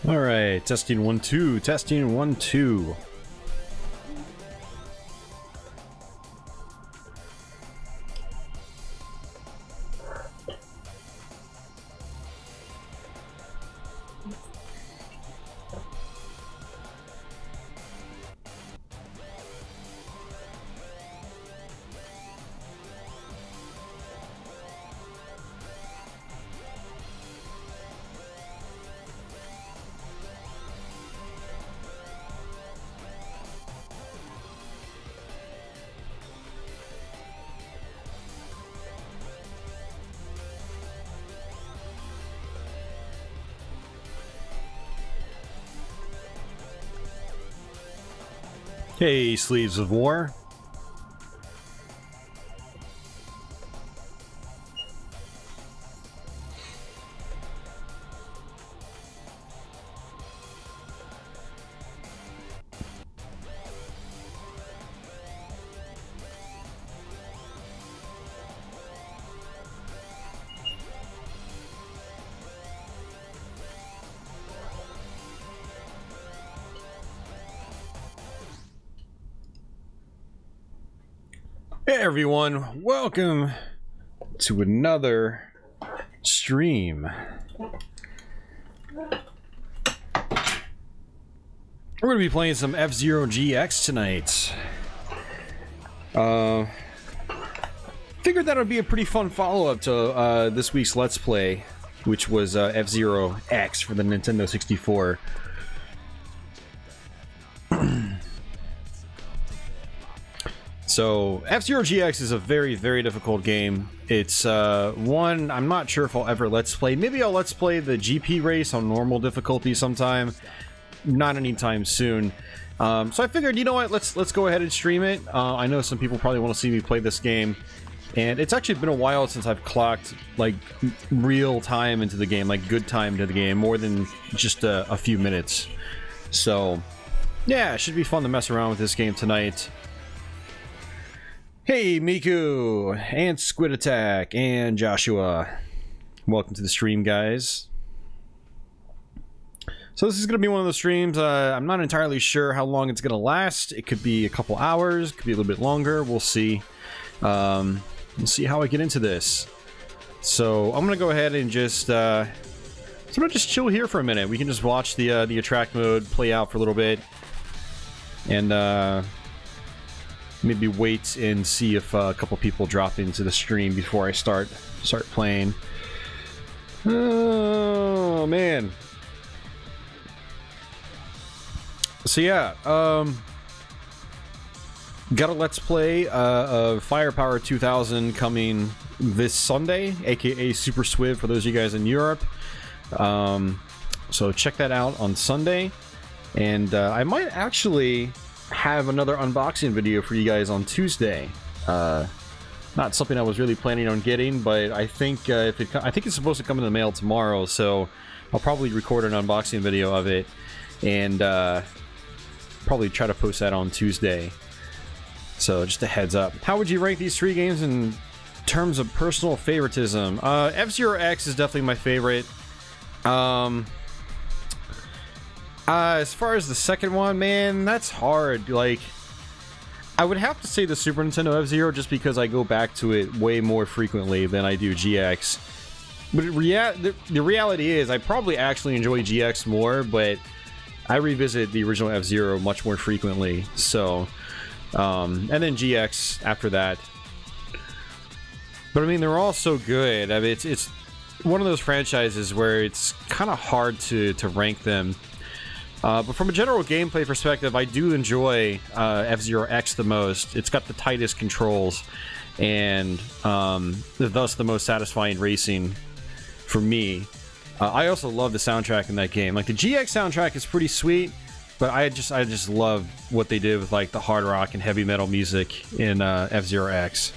All right, testing 1 2, testing 1 2. Hey, Sleeves of War. Hey everyone, welcome to another stream. We're going to be playing some F-Zero GX tonight. Figured that would be a pretty fun follow-up to this week's Let's Play, which was F-Zero X for the Nintendo 64. So, F-Zero GX is a very, very difficult game. It's one I'm not sure if I'll ever Let's Play. Maybe I'll Let's Play the GP race on normal difficulty sometime. Not anytime soon. So I figured, you know what, let's go ahead and stream it. I know some people probably want to see me play this game. And it's actually been a while since I've clocked, like, real time into the game, like good time to the game, more than just a few minutes. So, yeah, it should be fun to mess around with this game tonight. Hey, Miku, and Squid Attack, and Joshua. Welcome to the stream, guys. So this is going to be one of those streams, I'm not entirely sure how long it's going to last. It could be a couple hours, could be a little bit longer, we'll see. We'll see how I get into this. So, I'm going to go ahead and just, sort of just chill here for a minute. We can just watch the attract mode play out for a little bit. And, maybe wait and see if a couple people drop into the stream before I start playing. Oh man. So yeah, got a Let's Play of Firepower 2000 coming this Sunday, aka Super Swiv for those of you guys in Europe. So check that out on Sunday, and I might actually have another unboxing video for you guys on Tuesday. Not something I was really planning on getting, but I think I think it's supposed to come in the mail tomorrow, so I'll probably record an unboxing video of it and probably try to post that on Tuesday. So just a heads up. How would you rank these three games in terms of personal favoritism? F-Zero X is definitely my favorite. As far as the second one, man, that's hard. Like, I would have to say the Super Nintendo F-Zero just because I go back to it way more frequently than I do GX. But the reality is, I probably actually enjoy GX more, but I revisit the original F-Zero much more frequently. So, and then GX after that. But I mean, they're all so good. I mean, it's one of those franchises where it's kind of hard to rank them. But from a general gameplay perspective, I do enjoy F-Zero X the most. It's got the tightest controls, and thus the most satisfying racing for me. I also love the soundtrack in that game. Like, the GX soundtrack is pretty sweet, but I just love what they did with, like, the hard rock and heavy metal music in F-Zero X.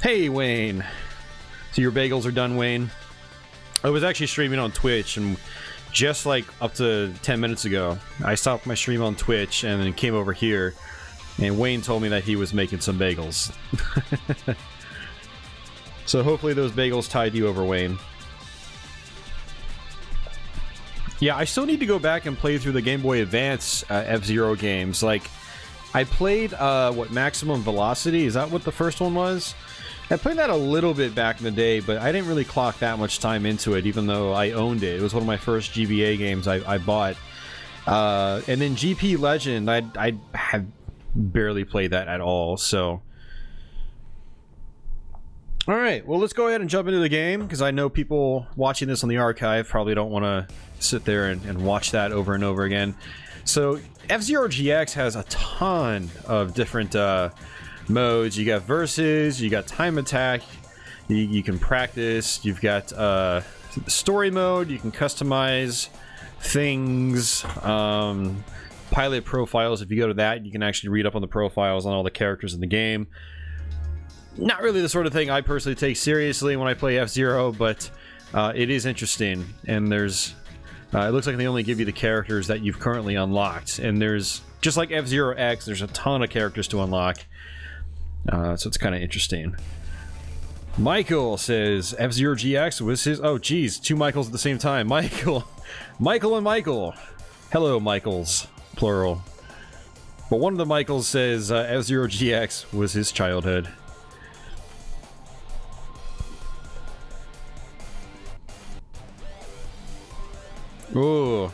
Hey, Wayne. So your bagels are done, Wayne? I was actually streaming on Twitch, and just like up to 10 minutes ago, I stopped my stream on Twitch and then came over here, and Wayne told me that he was making some bagels. So hopefully those bagels tied you over, Wayne. Yeah, I still need to go back and play through the Game Boy Advance F-Zero games. Like, I played, what, Maximum Velocity? Is that what the first one was? I played that a little bit back in the day, but I didn't really clock that much time into it, even though I owned it. It was one of my first GBA games I bought. And then GP Legend, I have barely played that at all, so... Alright, well, let's go ahead and jump into the game, because I know people watching this on the archive probably don't want to sit there and watch that over and over again. So, F-Zero GX has a ton of different modes. You got versus, you got time attack, you can practice, you've got story mode, you can customize things, pilot profiles. If you go to that, you can actually read up on the profiles on all the characters in the game. Not really the sort of thing I personally take seriously when I play F-Zero, but it is interesting, and there's it looks like they only give you the characters that you've currently unlocked, and there's, just like F-Zero X, there's a ton of characters to unlock, so it's kind of interesting. Michael says F-Zero GX was his... Oh, geez, two Michaels at the same time. Michael and Michael. Hello, Michaels, plural. But one of the Michaels says F-Zero GX was his childhood. Ooh.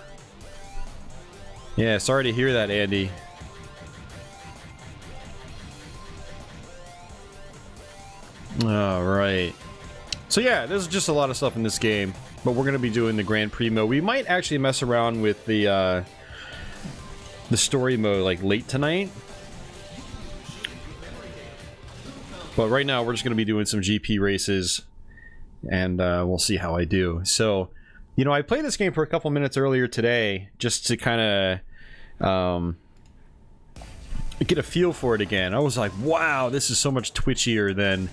Yeah, sorry to hear that, Andy. Alright. So yeah, there's just a lot of stuff in this game, but we're going to be doing the Grand Prix mode. We might actually mess around with the story mode, like, late tonight. But right now, we're just going to be doing some GP races, and we'll see how I do. So... You know, I played this game for a couple minutes earlier today, just to kind of get a feel for it again. I was like, wow, this is so much twitchier than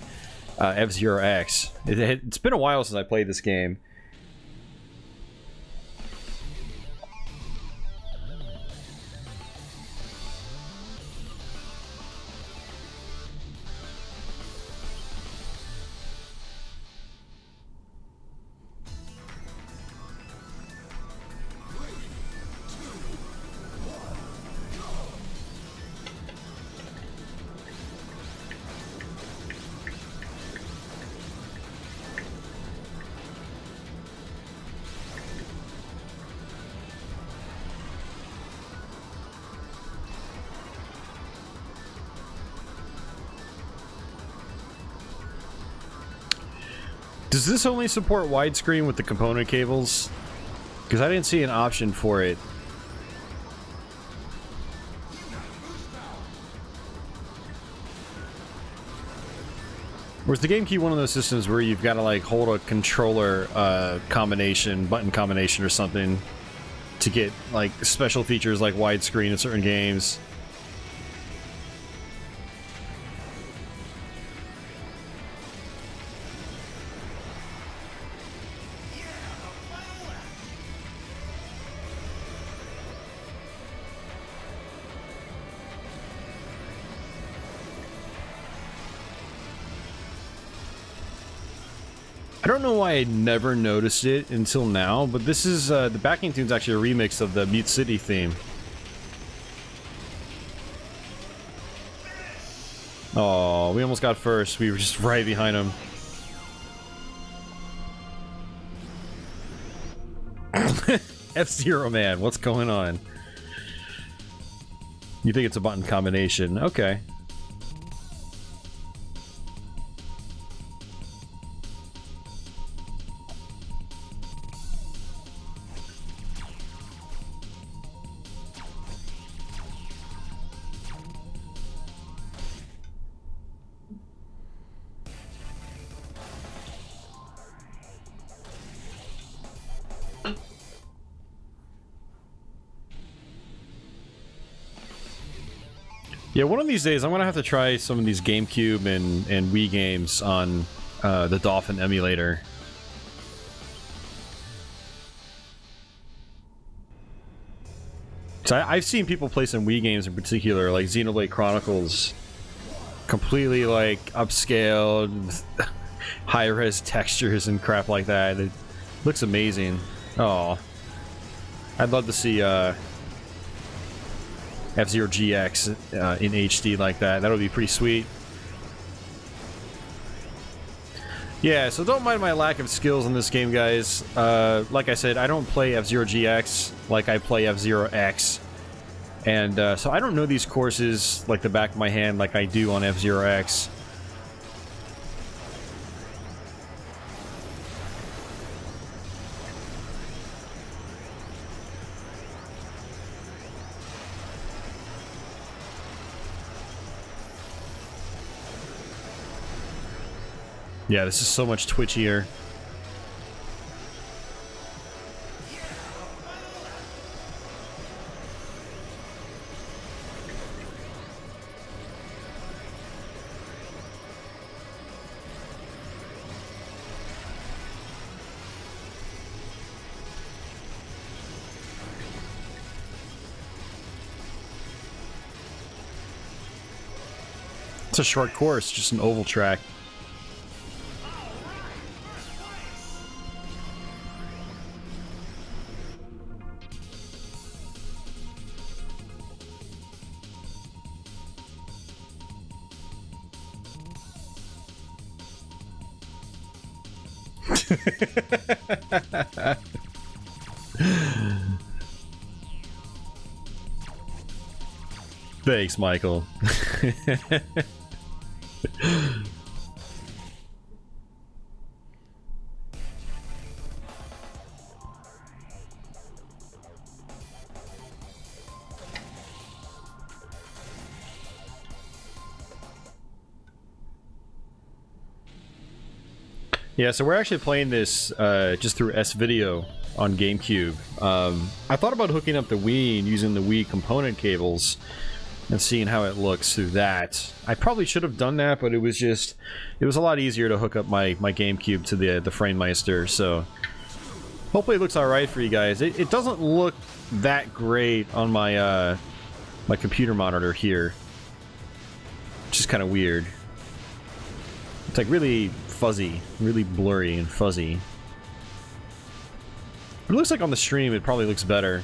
F-Zero X. It's been a while since I played this game. Does this only support widescreen with the component cables? Because I didn't see an option for it. Or is the GameCube one of those systems where you've got to like hold a controller combination, button combination or something to get like special features like widescreen in certain games? I don't know why I never noticed it until now, but this is, the backing tune's actually a remix of the Mute City theme. Oh, we almost got first. We were just right behind him. F-Zero man, what's going on? You think it's a button combination? Okay. Yeah, one of these days I'm gonna have to try some of these GameCube and Wii games on the Dolphin emulator. So I've seen people play some Wii games in particular, like Xenoblade Chronicles, completely like upscaled, high-res textures and crap like that. It looks amazing. Oh. I'd love to see F-Zero GX in HD like that. That would be pretty sweet. Yeah, so don't mind my lack of skills in this game, guys. Like I said, I don't play F-Zero GX like I play F-Zero X. And so I don't know these courses like the back of my hand like I do on F-Zero X. Yeah, this is so much twitchier. It's a short course, just an oval track. Thanks, Michael. Yeah, so we're actually playing this just through S-Video on GameCube. I thought about hooking up the Wii and using the Wii component cables and seeing how it looks through that. I probably should have done that, but it was a lot easier to hook up my GameCube to the FrameMeister, so hopefully it looks alright for you guys. It doesn't look that great on my my computer monitor here, which is kind of weird. It's like really fuzzy, really blurry and fuzzy. It looks like on the stream it probably looks better.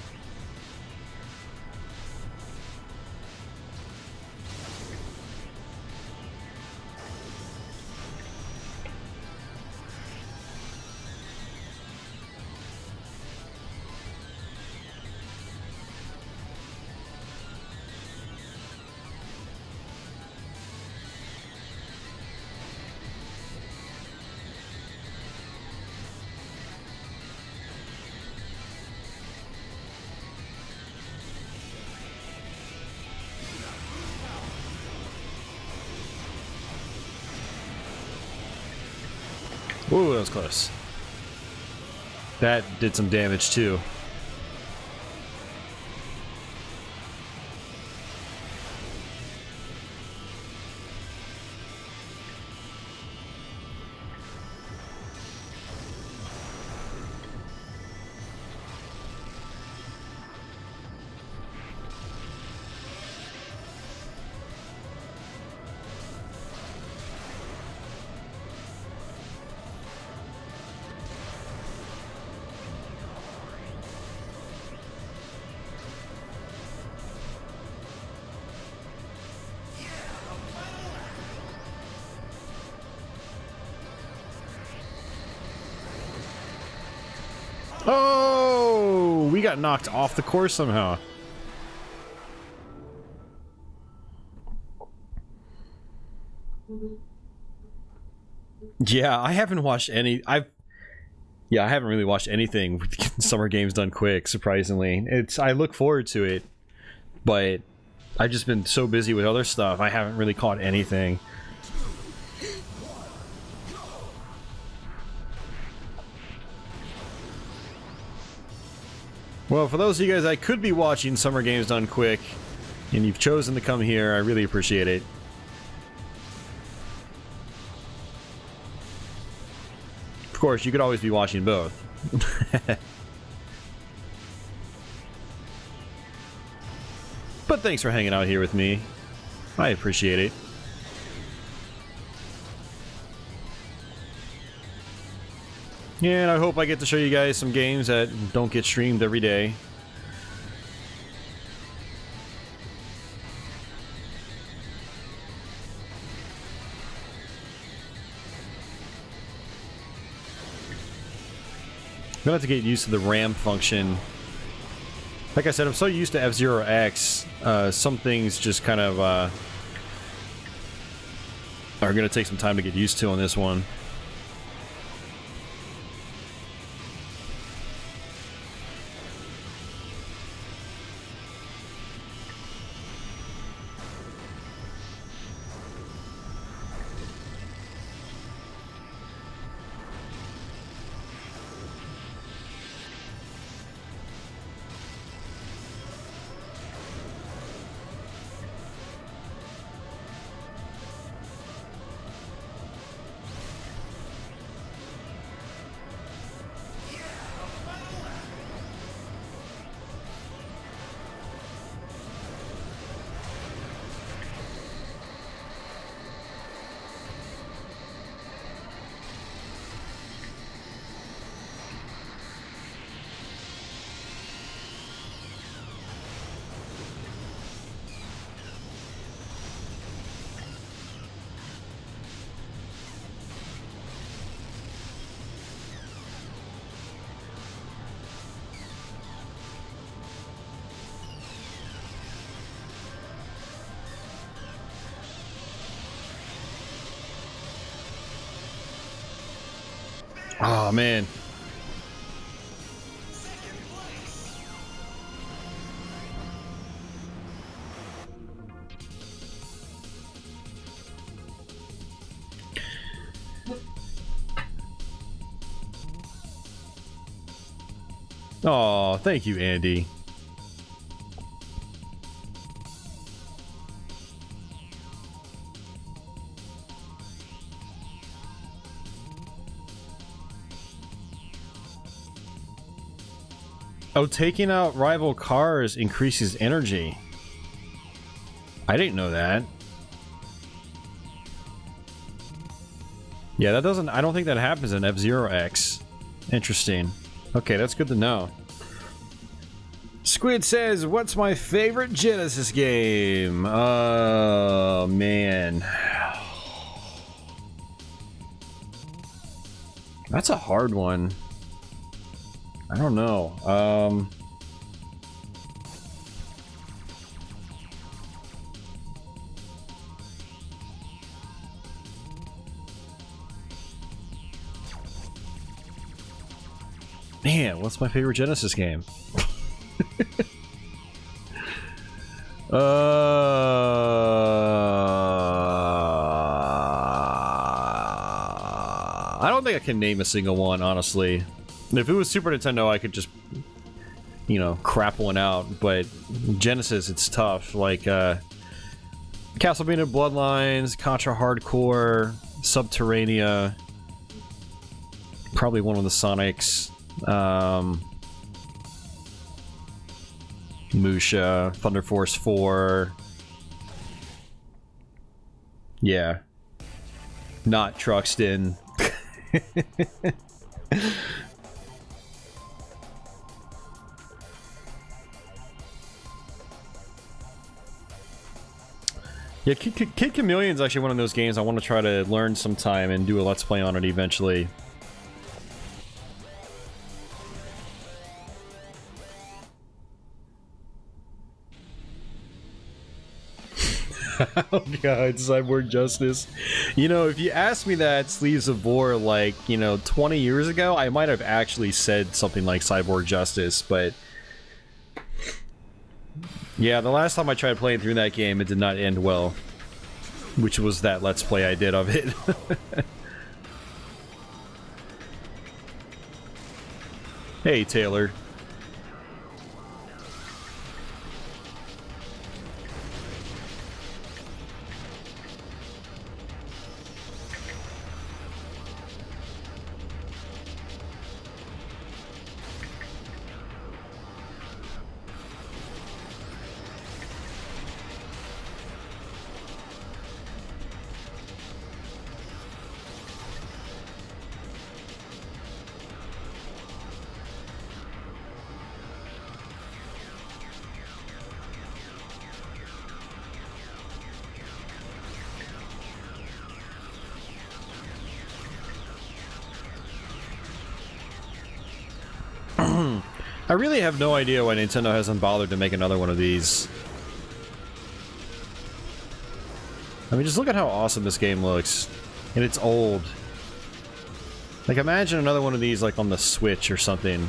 Ooh, that was close. That did some damage too. Oh, we got knocked off the course somehow. Yeah, I haven't watched any. I haven't really watched anything with Summer Games Done Quick, surprisingly. I look forward to it, but I've just been so busy with other stuff, I haven't really caught anything. Well, for those of you guys that could be watching Summer Games Done Quick, and you've chosen to come here, I really appreciate it. Of course, you could always be watching both. But thanks for hanging out here with me. I appreciate it. Yeah, and I hope I get to show you guys some games that don't get streamed every day. gonna have to get used to the RAM function. Like I said, I'm so used to F-Zero X, some things just kind of, are gonna take some time to get used to on this one. Oh, man. Oh, thank you, Andy. Oh, taking out rival cars increases energy. I didn't know that. Yeah, that doesn't... I don't think that happens in F-Zero X. Interesting. Okay, that's good to know. Squid says, what's my favorite Genesis game? Oh, man. That's a hard one. I don't know. Man, what's my favorite Genesis game? I don't think I can name a single one, honestly. If it was Super Nintendo, I could just, you know, crap one out. But Genesis, it's tough. Like, Castlevania Bloodlines, Contra Hardcore, Subterranea, probably one of the Sonics, Musha, Thunder Force 4. Yeah. Not Truxton. Yeah, Kid Chameleon's actually one of those games I want to try to learn sometime and do a Let's Play on it eventually. Oh god, Cyborg Justice. You know, if you asked me that Sleeves of War, like, you know, 20 years ago, I might have actually said something like Cyborg Justice, but... yeah, the last time I tried playing through that game, it did not end well. Which was that Let's Play I did of it. Hey, Taylor. I really have no idea why Nintendo hasn't bothered to make another one of these. I mean, just look at how awesome this game looks. And it's old. Like, imagine another one of these, like, on the Switch or something.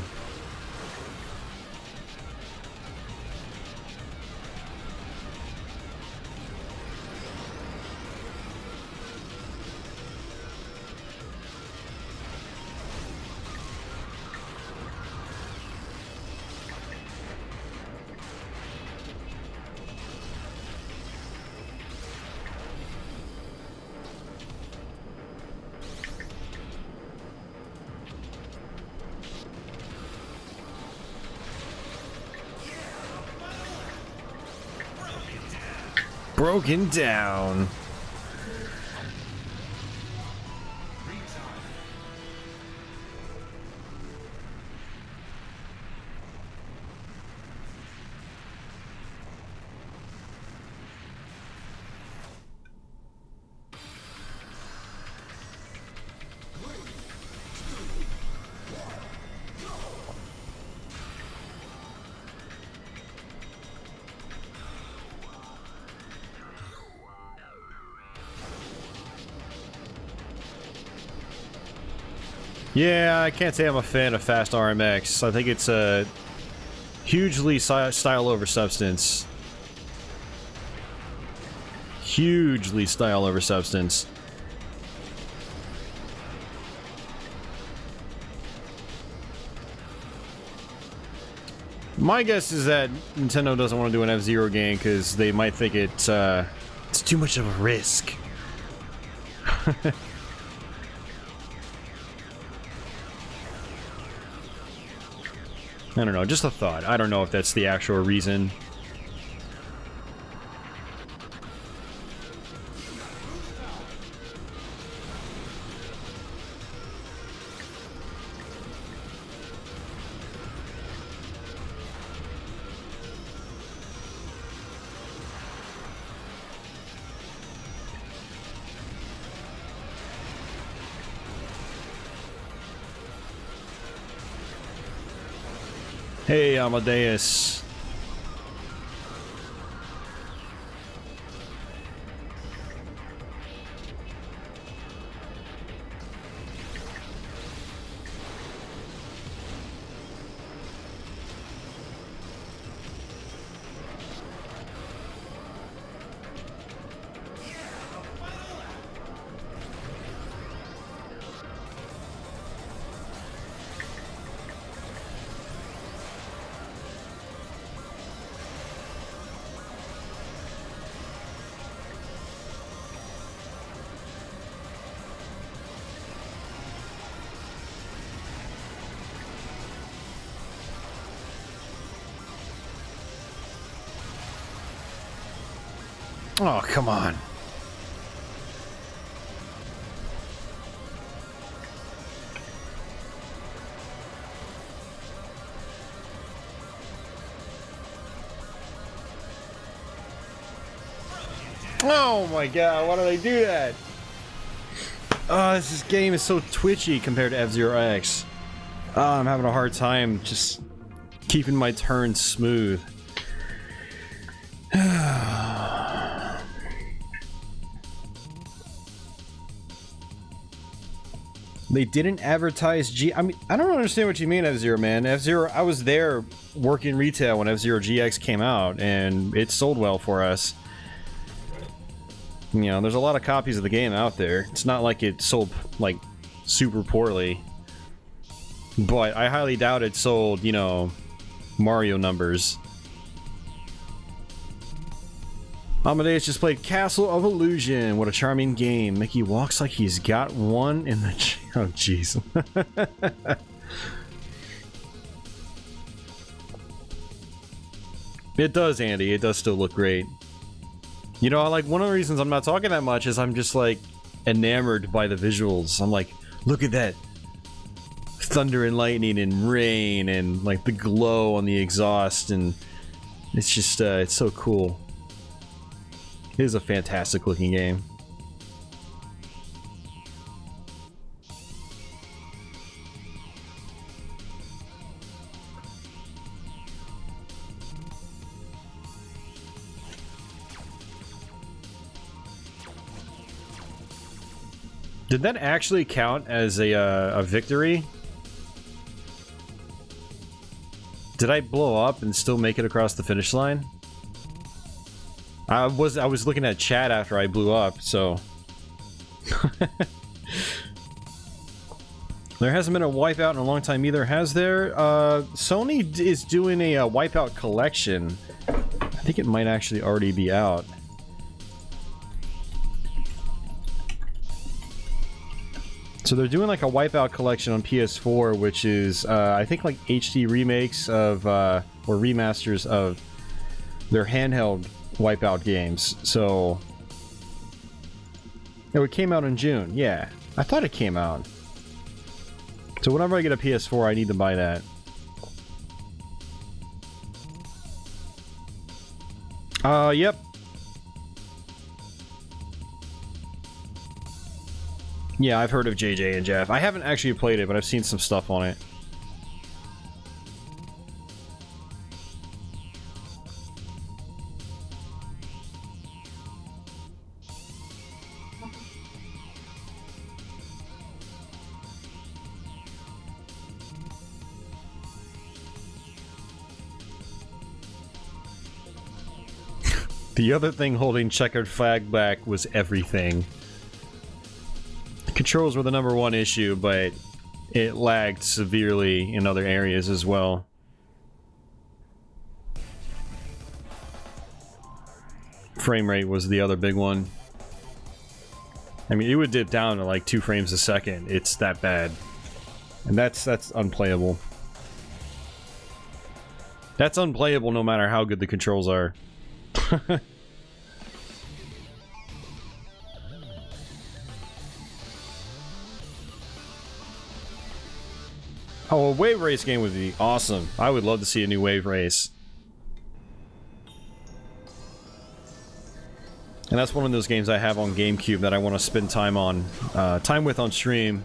Broken down. Yeah, I can't say I'm a fan of Fast RMX. I think it's a hugely style over substance. Hugely style over substance. My guess is that Nintendo doesn't want to do an F-Zero game because they might think it's too much of a risk. I don't know, just a thought. I don't know if that's the actual reason. Hey, Amadeus. Oh, come on. Oh my god, why did I do that? Oh, this game is so twitchy compared to F-Zero X. Oh, I'm having a hard time just keeping my turns smooth. They didn't advertise I mean, I don't understand what you mean, F-Zero, man. F-Zero, I was there working retail when F-Zero GX came out, and it sold well for us. You know, there's a lot of copies of the game out there. It's not like it sold, like, super poorly. But I highly doubt it sold, you know, Mario numbers. Amadeus just played Castle of Illusion. What a charming game. Mickey walks like he's got one in the... Oh, jeez. It does, Andy. It does still look great. You know, like, one of the reasons I'm not talking that much is I'm just, like, enamored by the visuals. I'm like, look at that. Thunder and lightning and rain and, like, the glow on the exhaust, and it's just, it's so cool. It is a fantastic looking game. Did that actually count as a victory? Did I blow up and still make it across the finish line? I was looking at chat after I blew up, so... There hasn't been a Wipeout in a long time either, has there? Sony is doing a Wipeout collection. I think it might actually already be out. So they're doing like a Wipeout collection on PS4, which is, I think like HD remakes of, or remasters of their handheld Wipeout games. So... Oh, it came out in June, yeah. I thought it came out. So whenever I get a PS4, I need to buy that. Yep. Yeah, I've heard of JJ and Jeff. I haven't actually played it, but I've seen some stuff on it. The other thing holding checkered flag back was everything. The controls were the #1 issue, but it lagged severely in other areas as well. Frame rate was the other big one. I mean, it would dip down to like 2 frames a second. It's that bad. And that's unplayable. That's unplayable no matter how good the controls are. Oh, a wave race game would be awesome. I would love to see a new wave race. And that's one of those games I have on GameCube that I want to spend time on, time with on stream.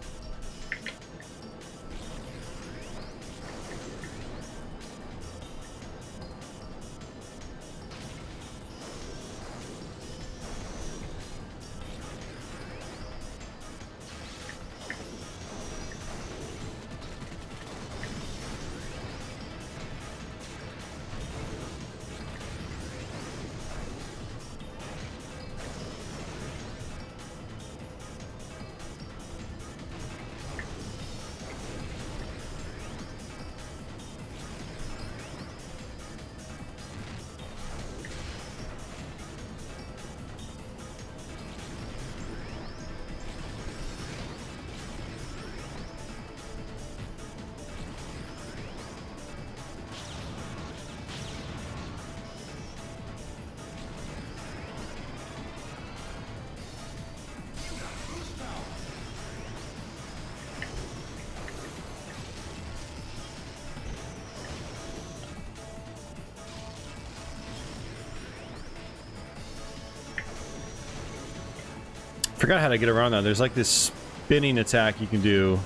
Forgot how to get around that. There's like this spinning attack you can do.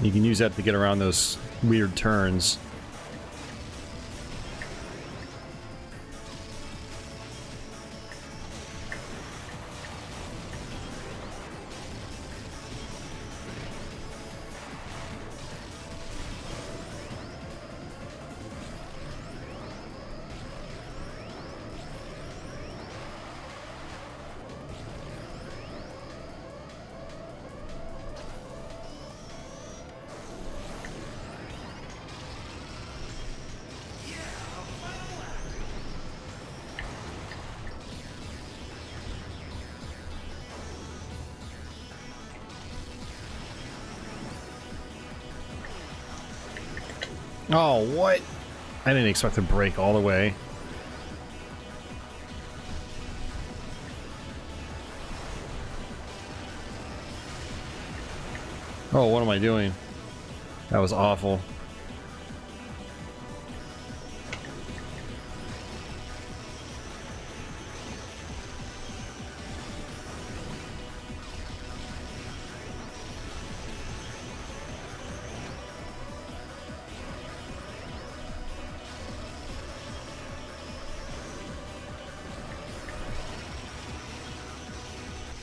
You can use that to get around those weird turns. Oh, what? I didn't expect to break all the way. Oh, what am I doing? That was awful.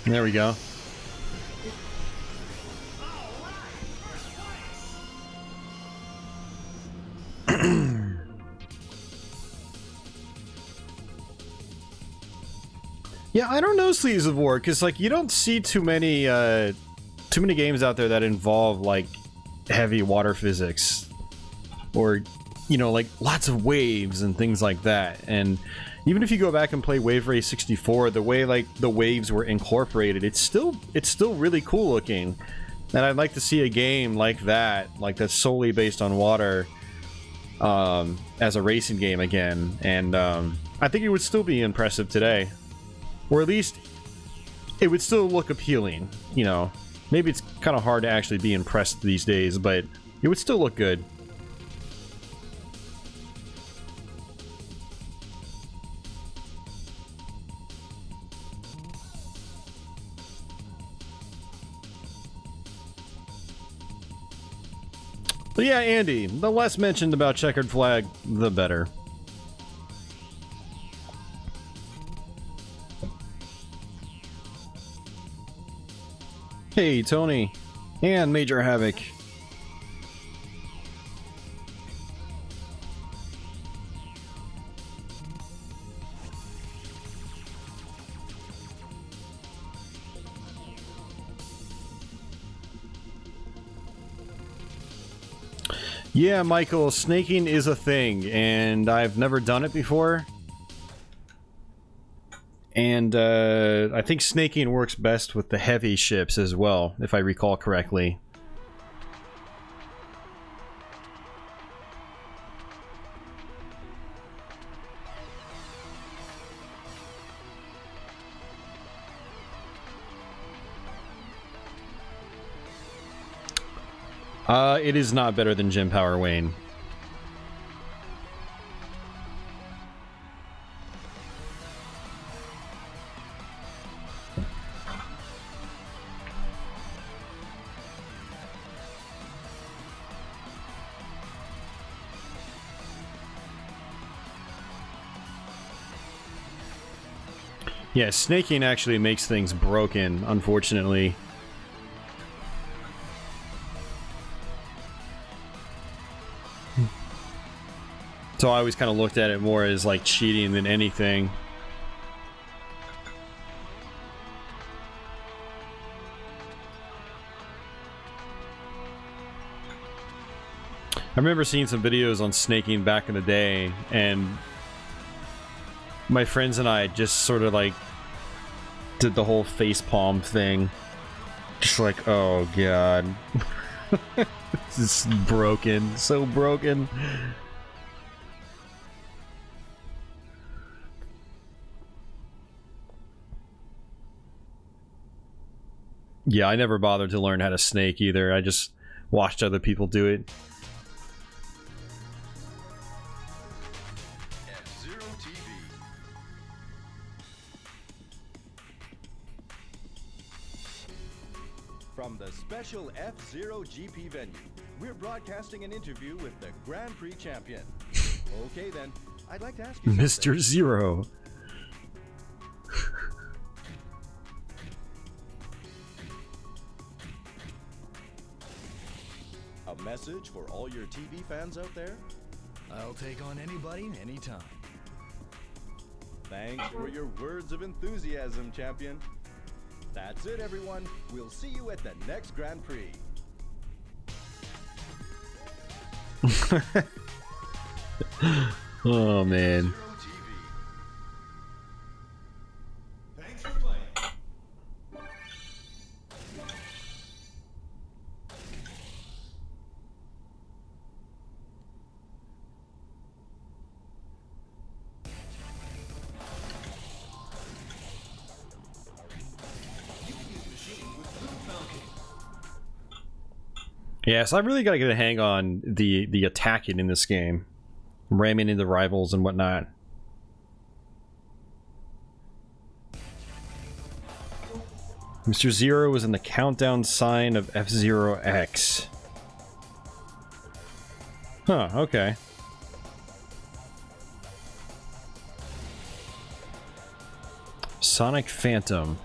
There we go. Yeah, I don't know Sleeves of War, because, like, you don't see too many games out there that involve, like, heavy water physics. Or, you know, like, lots of waves and things like that. And even if you go back and play Wave Race 64, the way, like, the waves were incorporated, it's still really cool looking. And I'd like to see a game like that, like, that's solely based on water, as a racing game again. And, I think it would still be impressive today. Or at least, it would still look appealing, you know. Maybe it's kind of hard to actually be impressed these days, but it would still look good. But yeah, Andy, the less mentioned about Checkered Flag, the better. Hey, Tony, and Major Havoc. Yeah, Michael, snaking is a thing, and I've never done it before. And I think snaking works best with the heavy ships as well, if I recall correctly. It is not better than Gem Power Wayne. Yeah, snaking actually makes things broken, unfortunately. So I always kind of looked at it more as like cheating than anything. I remember seeing some videos on snaking back in the day, and my friends and I just sort of like did the whole facepalm thing. Just like, oh god. This is broken. So broken. Yeah, I never bothered to learn how to snake either. I just watched other people do it. fzero TV. From the special F-Zero GP venue, we're broadcasting an interview with the Grand Prix champion. Okay then, I'd like to ask you Mr. Zero. A message for all your TV fans out there? I'll take on anybody, anytime. Thanks for your words of enthusiasm, champion. That's it, everyone. We'll see you at the next Grand Prix. Oh, man. Thanks for playing. Yeah, so I really gotta get a hang on the attacking in this game. Ramming into rivals and whatnot. Mr. Zero is in the countdown sign of F-Zero X. Huh, okay. Sonic Phantom.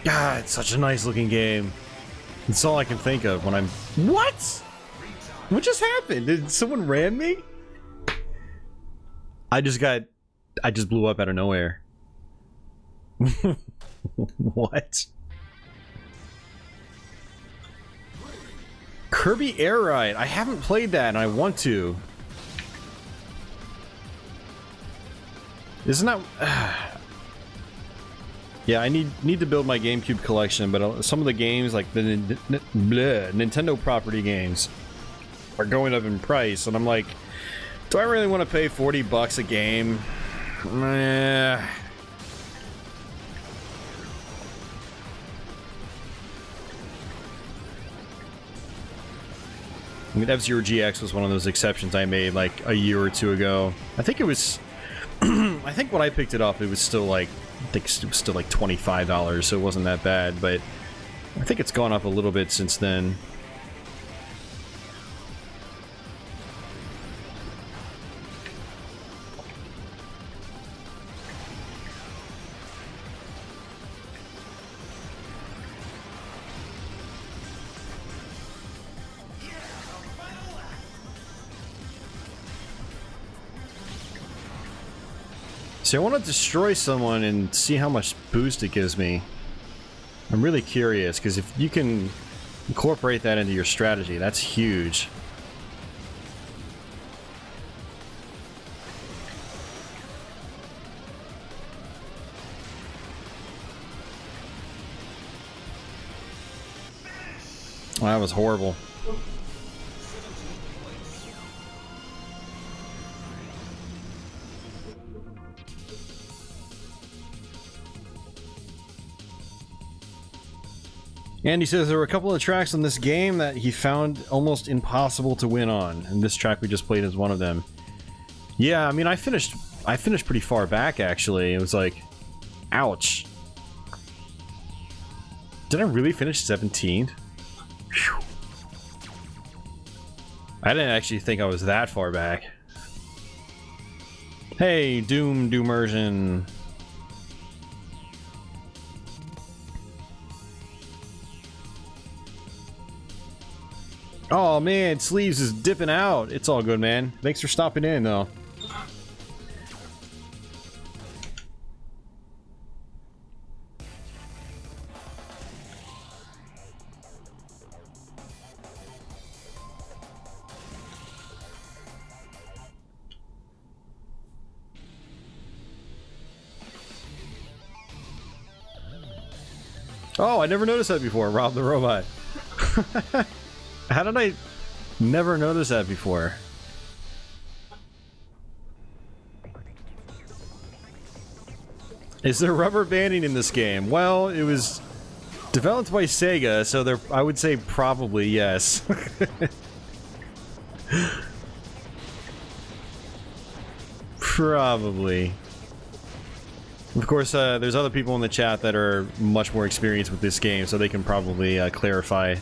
God, it's such a nice looking game. It's all I can think of when I'm... What? What just happened? Did someone ram me? I just blew up out of nowhere. What? Kirby Air Ride. I haven't played that and I want to. Isn't that... Yeah, I need to build my GameCube collection, but some of the games, like the Nintendo property games, are going up in price, and I'm like, do I really want to pay 40 bucks a game? I mean, F-Zero GX was one of those exceptions I made like a year or two ago. I think it was... I think when I picked it up, it was still like... I think it was still like $25, so it wasn't that bad, but I think it's gone up a little bit since then. See, I want to destroy someone and see how much boost it gives me. I'm really curious, because if you can incorporate that into your strategy, that's huge. Well, that was horrible. Andy says there were a couple of tracks on this game that he found almost impossible to win on, and this track we just played is one of them. Yeah, I mean, I finished pretty far back, actually. It was like, ouch. Did I really finish 17th? Whew. I didn't actually think I was that far back. Hey, Doomersion. Oh man, Sleeves is dipping out. It's all good, man. Thanks for stopping in, though. Oh, I never noticed that before, Rob the Robot. How did I never notice that before? Is there rubber banding in this game? Well, it was developed by Sega, so there I would say probably yes. Probably. Of course, there's other people in the chat that are much more experienced with this game, so they can probably clarify.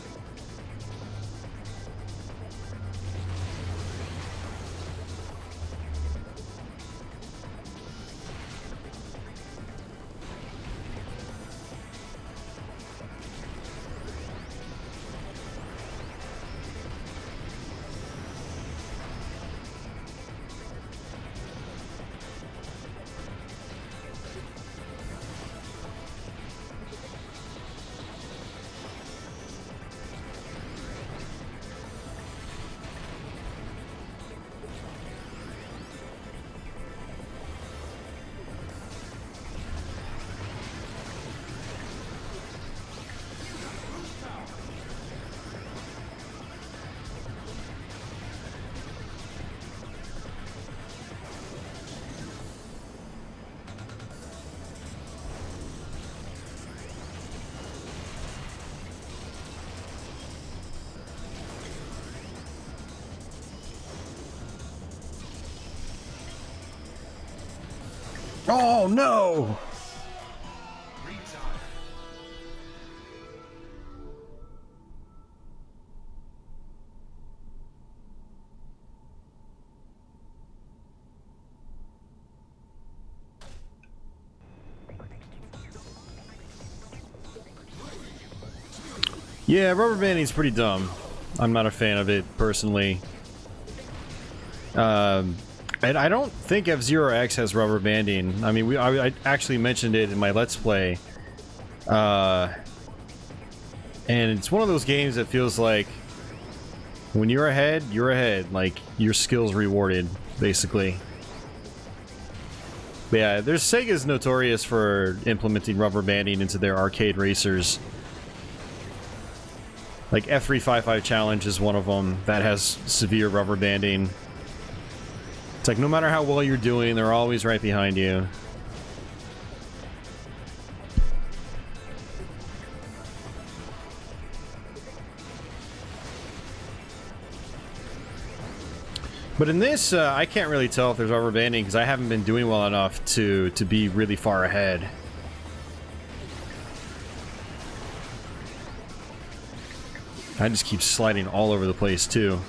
Oh no! Yeah, rubber banding's pretty dumb. I'm not a fan of it, personally. And I don't think F-Zero X has rubber banding. I mean, I actually mentioned it in my Let's Play. And it's one of those games that feels like when you're ahead, you're ahead. Like, your skill's rewarded, basically. But yeah, Sega's notorious for implementing rubber banding into their arcade racers. Like, F355 Challenge is one of them that has severe rubber banding. It's like, no matter how well you're doing, they're always right behind you. But in this, I can't really tell if there's rubber banding because I haven't been doing well enough to be really far ahead. I just keep sliding all over the place, too.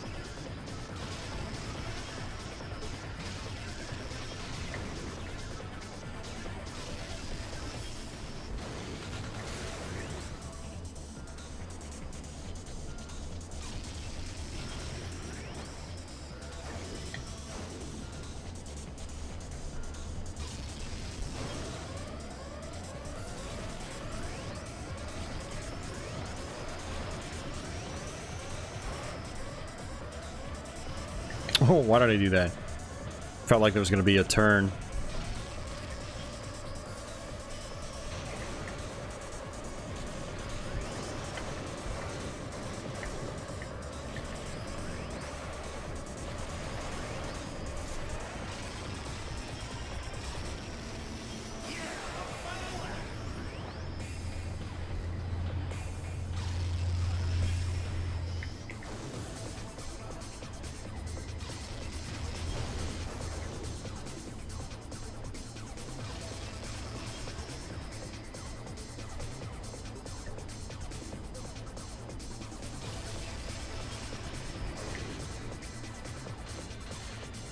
Oh, why did I do that? Felt like there was going to be a turn.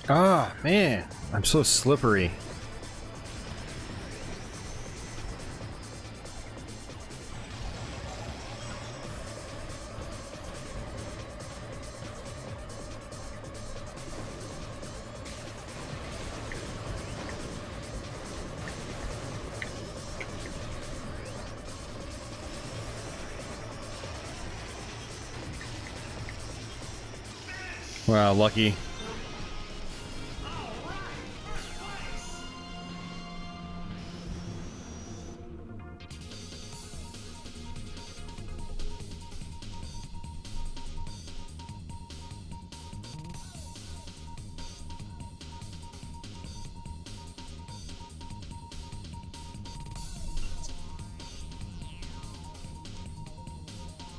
Ah, man, I'm so slippery. Wow, lucky.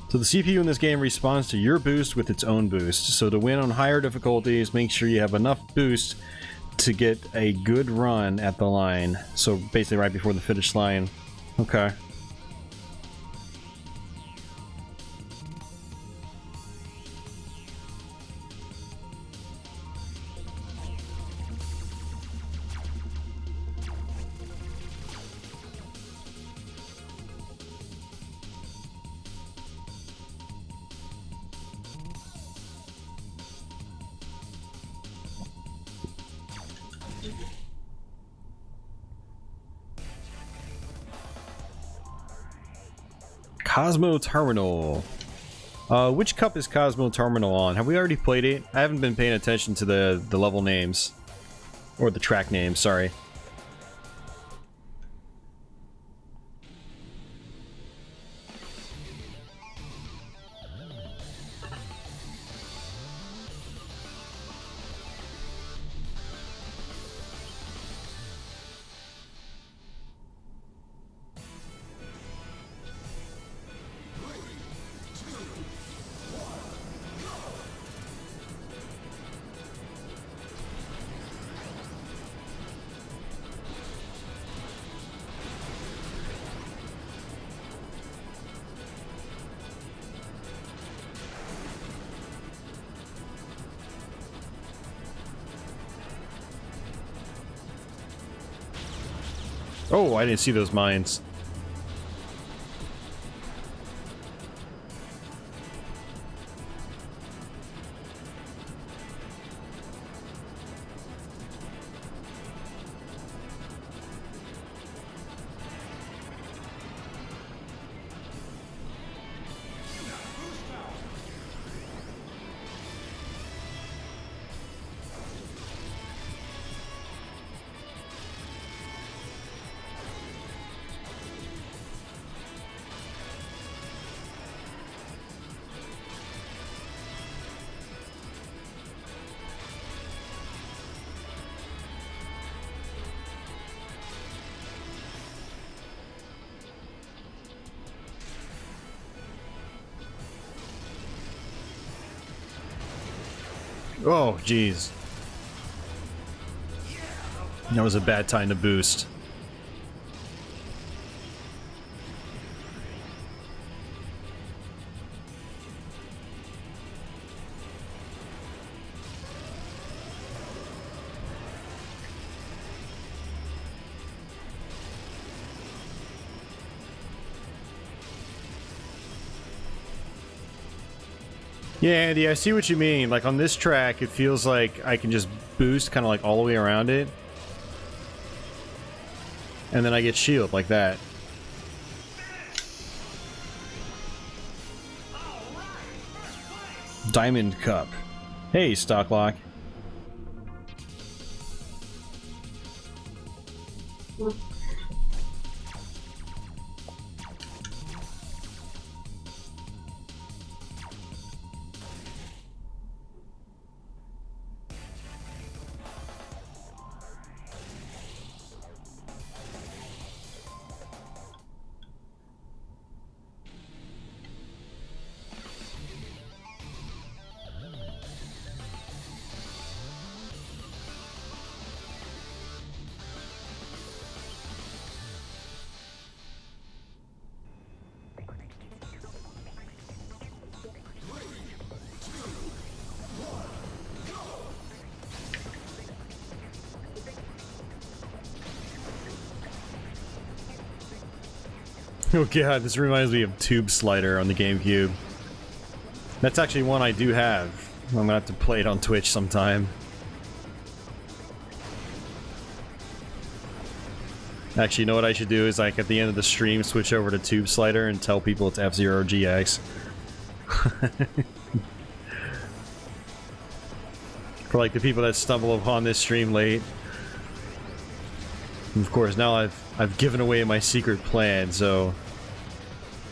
So the CPU in this game responds to your boost with its own boost. So to win on higher difficulties, make sure you have enough boost to get a good run at the line. So basically right before the finish line. Okay. Cosmo Terminal. Which cup is Cosmo Terminal on? Have we already played it? I haven't been paying attention to the level names. Or the track names, sorry. Oh, I didn't see those mines. Oh, jeez. That was a bad time to boost. Yeah, Andy, I see what you mean. Like, on this track, it feels like I can just boost kind of like all the way around it. And then I get shield like that. Diamond Cup. Hey, Stocklock. Oh god, this reminds me of Tube Slider on the GameCube. That's actually one I do have. I'm gonna have to play it on Twitch sometime. Actually, you know what I should do is, like, at the end of the stream, switch over to Tube Slider and tell people it's F-Zero GX. For, like, the people that stumble upon this stream late. And of course, now I've given away my secret plan, so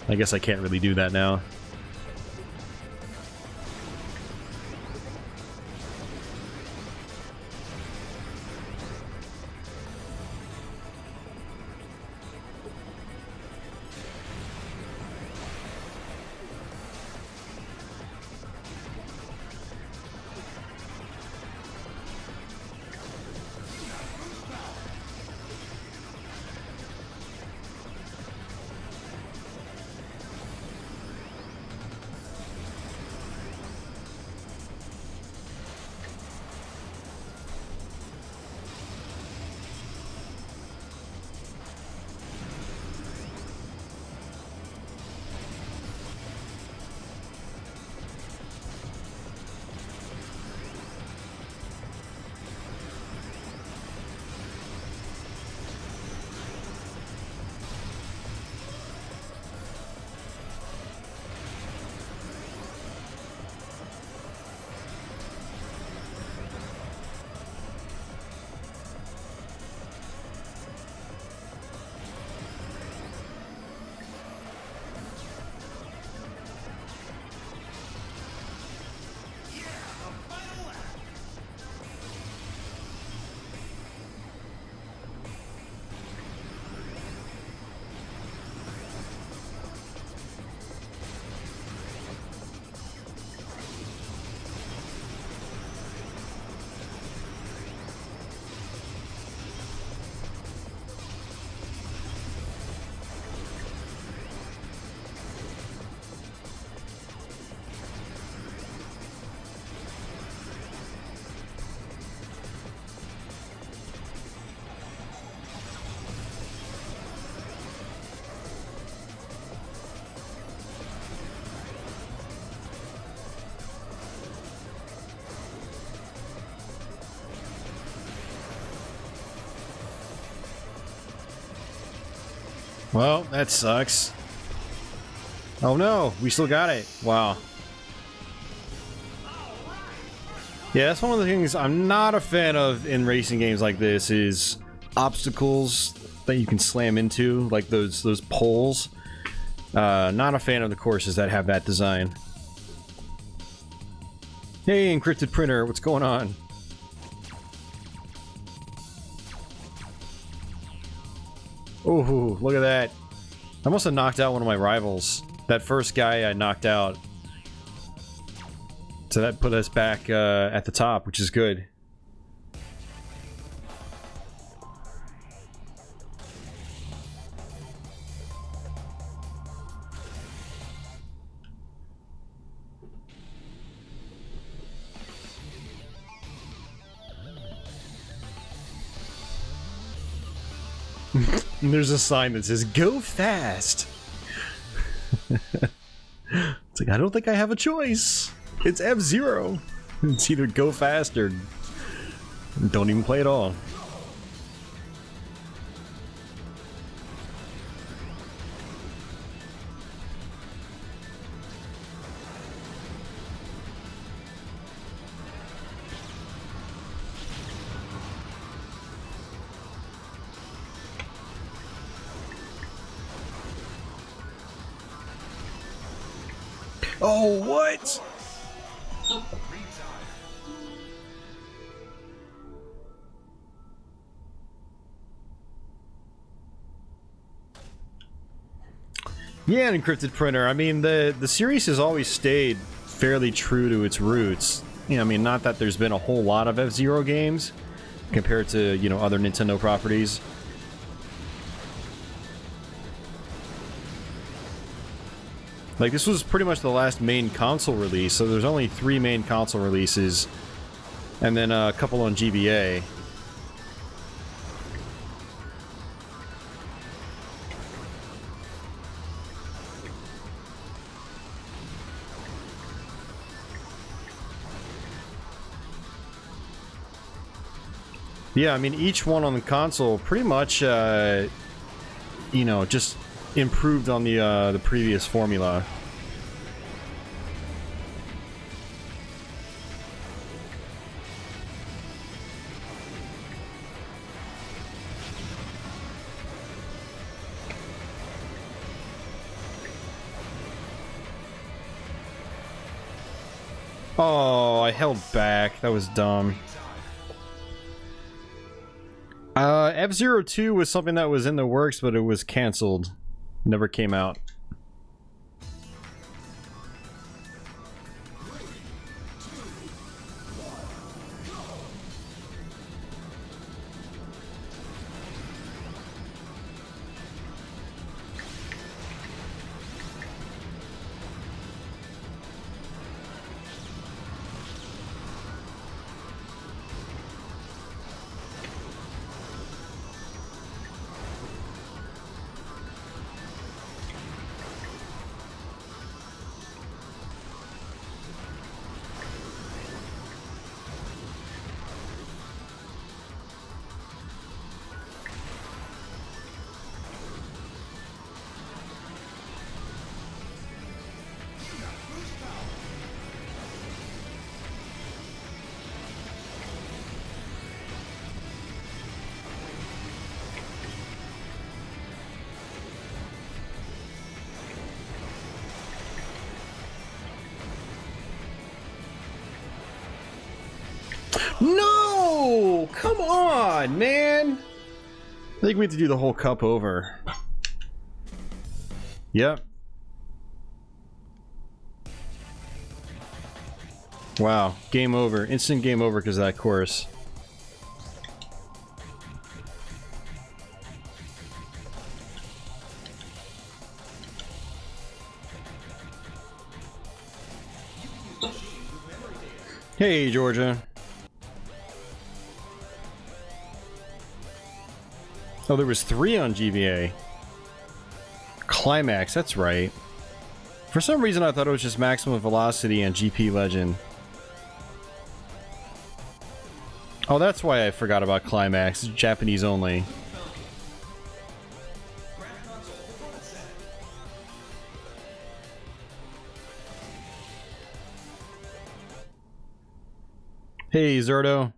I guess I can't really do that now. Well, that sucks. Oh no, we still got it. Wow. Yeah, that's one of the things I'm not a fan of in racing games like this is obstacles that you can slam into, like those poles. Not a fan of the courses that have that design. Hey, encrypted printer, what's going on? Ooh, look at that. I must have knocked out one of my rivals. That first guy I knocked out. So that put us back at the top, which is good. And there's a sign that says, "Go fast!" It's like, I don't think I have a choice. It's F-Zero. It's either go fast or don't even play at all. Oh, what? Yeah, an encrypted printer. I mean, the series has always stayed fairly true to its roots. You know, I mean, not that there's been a whole lot of F-Zero games compared to, you know, other Nintendo properties. Like, this was pretty much the last main console release, so there's only 3 main console releases, and then a couple on GBA. Yeah, I mean, each one on the console pretty much, you know, just improved on the previous formula. Oh, I held back. That was dumb. F-Zero 2 was something that was in the works, but it was cancelled. Never came out. No! Come on, man! I think we have to do the whole cup over. Yep. Wow, game over. Instant game over because of that course. Hey, Georgia. Oh, there was 3 on GBA. Climax, that's right. For some reason I thought it was just Maximum Velocity and GP Legend. Oh, that's why I forgot about Climax. It's Japanese only. Hey, Zerto.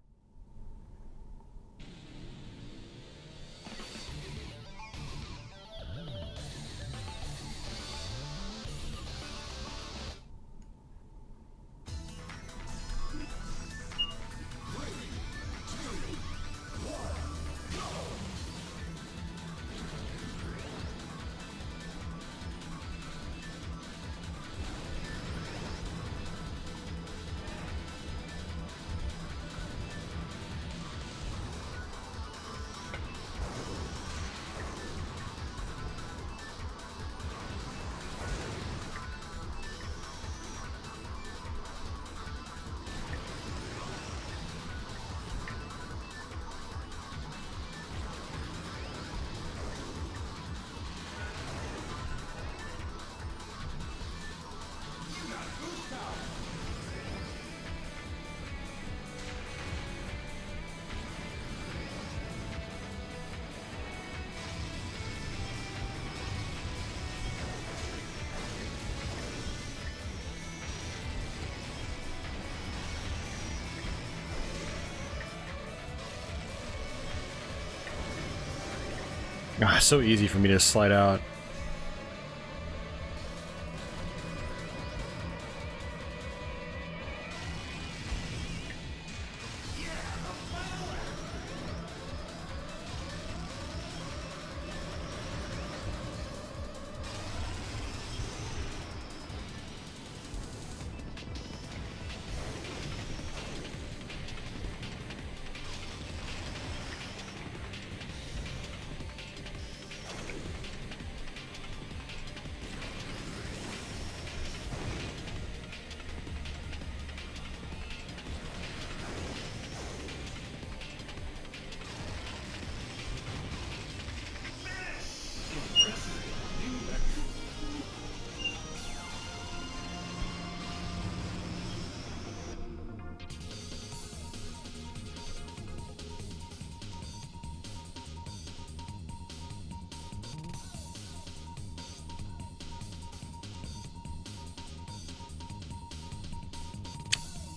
Ah, so easy for me to slide out.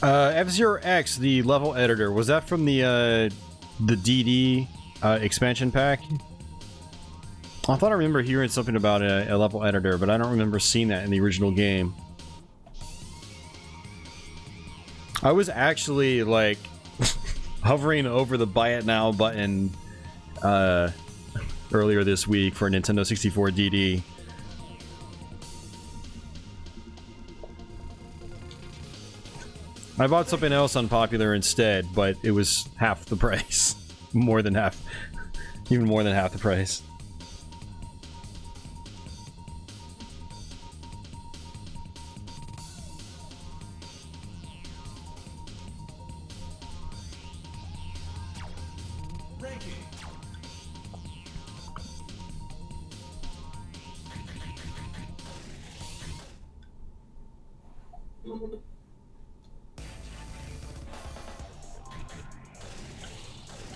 F-Zero X, the level editor, was that from the DD expansion pack? I thought I remember hearing something about a level editor, but I don't remember seeing that in the original game. I was actually, like, hovering over the Buy It Now button earlier this week for Nintendo 64 DD. I bought something else unpopular instead, but it was half the price. More than half. Even more than half the price.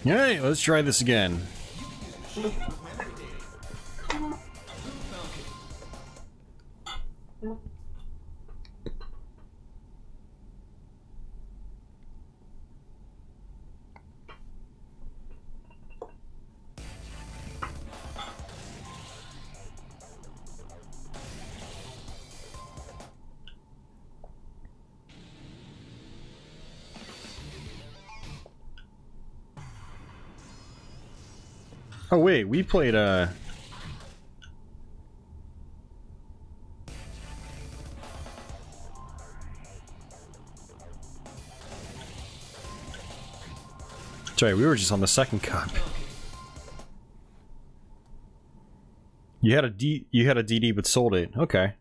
Alright, let's try this again. Oh wait, we played sorry, we were just on the second cup. You had a DD but sold it. Okay.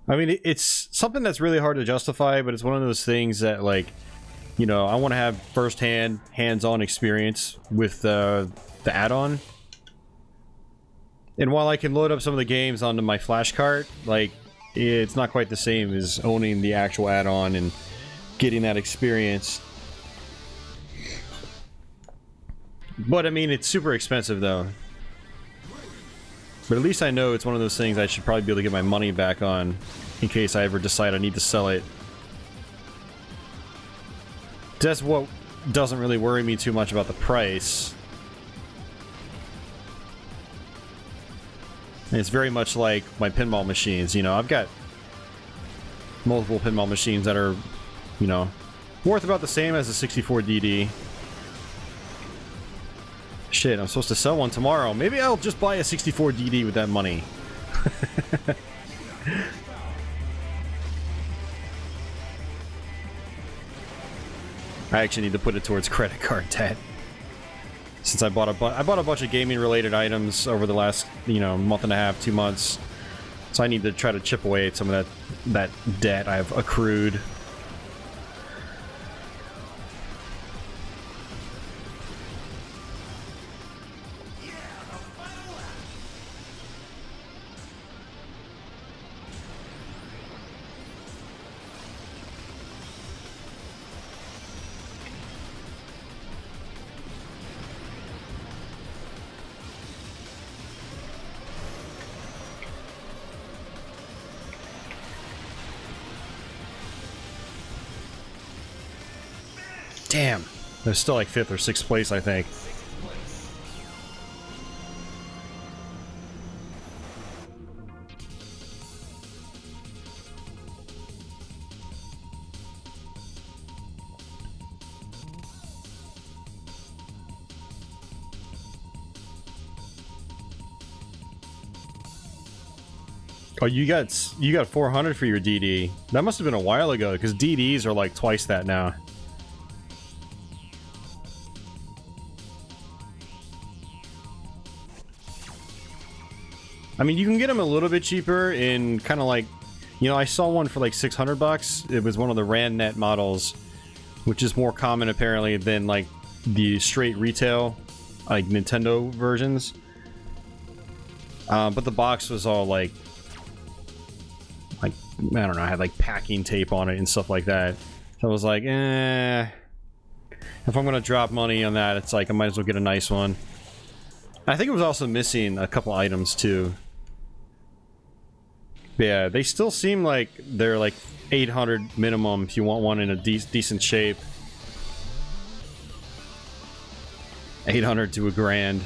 I mean, it's something that's really hard to justify, but it's one of those things that, like, you know, I want to have first-hand, hands-on experience with the add-on. And while I can load up some of the games onto my flash cart, like, it's not quite the same as owning the actual add-on and getting that experience. But, I mean, it's super expensive, though. But at least I know it's one of those things I should probably be able to get my money back on in case I ever decide I need to sell it. That's what doesn't really worry me too much about the price. And it's very much like my pinball machines, you know, I've got multiple pinball machines that are, you know, worth about the same as the 64 DD. Shit, I'm supposed to sell one tomorrow. Maybe I'll just buy a 64 DD with that money. I actually need to put it towards credit card debt. Since I bought a bunch of gaming related items over the last, you know, month and a half, 2 months. So I need to try to chip away at some of that debt I've accrued. Damn. They're still like 5th or 6th place, I think. Oh, you got 400 for your DD. That must have been a while ago, because DDs are like twice that now. I mean, you can get them a little bit cheaper in kind of like, you know, I saw one for like 600 bucks. It was one of the RandNet models, which is more common apparently than like the straight retail, like Nintendo versions. But the box was all like, I don't know, had like packing tape on it and stuff like that. So I was like, if I'm gonna drop money on that, it's like I might as well get a nice one. I think it was also missing a couple items too. Yeah, they still seem like they're like 800 minimum if you want one in a decent shape. 800 to $1,000.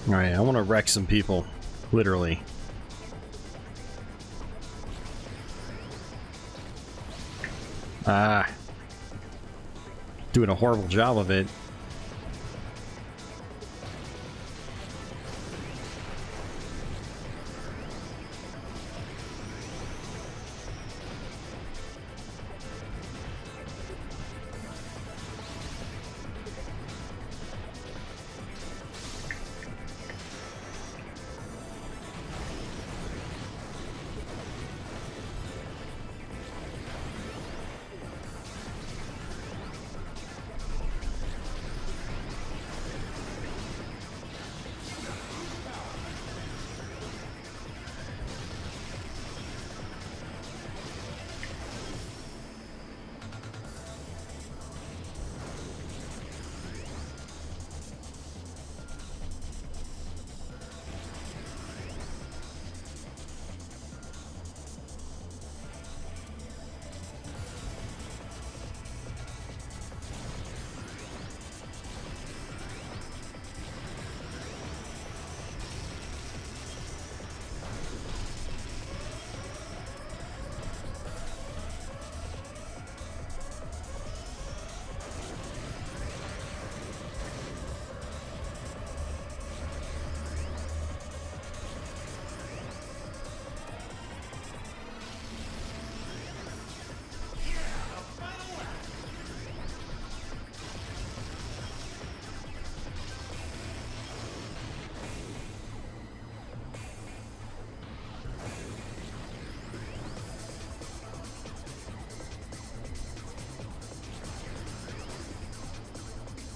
Alright, I want to wreck some people. Literally. Ah. Doing a horrible job of it.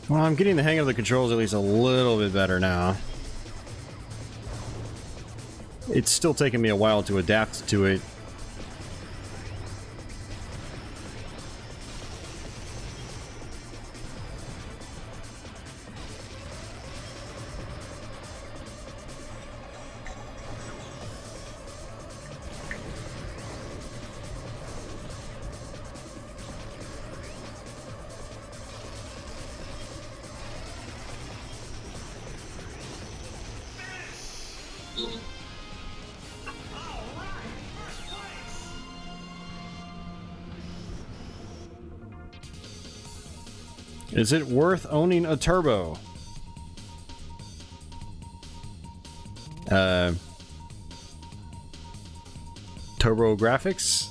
Well, I'm getting the hang of the controls at least a little bit better now. It's still taking me a while to adapt to it. Is it worth owning a turbo? Turbo graphics?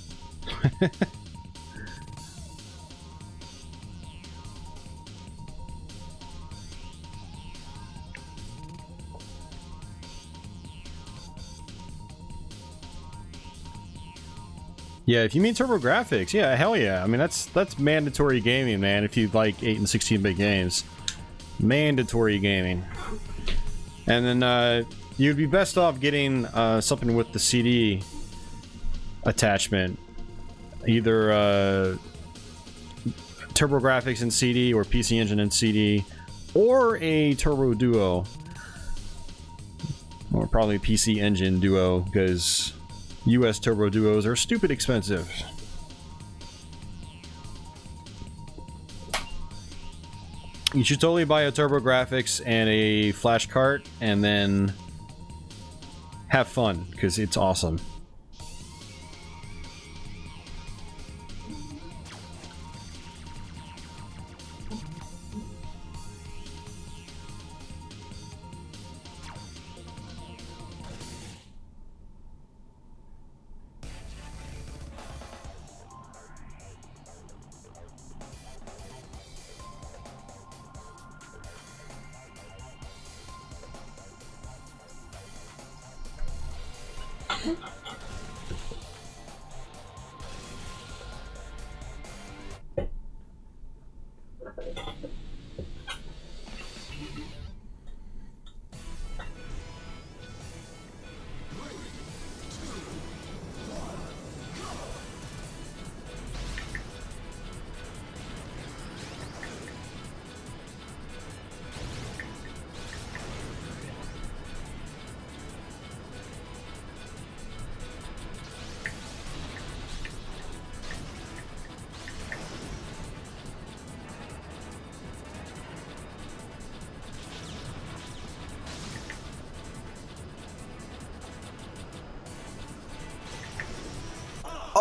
Yeah, if you mean turbo graphics, yeah, hell yeah. I mean, that's mandatory gaming, man, if you like 8 and 16-bit games. Mandatory gaming. And then you'd be best off getting something with the CD attachment. Either turbo graphics in CD or PC Engine in CD, or a Turbo Duo. Or probably PC Engine Duo, because US Turbo Duos are stupid expensive. You should totally buy a TurboGrafx and a flash cart, and then have fun, because it's awesome.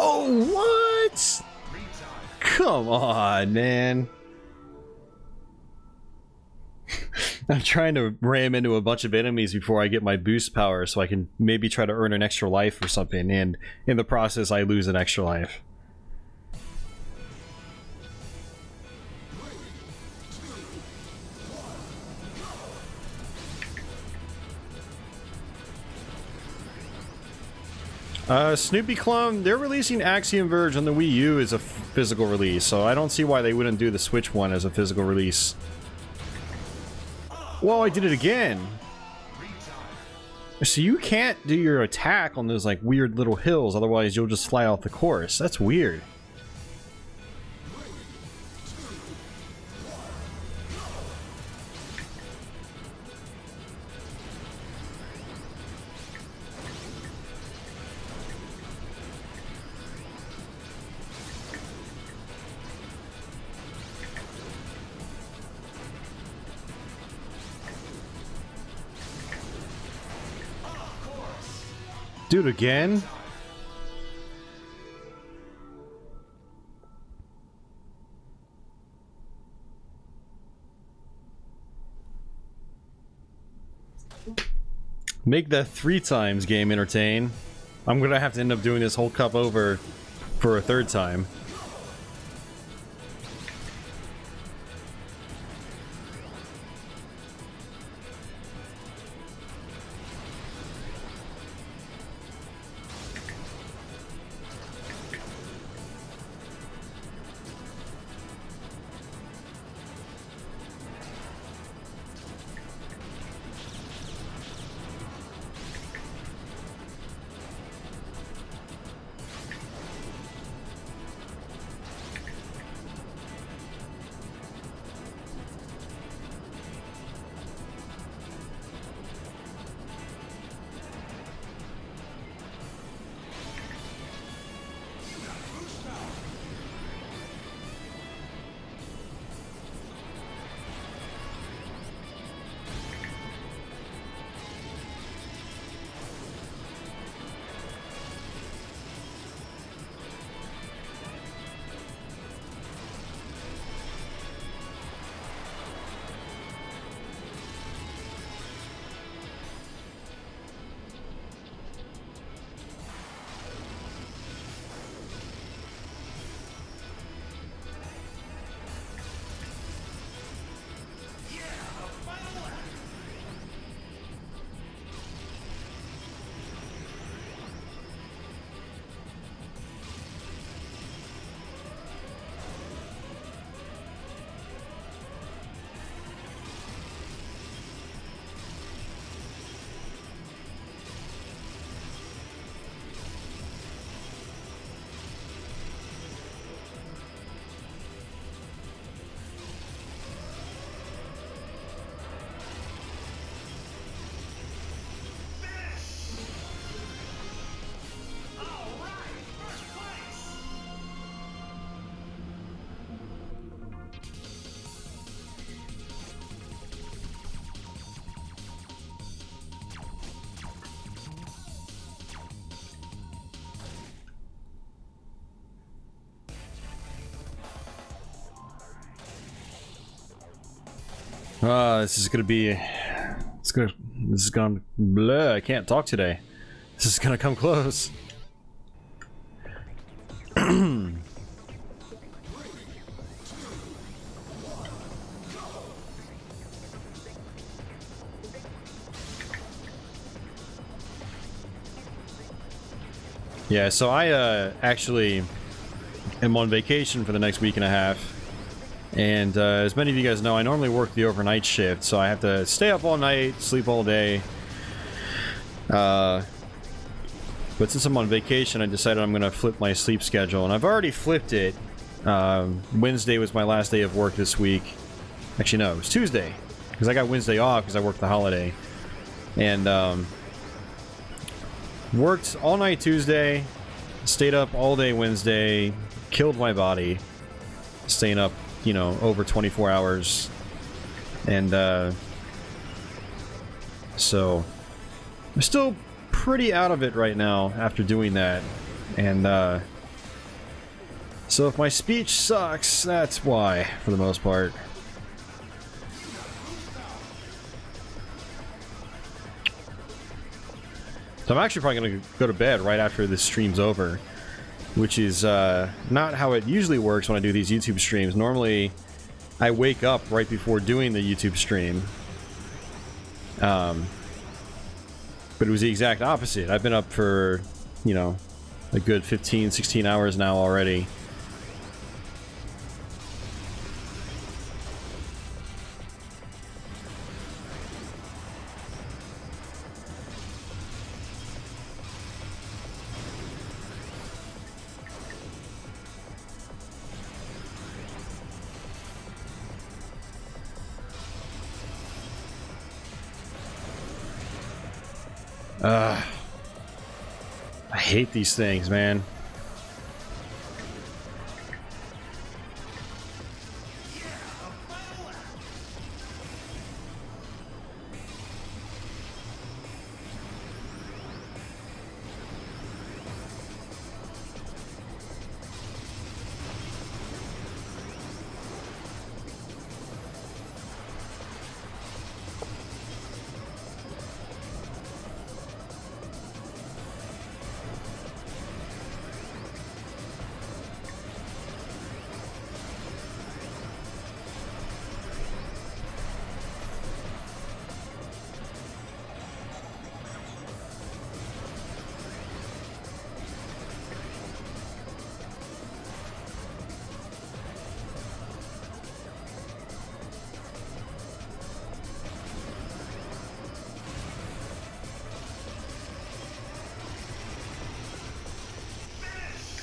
Oh, what? Come on, man. I'm trying to ram into a bunch of enemies before I get my boost power so I can maybe try to earn an extra life or something, and in the process I lose an extra life. Snoopy Clone, they're releasing Axiom Verge on the Wii U as a physical release, so I don't see why they wouldn't do the Switch one as a physical release. Whoa, I did it again! So you can't do your attack on those, like, weird little hills, otherwise you'll just fly off the course. That's weird. Do it again? Make the 3 times game entertain. I'm gonna have to end up doing this whole cup over for a 3rd time. This is gonna be... This is gonna... Bleh, I can't talk today. This is gonna come close. Yeah, so I actually am on vacation for the next week and a half. And as many of you guys know, I normally work the overnight shift, so I have to stay up all night, sleep all day. But since I'm on vacation, I decided I'm going to flip my sleep schedule, and I've already flipped it. Wednesday was my last day of work this week. Actually, no, it was Tuesday, because I got Wednesday off because I worked the holiday. And worked all night Tuesday, stayed up all day Wednesday, killed my body, staying up, you know, over 24 hours. And so I'm still pretty out of it right now after doing that. And so if my speech sucks, that's why, for the most part. So I'm actually probably going to go to bed right after this stream's over, which is not how it usually works when I do these YouTube streams. Normally, I wake up right before doing the YouTube stream. But it was the exact opposite. I've been up for, you know, a good 15, 16 hours now already. I hate these things, man.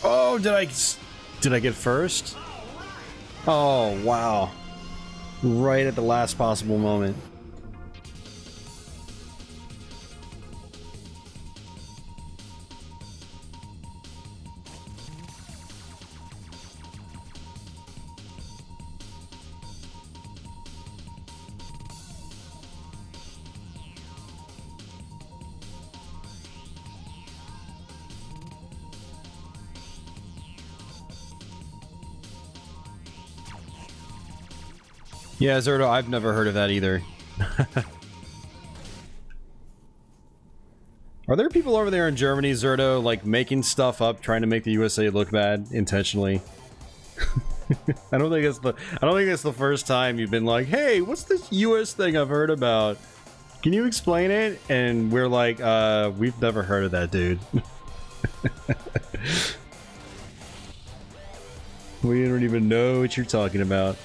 Oh, did I get first? Oh, wow. Right at the last possible moment. Yeah, Zerto, I've never heard of that either. Are there people over there in Germany, Zerto, like making stuff up, trying to make the USA look bad intentionally? I don't think it's the first time you've been like, "Hey, what's this US thing I've heard about? Can you explain it?" And we're like, we've never heard of that, dude." We don't even know what you're talking about.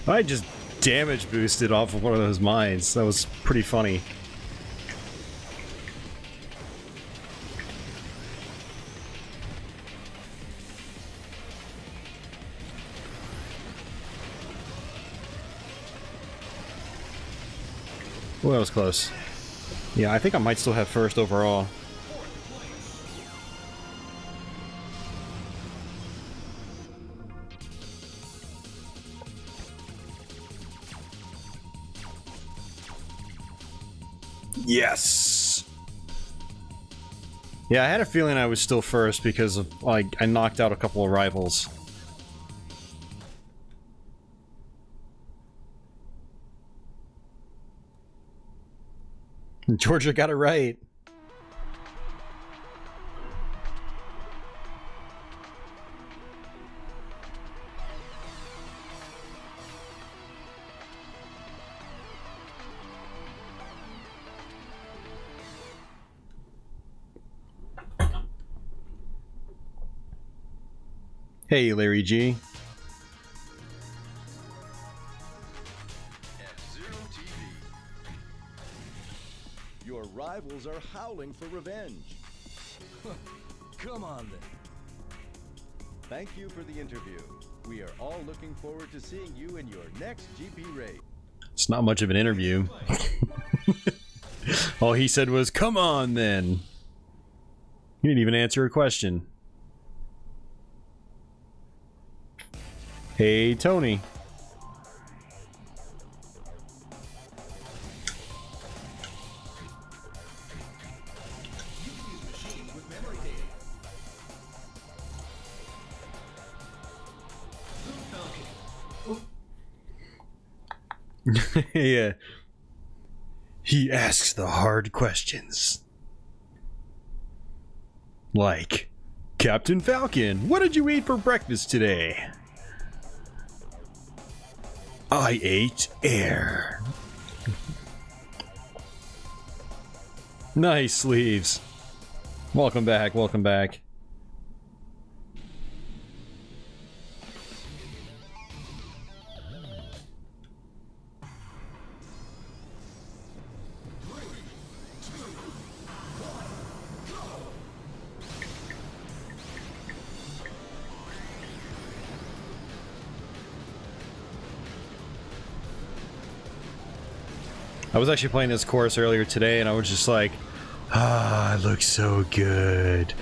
I just damage boosted off of one of those mines. That was pretty funny. Well, that was close. Yeah, I think I might still have first overall. Yes! Yeah, I had a feeling I was still first because of, like, I knocked out a couple of rivals. Georgia got it right. Hey, Larry G. fzero TV. Your rivals are howling for revenge. Come on then. Thank you for the interview. We are all looking forward to seeing you in your next GP raid. It's not much of an interview. All he said was, "Come on, then." He didn't even answer a question. Hey, Tony. Yeah. He asks the hard questions. Like, Captain Falcon, what did you eat for breakfast today? I ate air. Nice sleeves. Welcome back, welcome back. I was actually playing this course earlier today and I was just like, ah, it looks so good.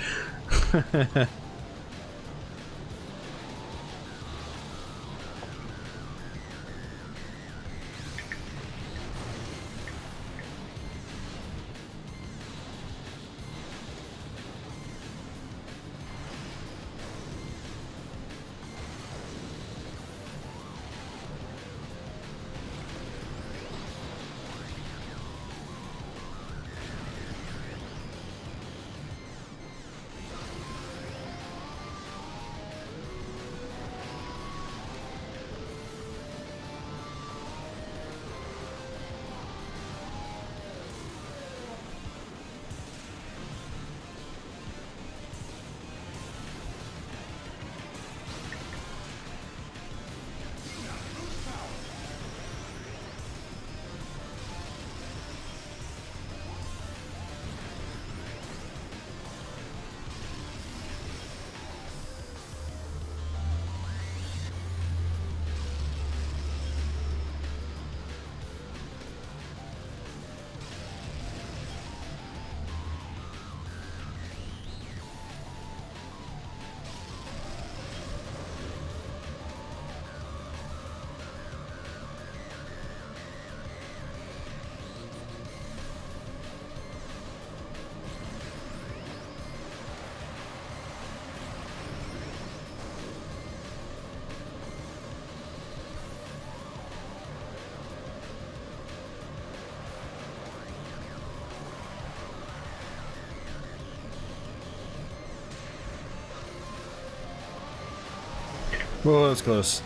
Whoa, that was close.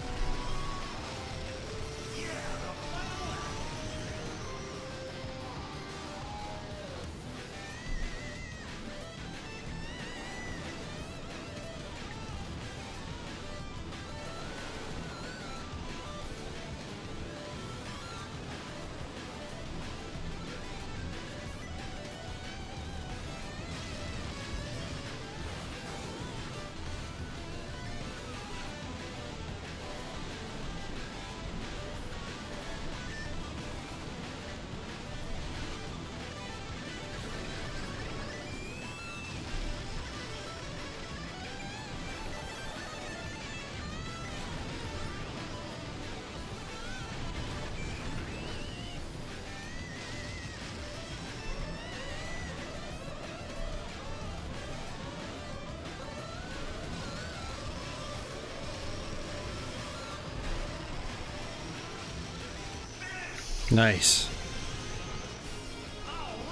Nice.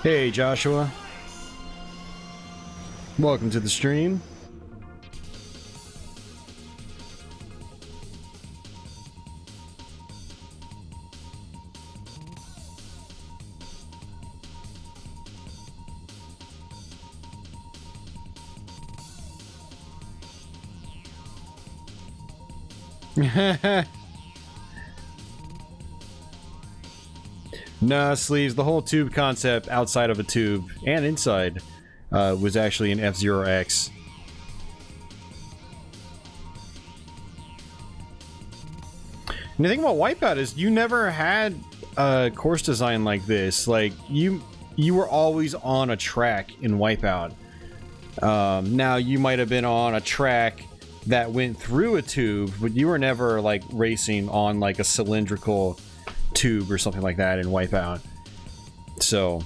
Hey, Joshua. Welcome to the stream. Nah, Sleeves, the whole tube concept outside of a tube and inside was actually an F-Zero X. And the thing about Wipeout is you never had a course design like this. Like, you were always on a track in Wipeout. Now, you might have been on a track that went through a tube, but you were never, like, racing on, like, a cylindrical tube or something like that in Wipeout. So...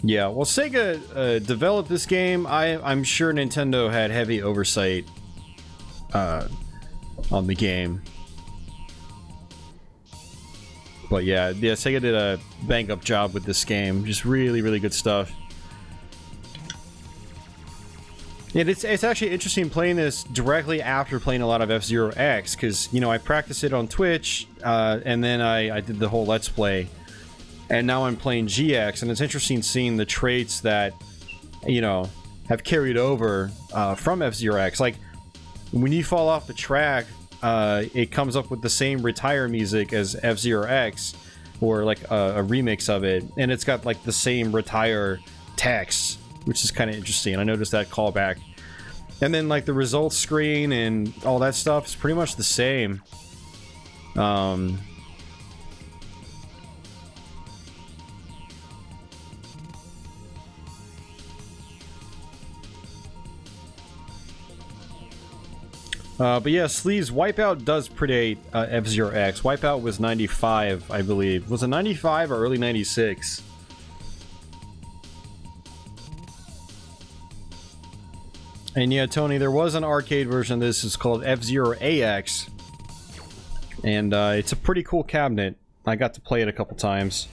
yeah, well, Sega developed this game. I'm sure Nintendo had heavy oversight on the game. But yeah, Sega did a bang-up job with this game. Just really, really good stuff. And it's actually interesting playing this directly after playing a lot of F-Zero X, because, you know, I practiced it on Twitch, and then I did the whole Let's Play. And now I'm playing GX, and it's interesting seeing the traits that, you know, have carried over from F-Zero X. Like, when you fall off the track, it comes up with the same retire music as F-Zero X, or like a remix of it, and it's got like the same retire text, which is kind of interesting. I noticed that callback. And then like the results screen and all that stuff is pretty much the same. But yeah, Sleeves, Wipeout does predate F-Zero X. Wipeout was 95, I believe. Was it 95 or early 96? And yeah, Tony, there was an arcade version of this. It's called F-Zero AX. And it's a pretty cool cabinet. I got to play it a couple times.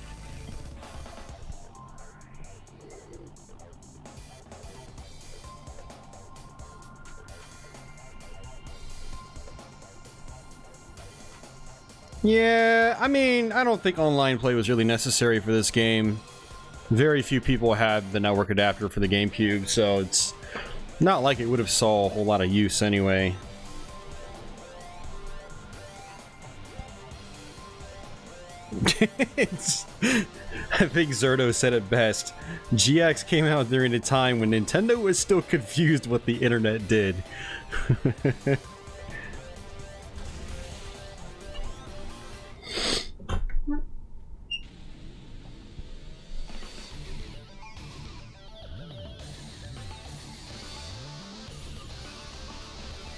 Yeah, I mean, I don't think online play was really necessary for this game. Very few people had the network adapter for the GameCube, so it's not like it would have saw a whole lot of use anyway. I think Zerto said it best. GX came out during a time when Nintendo was still confused what the internet did.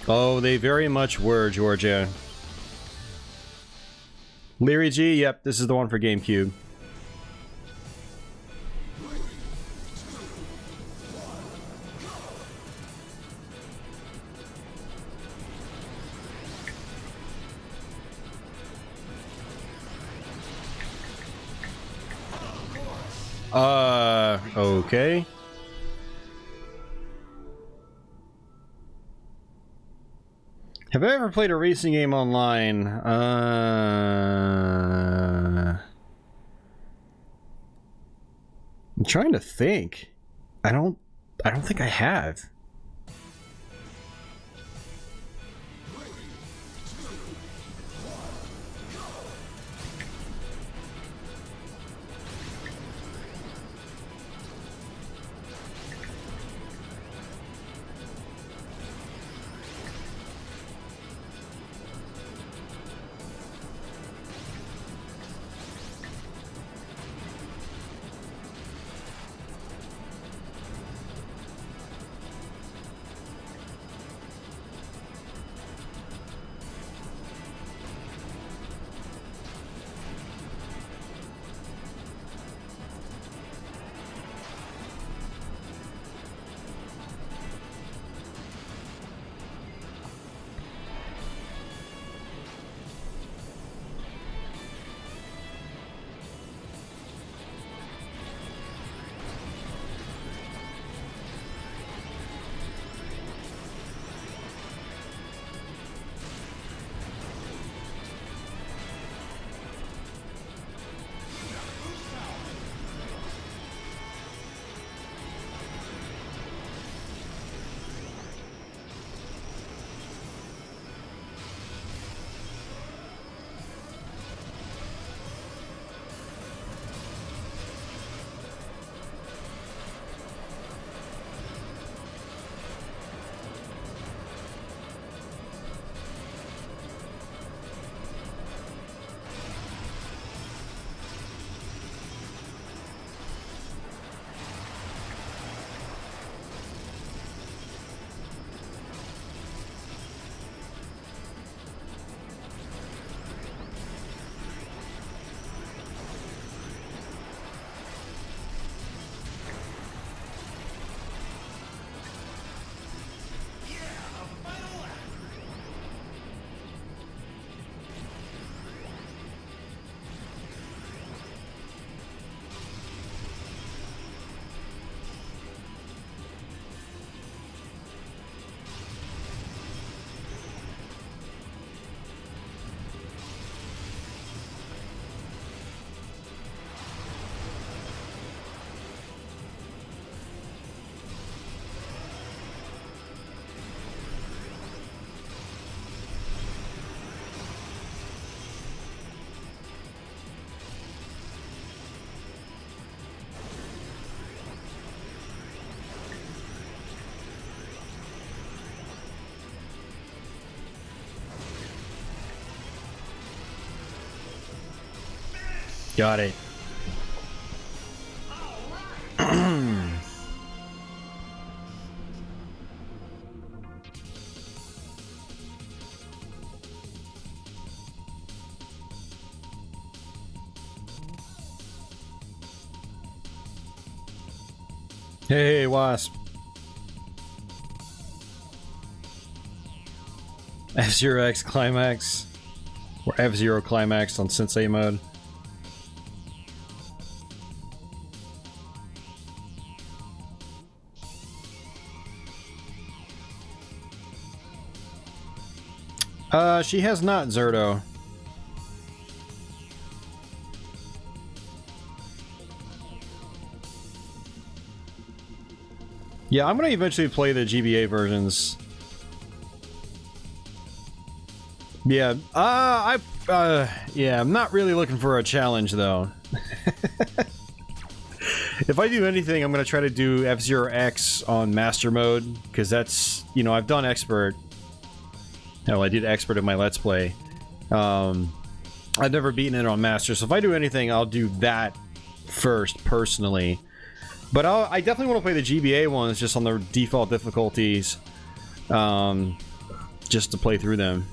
Oh, they very much were, Georgia. Leary G, yep, this is the one for GameCube. Okay. Have I ever played a racing game online? I'm trying to think. I don't think I have. Got it. Hey, Wasp. F-Zero X Climax. Or F-Zero Climax on Sensei mode. She has not, Zerto. Yeah, I'm gonna eventually play the GBA versions. Yeah, yeah, I'm not really looking for a challenge, though. If I do anything, I'm gonna try to do F-Zero X on Master Mode, because that's, you know, I've done Expert. Hell, I did Expert in my Let's Play. I've never beaten it on Master, so if I do anything, I'll do that first, personally. But I definitely want to play the GBA ones just on their default difficulties, just to play through them.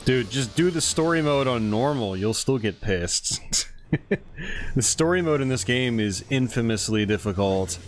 Dude, just do the story mode on normal, you'll still get pissed. The story mode in this game is infamously difficult.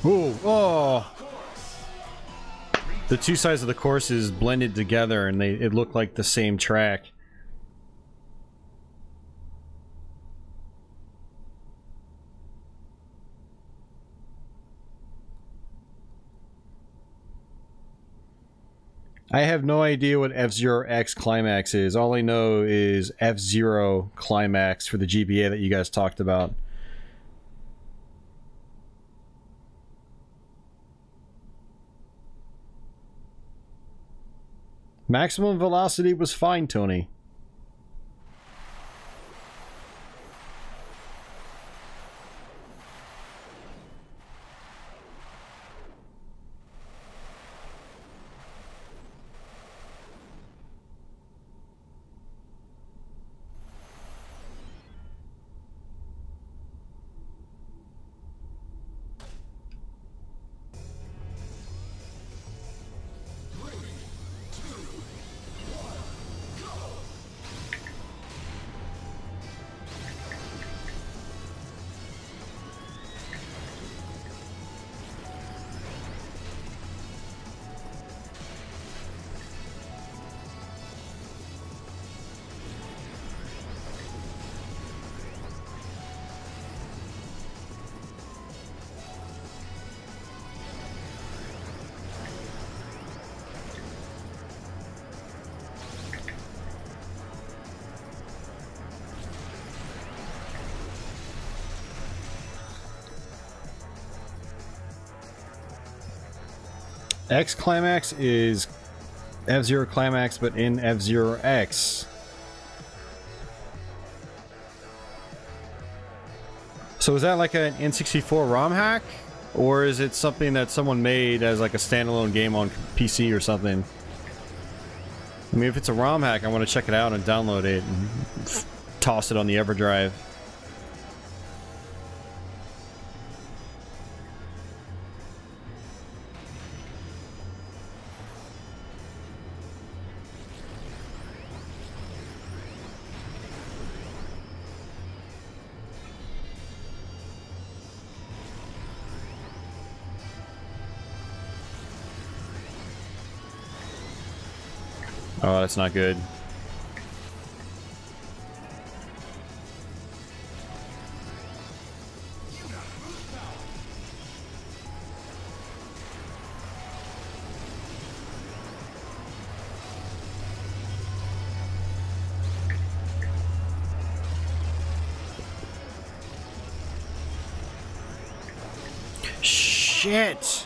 Ooh, oh! The two sides of the courses blended together and it looked like the same track. I have no idea what F-Zero X Climax is. All I know is F-Zero Climax for the GBA that you guys talked about. Maximum velocity was fine, Tony. X Climax is F-Zero Climax, but in F-Zero X. So is that like an N64 ROM hack? Or is it something that someone made as like a standalone game on PC or something? I mean, if it's a ROM hack, I want to check it out and download it and toss it on the EverDrive. Oh, that's not good. Shit!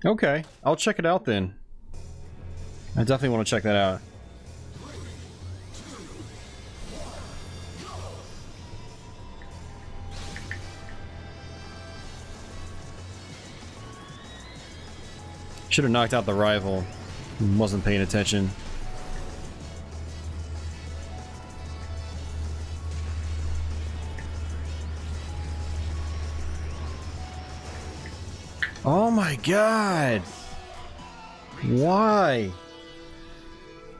Okay, I'll check it out then. I definitely want to check that out. Should have knocked out the rival. Wasn't paying attention. Oh my god! Why?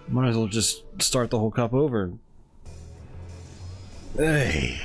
Might as well just start the whole cup over. Hey.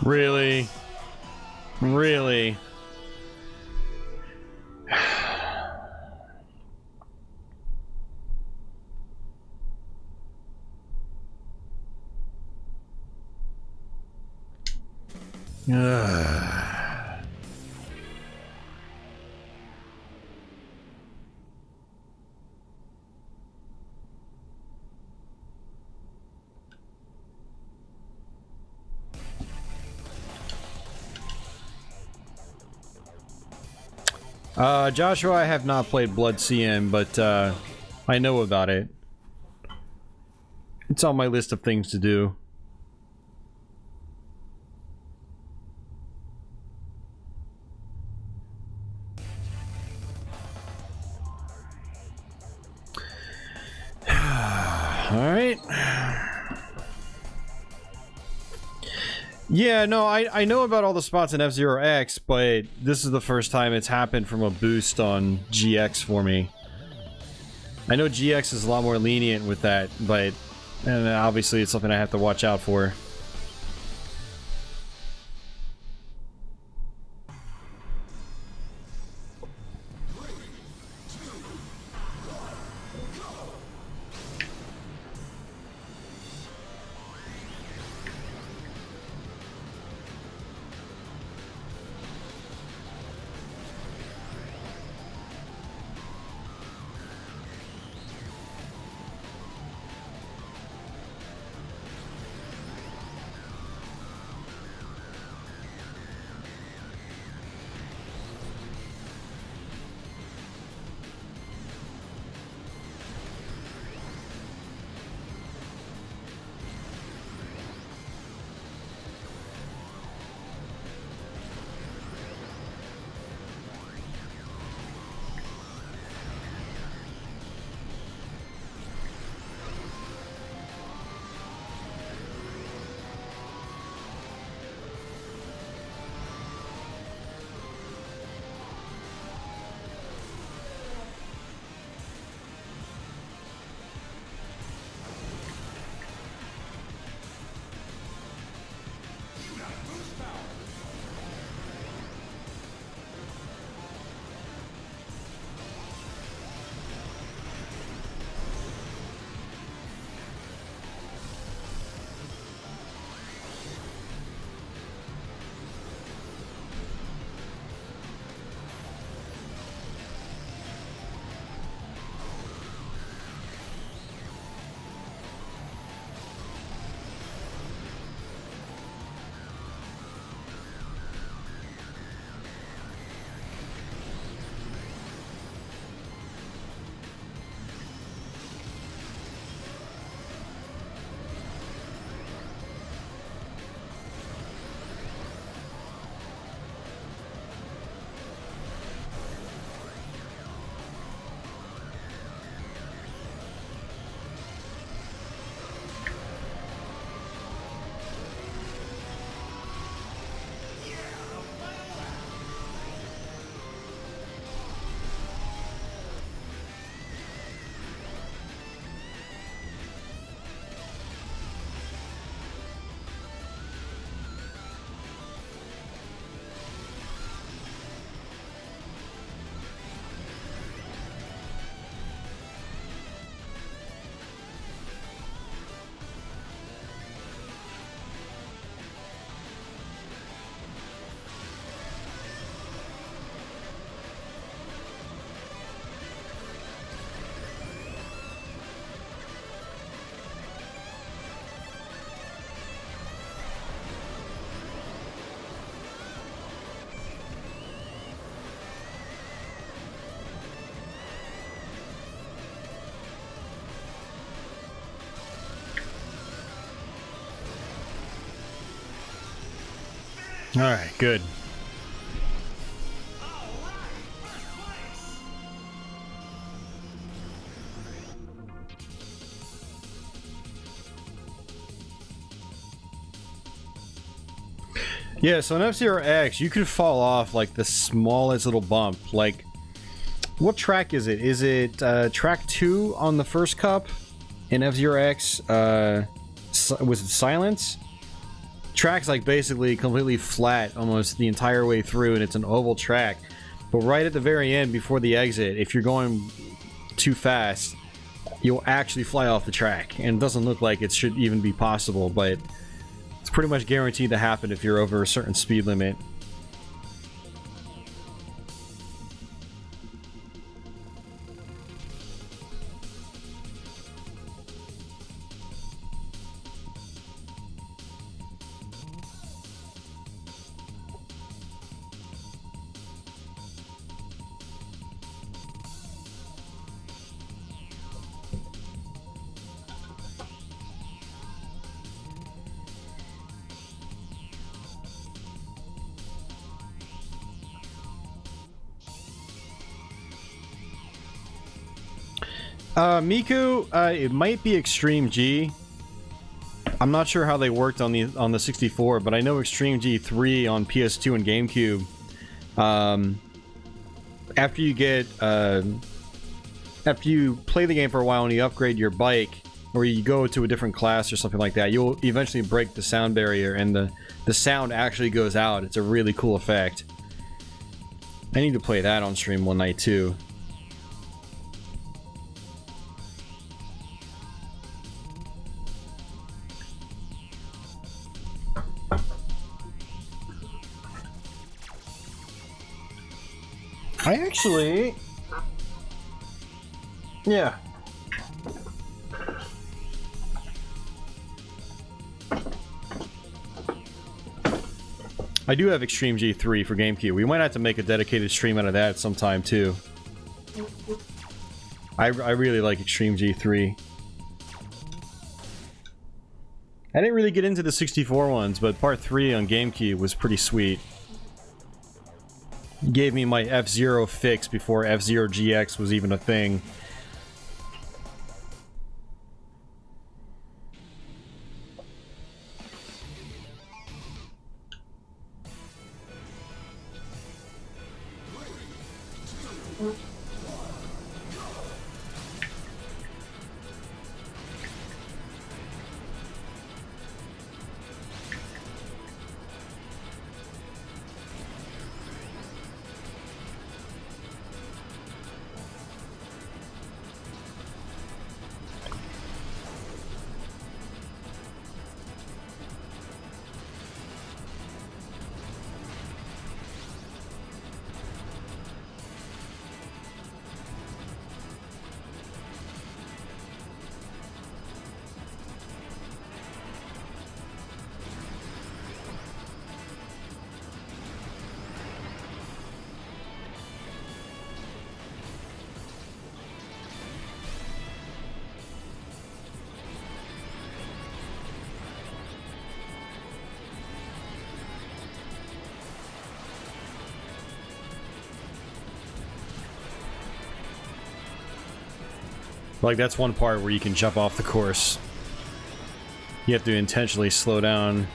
Really? Really? Joshua, I have not played Blood CM, but I know about it. It's on my list of things to do. Alright. Yeah, no, I know about all the spots in F-Zero X, but this is the first time it's happened from a boost on GX for me. I know GX is a lot more lenient with that, but and obviously it's something I have to watch out for. Alright, good. Yeah, so in F-Zero X, you can fall off like the smallest little bump. Like, what track is it? Is it track 2 on the first cup in F-Zero X? Was it Silence? Track's like basically completely flat almost the entire way through, and it's an oval track. But right at the very end, before the exit, if you're going too fast, you'll actually fly off the track. And it doesn't look like it should even be possible, but it's pretty much guaranteed to happen if you're over a certain speed limit. Miku, it might be Extreme G. I'm not sure how they worked on the 64, but I know Extreme G3 on PS2 and GameCube. After you play the game for a while and you upgrade your bike, or you go to a different class or something like that, you'll eventually break the sound barrier and the sound actually goes out. It's a really cool effect. I need to play that on stream one night too. I actually... Yeah. I do have Extreme G3 for GameCube. We might have to make a dedicated stream out of that sometime too. I really like Extreme G3. I didn't really get into the 64 ones, but part 3 on GameCube was pretty sweet. It gave me my F-Zero fix before F-Zero GX was even a thing. Like, that's one part where you can jump off the course. You have to intentionally slow down.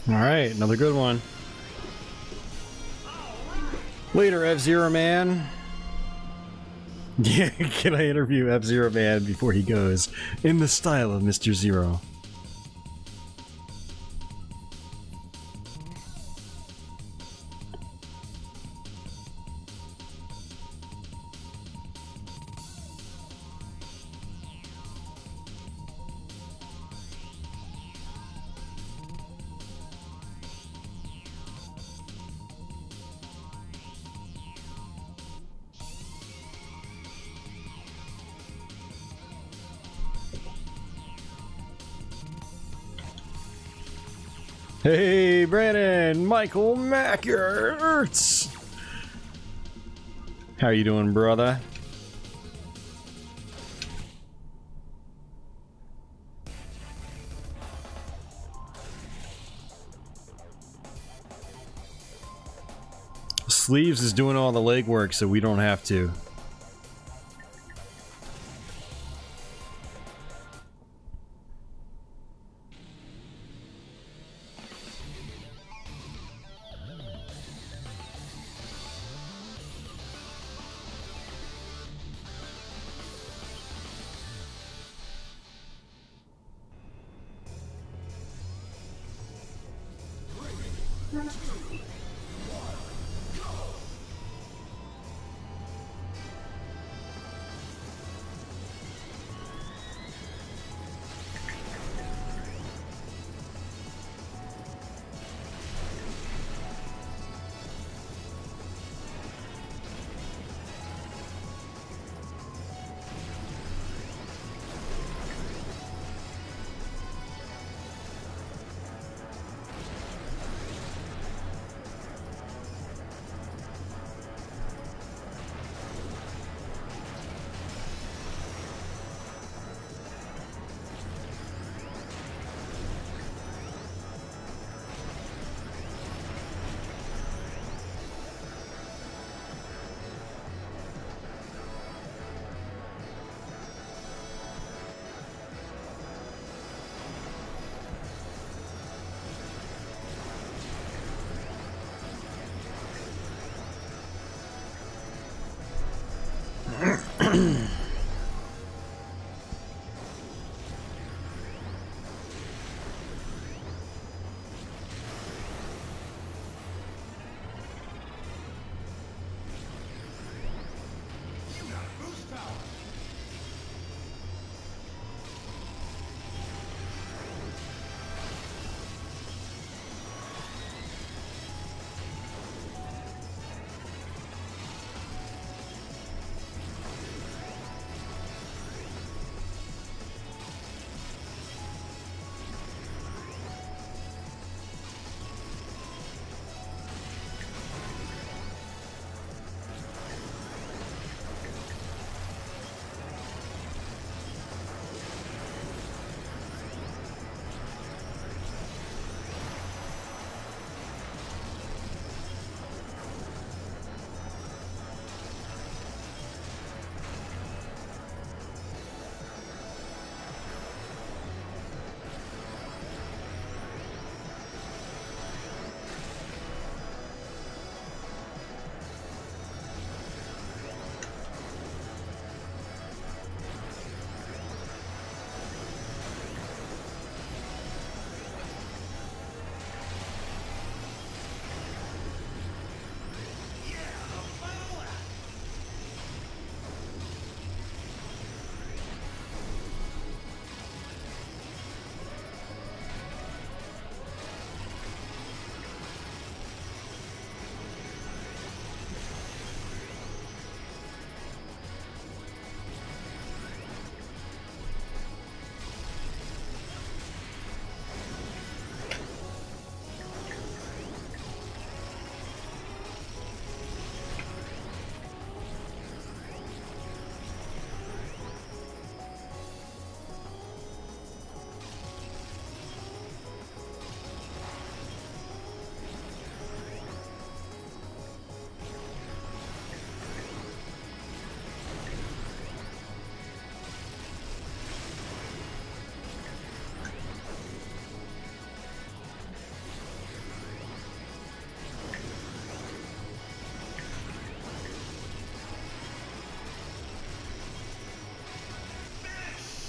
Alright, another good one. Later, F-Zero Man. Yeah, can I interview F-Zero Man before he goes? In the style of Mr. Zero. Hey, Brandon, Michael Mackerts. How you doing, brother? Sleeves is doing all the legwork, so we don't have to.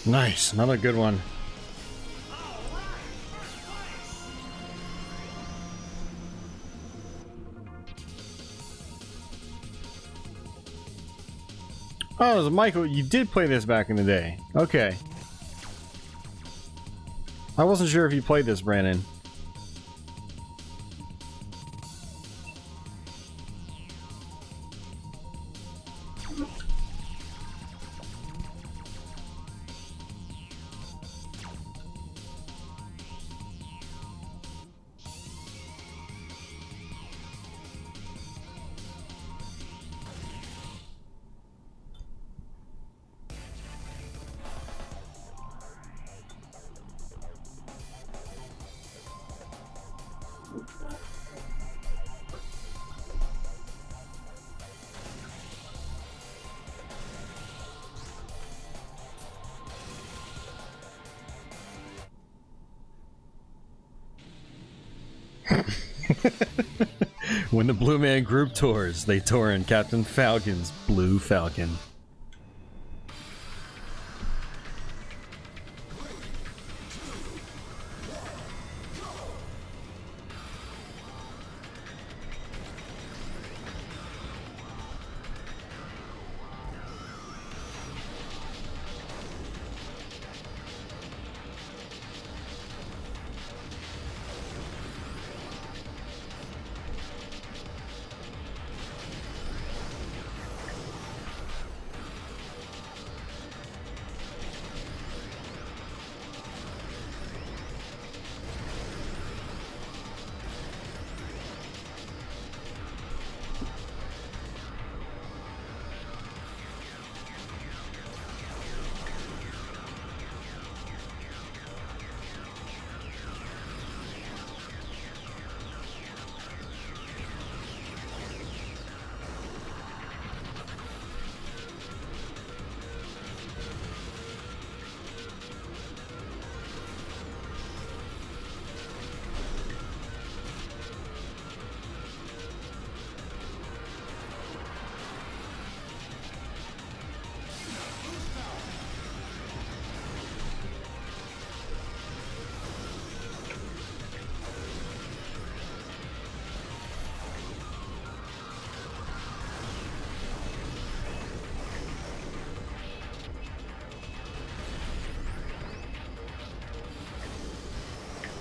Nice, another good one. Oh, Michael, you did play this back in the day. Okay. I wasn't sure if you played this, Brandon. When the Blue Man Group tours, they tour in Captain Falcon's Blue Falcon.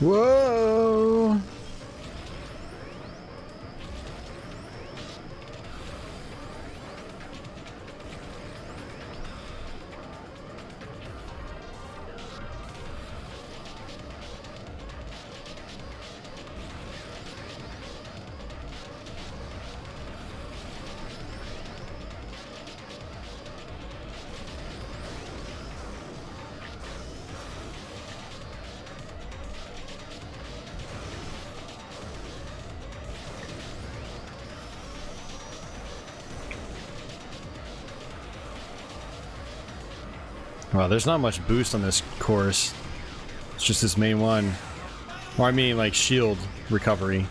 Whoa! Well, there's not much boost on this course. It's just this main one. Or I mean, like, shield recovery.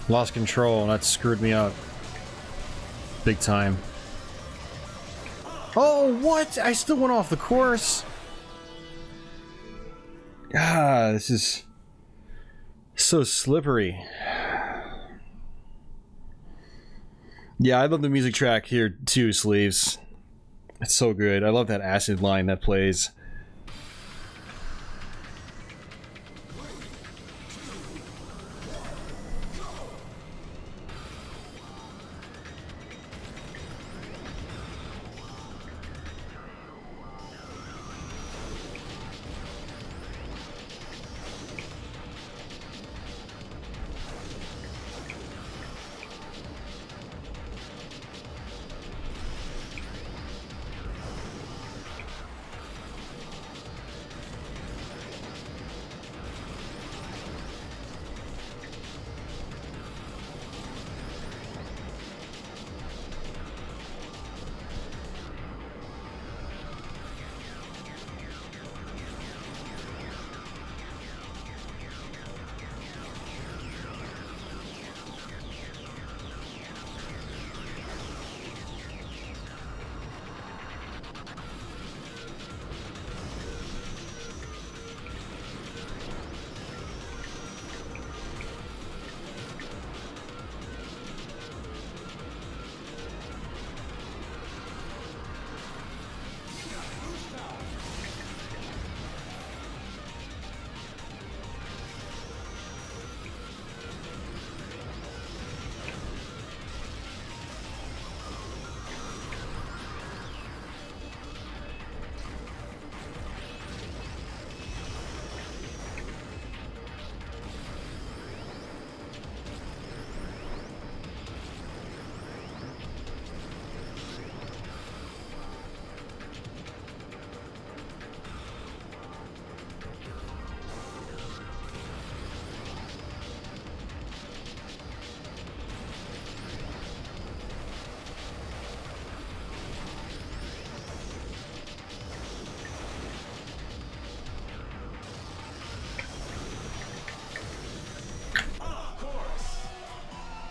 Lost control, and that screwed me up. Big time. Oh, what? I still went off the course. Ah, this is so slippery. Yeah, I love the music track here too, Sleeves. It's so good. I love that acid line that plays.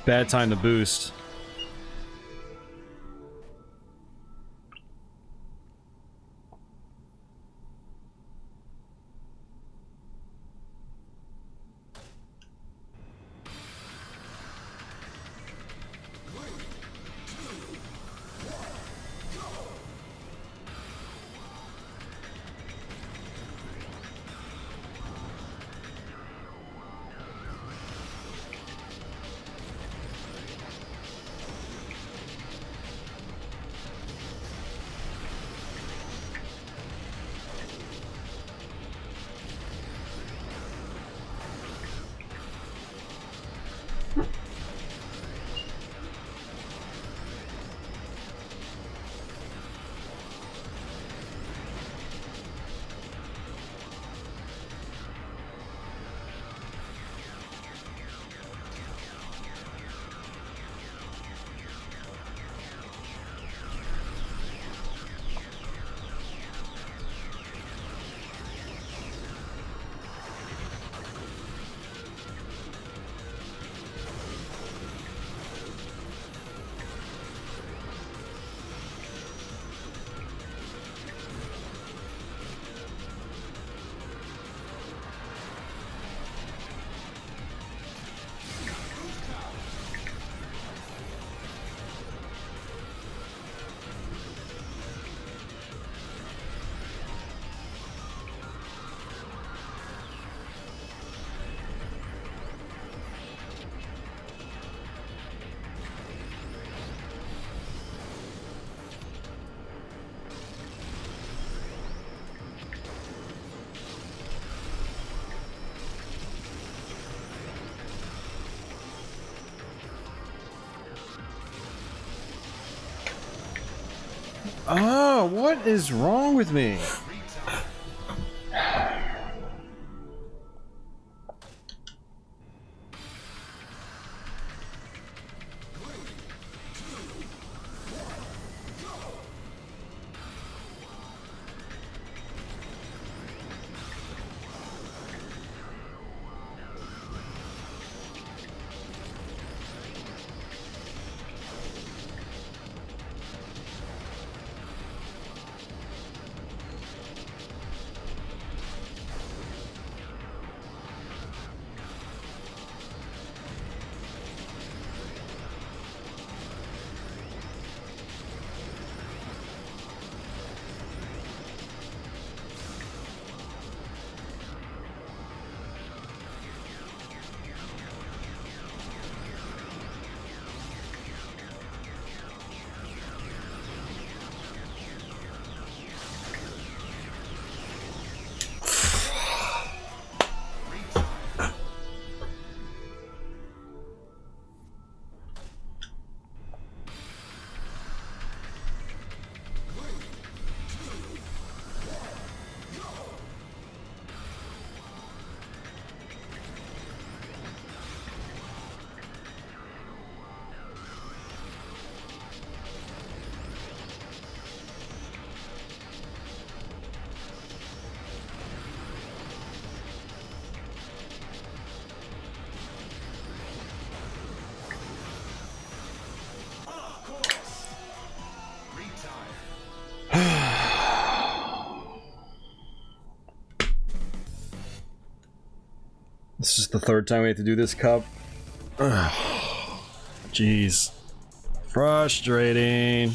Bad time to boost. Oh, what is wrong with me? This is the third time we have to do this cup. Ugh. Jeez. Frustrating.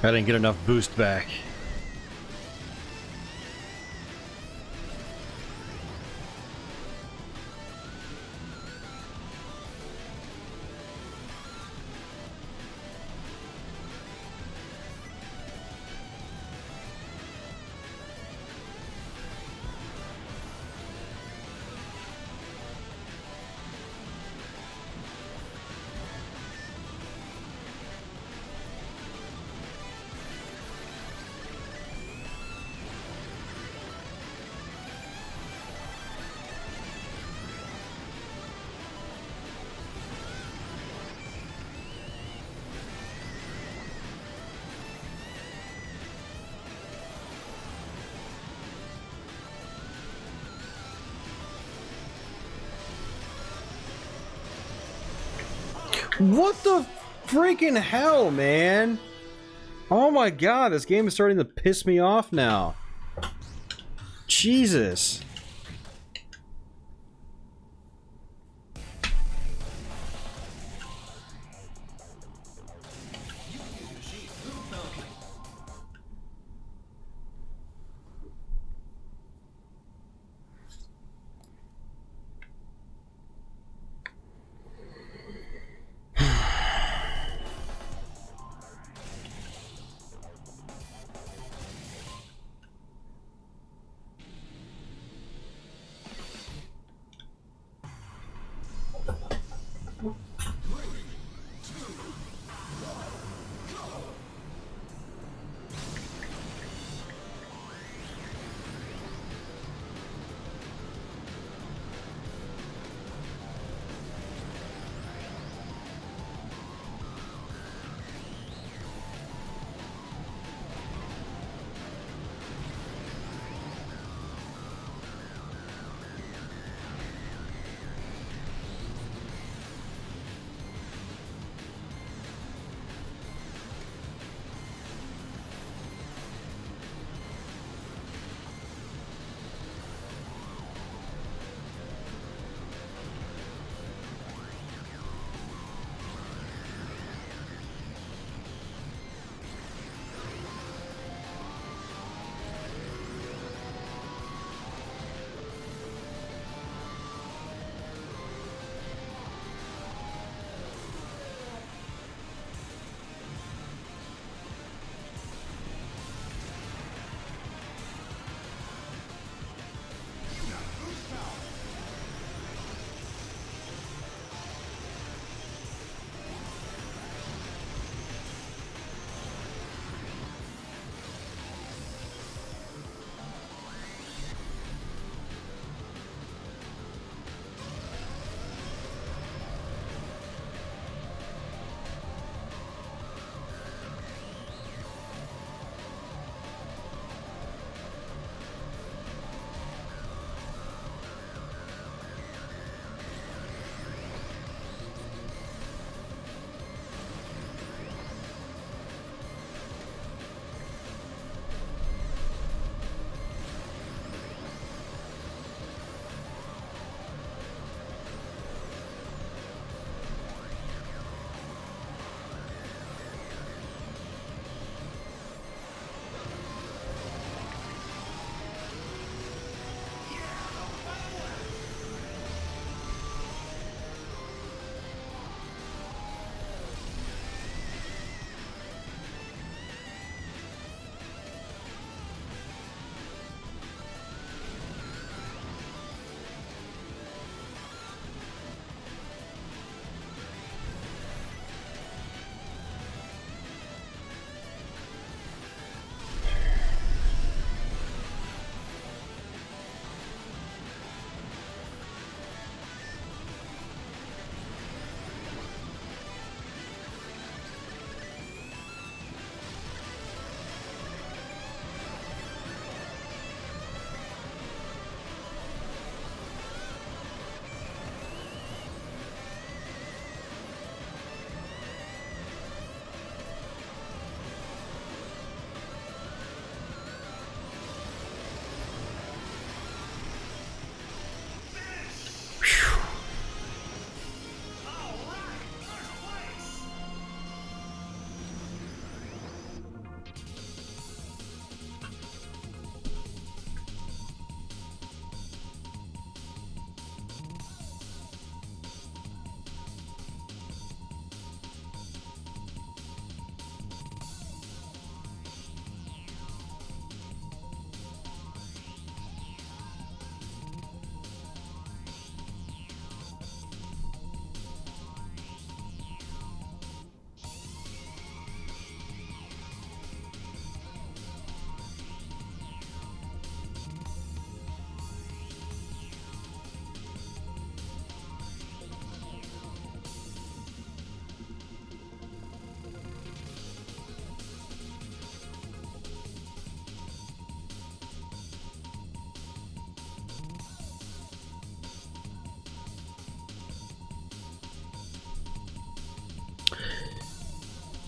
I didn't get enough boost back. What the freaking hell, man? Oh my god, this game is starting to piss me off now. Jesus.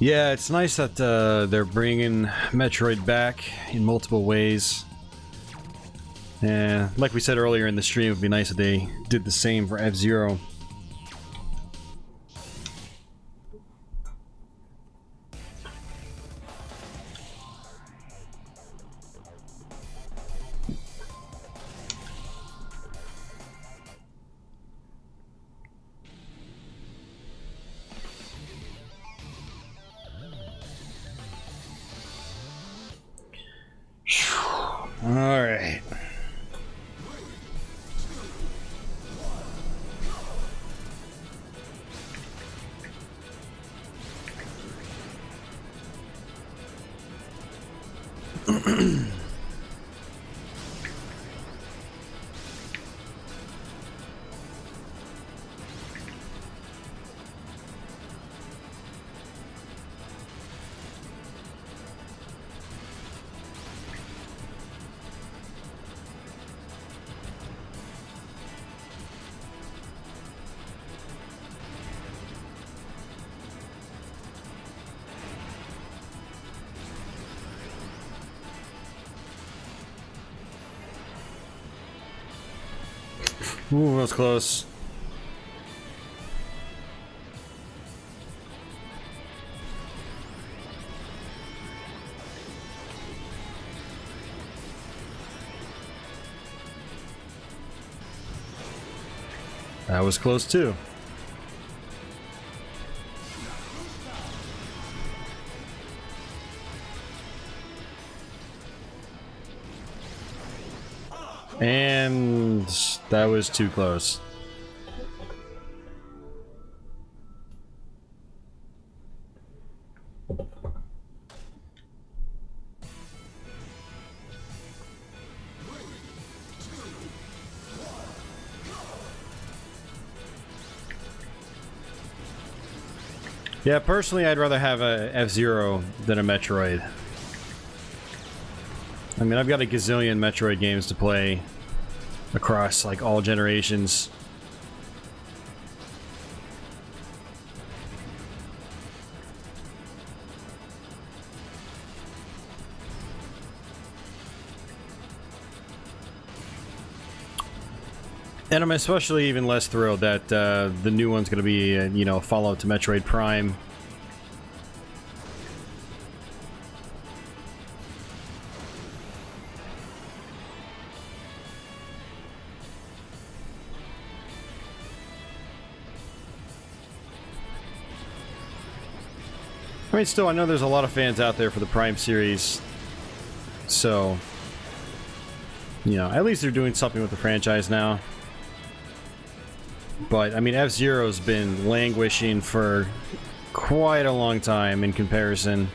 Yeah, it's nice that they're bringing Metroid back in multiple ways. Yeah, like we said earlier in the stream, it would be nice if they did the same for F-Zero. Alright. Ooh, that was close. That was close too. And that was too close. Yeah, personally, I'd rather have a F-Zero than a Metroid. I mean, I've got a gazillion Metroid games to play across, like, all generations. And I'm especially even less thrilled that the new one's going to be, you know, a follow-up to Metroid Prime. I mean, still, I know there's a lot of fans out there for the Prime series, so, you know, at least they're doing something with the franchise now. But, I mean, F-Zero's been languishing for quite a long time in comparison.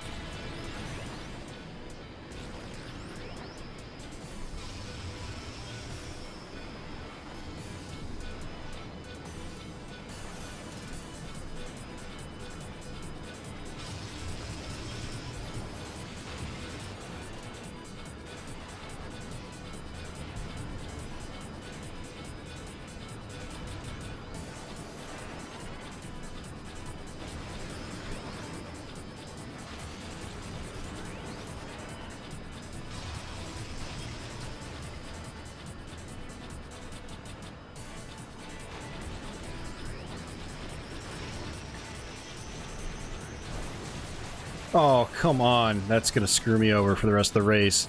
Oh, come on. That's gonna screw me over for the rest of the race.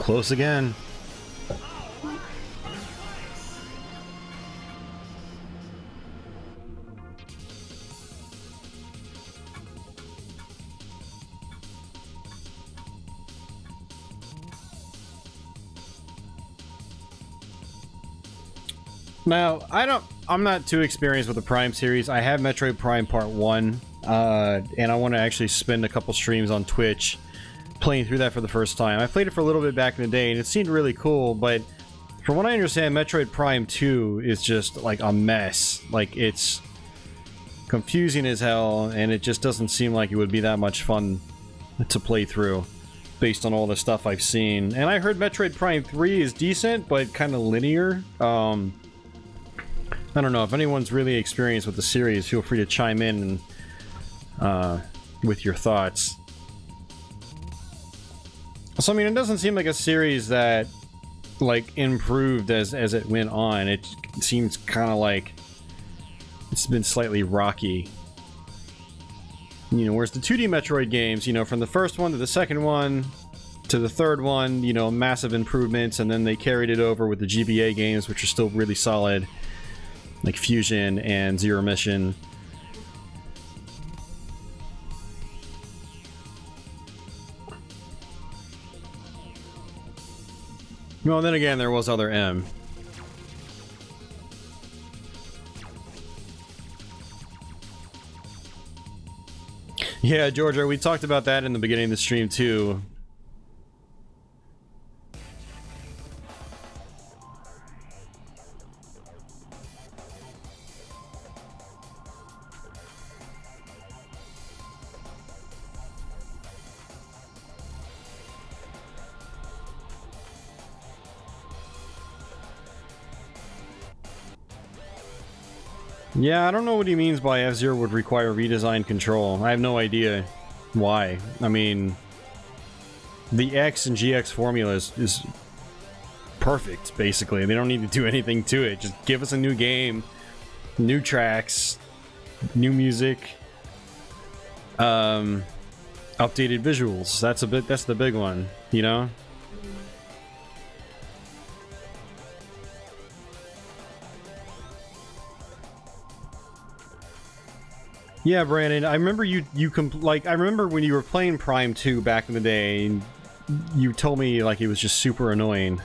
Close again. Now, I'm not too experienced with the Prime series. I have Metroid Prime Part 1, and I want to actually spend a couple streams on Twitch playing through that for the first time. I played it for a little bit back in the day, and it seemed really cool, but from what I understand, Metroid Prime 2 is just, like, a mess. Like, it's confusing as hell, and it just doesn't seem like it would be that much fun to play through, based on all the stuff I've seen. And I heard Metroid Prime 3 is decent, but kind of linear. I don't know, if anyone's really experienced with the series, feel free to chime in and, with your thoughts. So, I mean, it doesn't seem like a series that, like, improved as it went on. It seems kind of like it's been slightly rocky. You know, whereas the 2D Metroid games, you know, from the first one to the second one to the third one, you know, massive improvements, and then they carried it over with the GBA games, which are still really solid. Like Fusion and Zero Mission. Well, then again, there was other M. Yeah, Georgia, we talked about that in the beginning of the stream too. Yeah, I don't know what he means by F-Zero would require redesigned control. I have no idea why. I mean, the X and GX formula is perfect, basically. They don't need to do anything to it. Just give us a new game, new tracks, new music, updated visuals. That's the big one, you know? Yeah, Brandon, I remember I remember when you were playing Prime 2 back in the day, and you told me, like, it was just super annoying.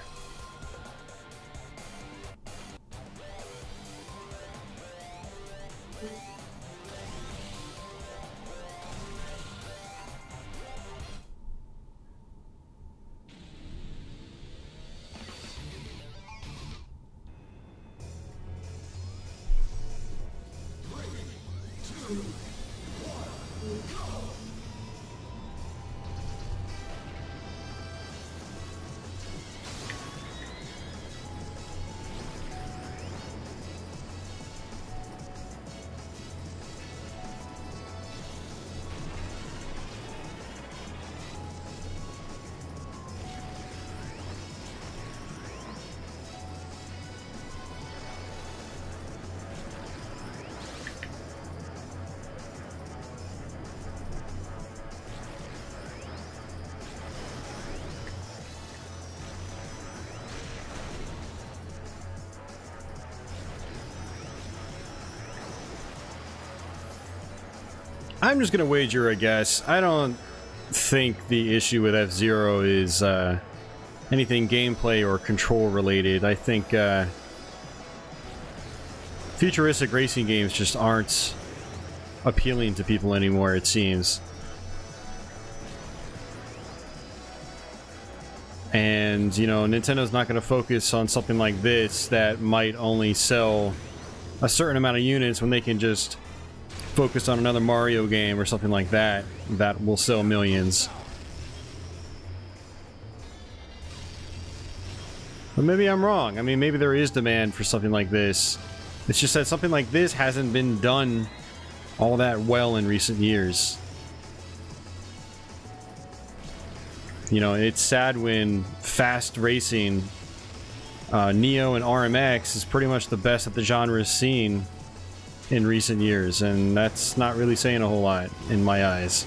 I'm just gonna wager a guess. I don't think the issue with F-Zero is anything gameplay or control related. I think futuristic racing games just aren't appealing to people anymore, it seems. And, you know, Nintendo's not going to focus on something like this that might only sell a certain amount of units when they can just focus on another Mario game or something like that that will sell millions. But maybe I'm wrong. I mean, maybe there is demand for something like this. It's just that something like this hasn't been done all that well in recent years. You know, it's sad when fast racing, Neo and RMX is pretty much the best that the genre has seen in recent years, and that's not really saying a whole lot in my eyes.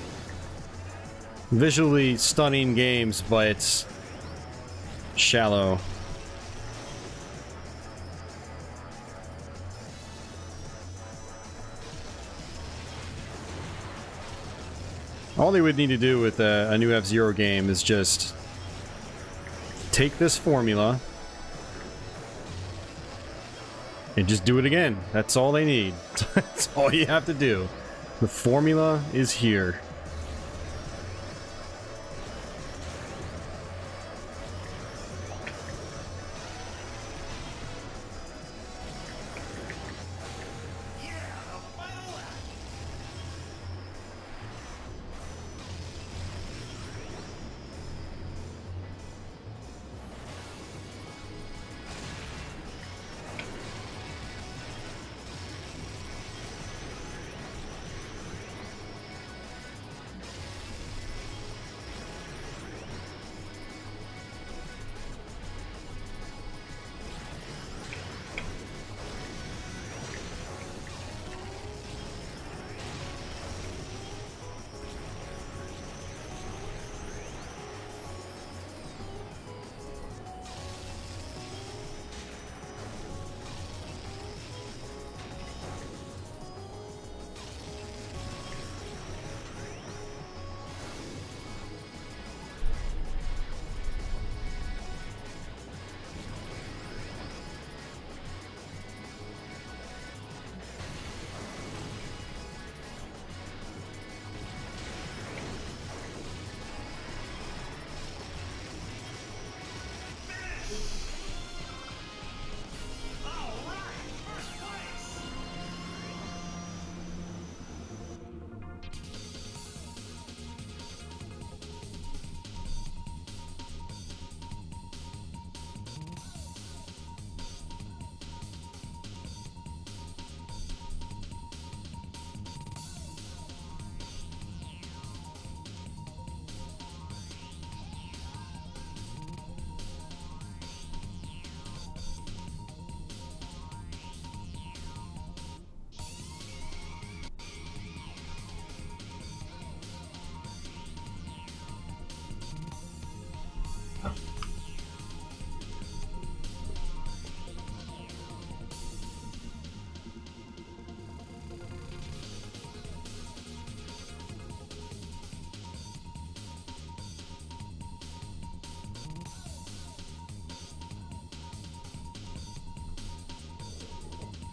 Visually stunning games, but shallow. All they would need to do with a new F-Zero game is just take this formula and just do it again. That's all they need. That's all you have to do. The formula is here.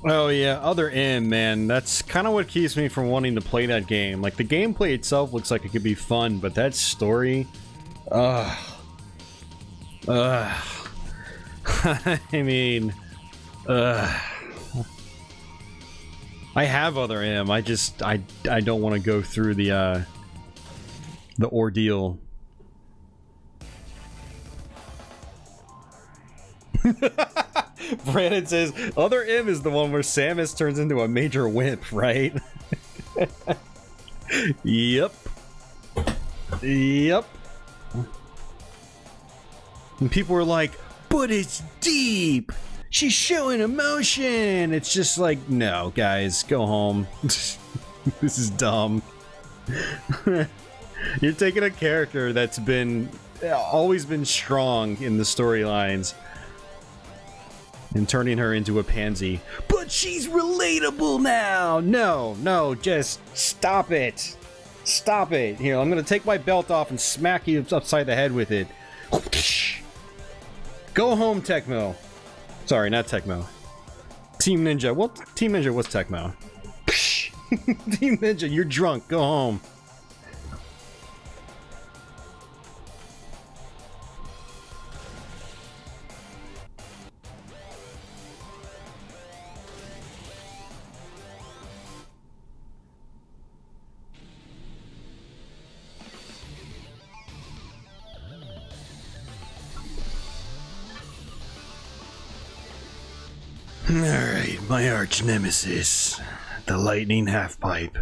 Oh yeah, Other M, man. That's kind of what keeps me from wanting to play that game. Like, the gameplay itself looks like it could be fun, but that story... I mean... I have Other M, I just... I don't want to go through the ordeal. Brandon says, Other M is the one where Samus turns into a major wimp, right? Yep. Yep. And people were like, but it's deep! She's showing emotion! It's just like, no, guys, go home. This is dumb. You're taking a character that's been... always been strong in the storylines and turning her into a pansy. But she's relatable now! No, no, just stop it. Stop it. Here, I'm gonna take my belt off and smack you upside the head with it. Go home, Tecmo. Sorry, not Tecmo. Team Ninja. Well, Team Ninja was Tecmo. Team Ninja, you're drunk. Go home. Alright, my arch nemesis, the lightning half-pipe.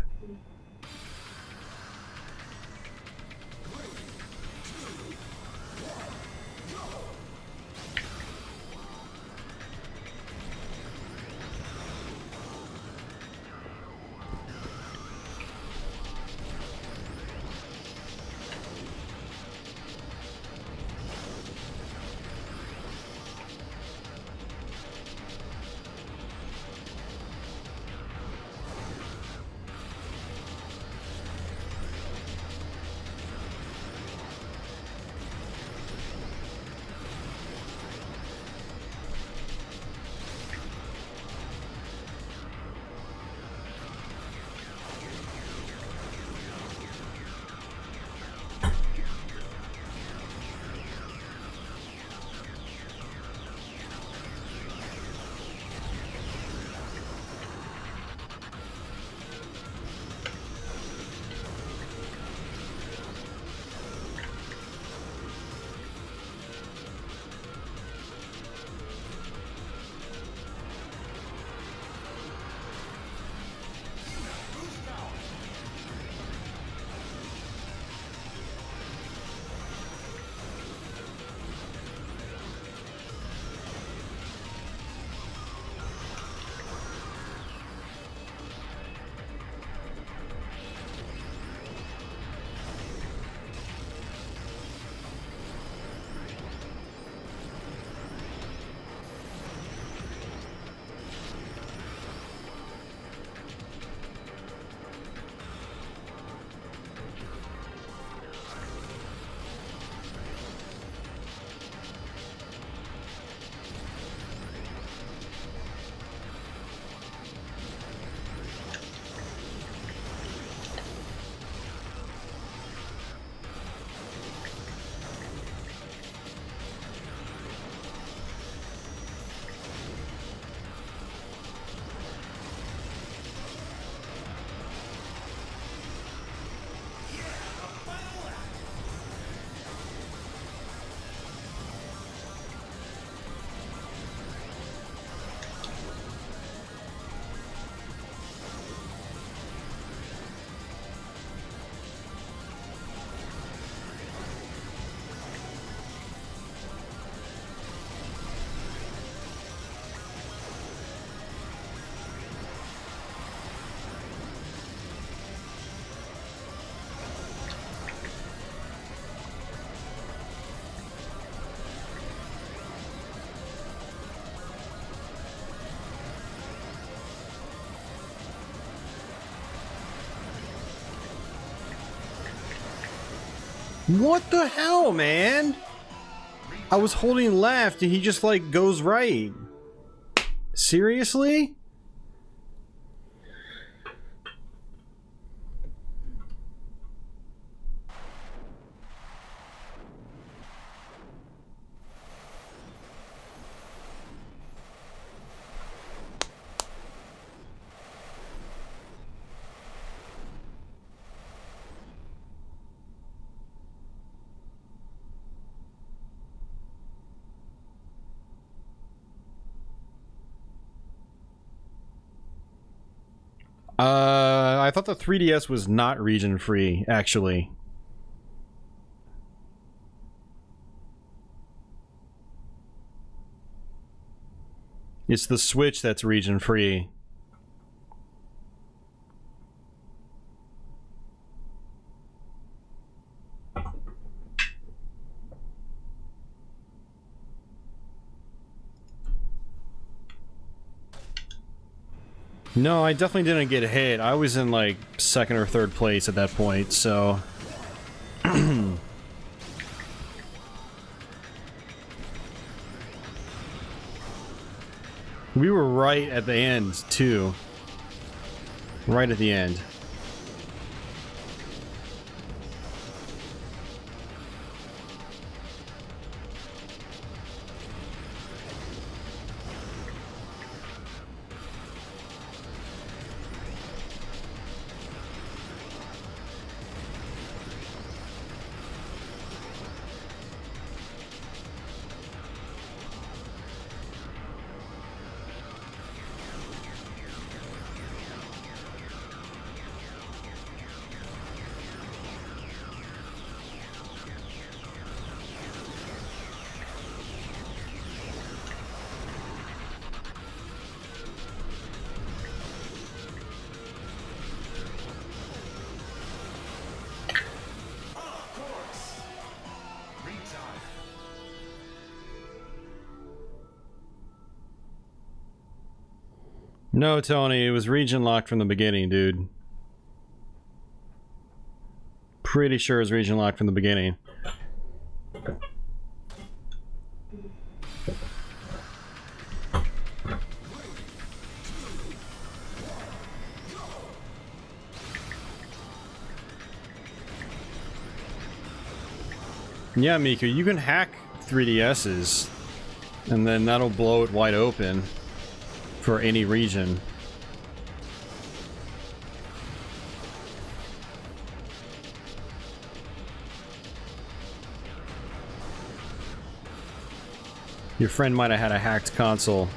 What the hell, man? I was holding left and he just like goes right. Seriously? I thought the 3DS was not region free, actually. It's the Switch that's region free. No, I definitely didn't get hit. I was in like second or third place at that point, so... We were right at the end, too. Right at the end. No, Tony, it was region locked from the beginning, dude. Pretty sure it was region locked from the beginning. Yeah, Miku, you can hack 3DSs, and then that'll blow it wide open for any region. Your friend might have had a hacked console.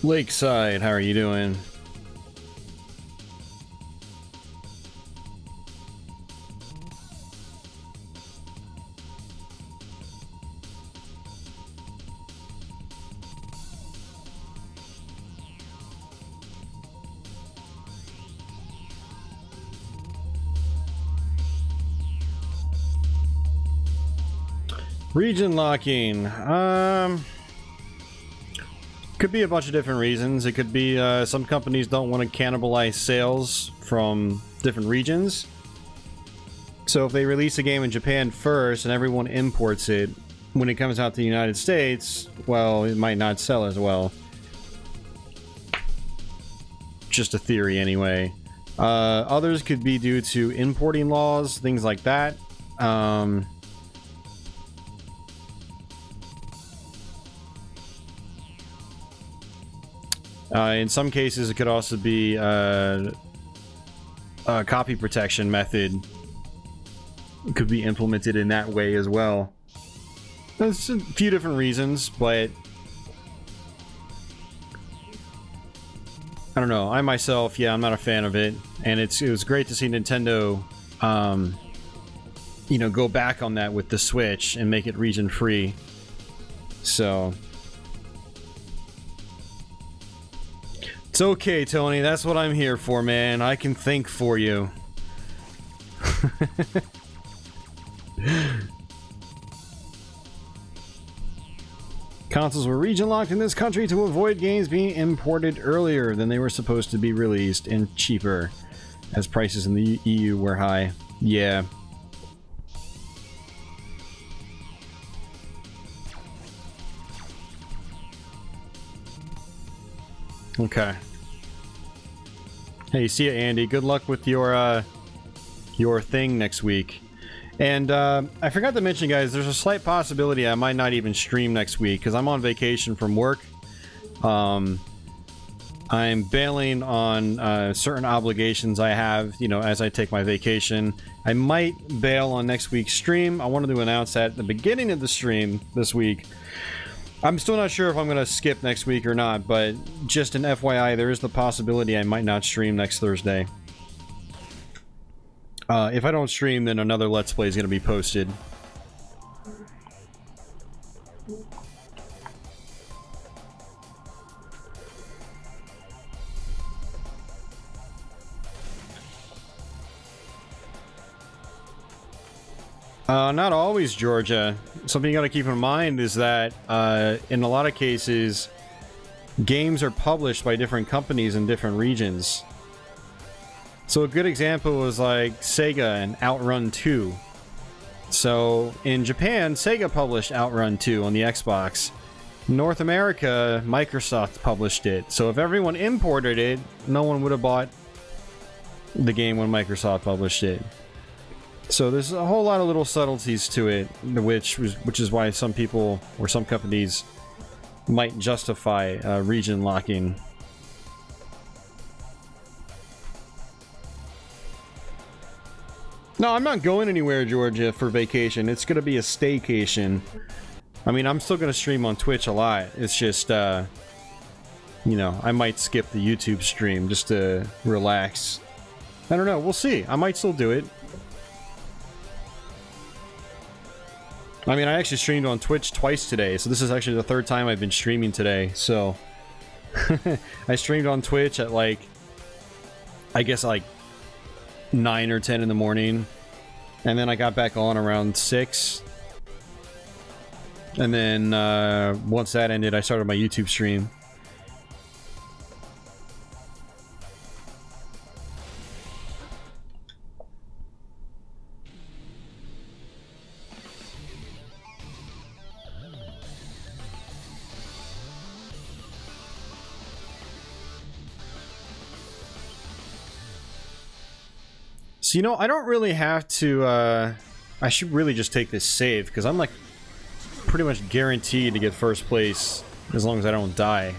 Lakeside, how are you doing? Region locking. Could be a bunch of different reasons. It could be some companies don't want to cannibalize sales from different regions. So if they release a game in Japan first and everyone imports it, when it comes out to the United States, well, it might not sell as well. Just a theory anyway. Others could be due to importing laws, things like that. In some cases, it could also be a copy protection method. It could be implemented in that way as well. There's a few different reasons, but I don't know. I myself, yeah, I'm not a fan of it, and it was great to see Nintendo, you know, go back on that with the Switch and make it region free. So. It's okay, Tony. That's what I'm here for, man. I can think for you. Consoles were region locked in this country to avoid games being imported earlier than they were supposed to be released and cheaper, as prices in the EU were high. Yeah. Okay. Hey, see ya, Andy. Good luck with your thing next week. And I forgot to mention, guys, there's a slight possibility I might not even stream next week because I'm on vacation from work. I'm bailing on certain obligations I have, you know, as I take my vacation. I might bail on next week's stream. I wanted to announce that at the beginning of the stream this week. I'm still not sure if I'm going to skip next week or not, but just an FYI, there is the possibility I might not stream next Thursday. If I don't stream, then another Let's Play is going to be posted. Not always, Georgia. Something you gotta keep in mind is that, in a lot of cases, games are published by different companies in different regions. So a good example was like Sega and Outrun 2. So in Japan, Sega published Outrun 2 on the Xbox. North America, Microsoft published it. So if everyone imported it, no one would have bought the game when Microsoft published it. So there's a whole lot of little subtleties to it, which is why some people or some companies might justify region locking. No, I'm not going anywhere, Georgia, for vacation. It's gonna be a staycation. I mean, I'm still gonna stream on Twitch a lot. It's just, you know, I might skip the YouTube stream just to relax. I don't know. We'll see. I might still do it. I mean, I actually streamed on Twitch twice today, so this is actually the third time I've been streaming today, so... I streamed on Twitch at, like... I guess, like... 9 or 10 in the morning. And then I got back on around 6. And then, once that ended, I started my YouTube stream. So, you know, I don't really have to, I should really just take this save, because I'm, like, pretty much guaranteed to get first place as long as I don't die.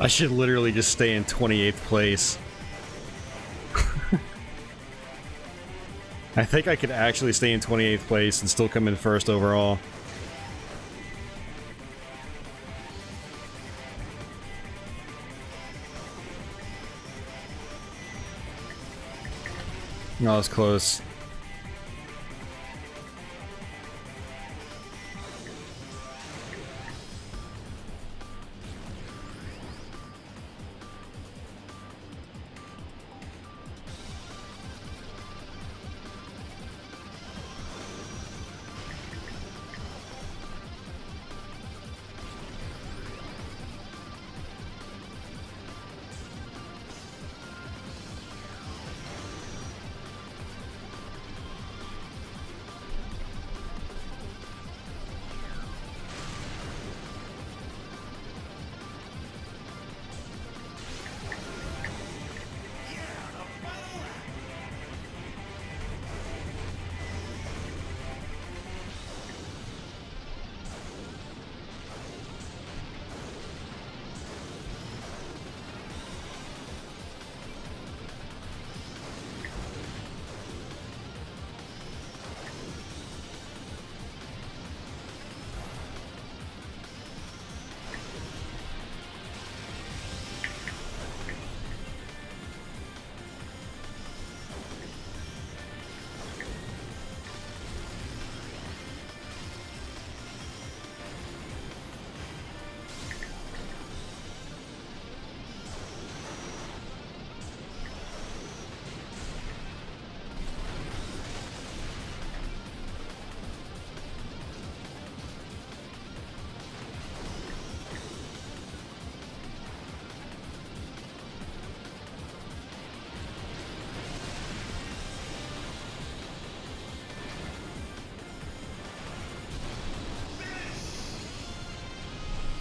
I should literally just stay in 28th place. I think I could actually stay in 28th place and still come in first overall. No, that was close.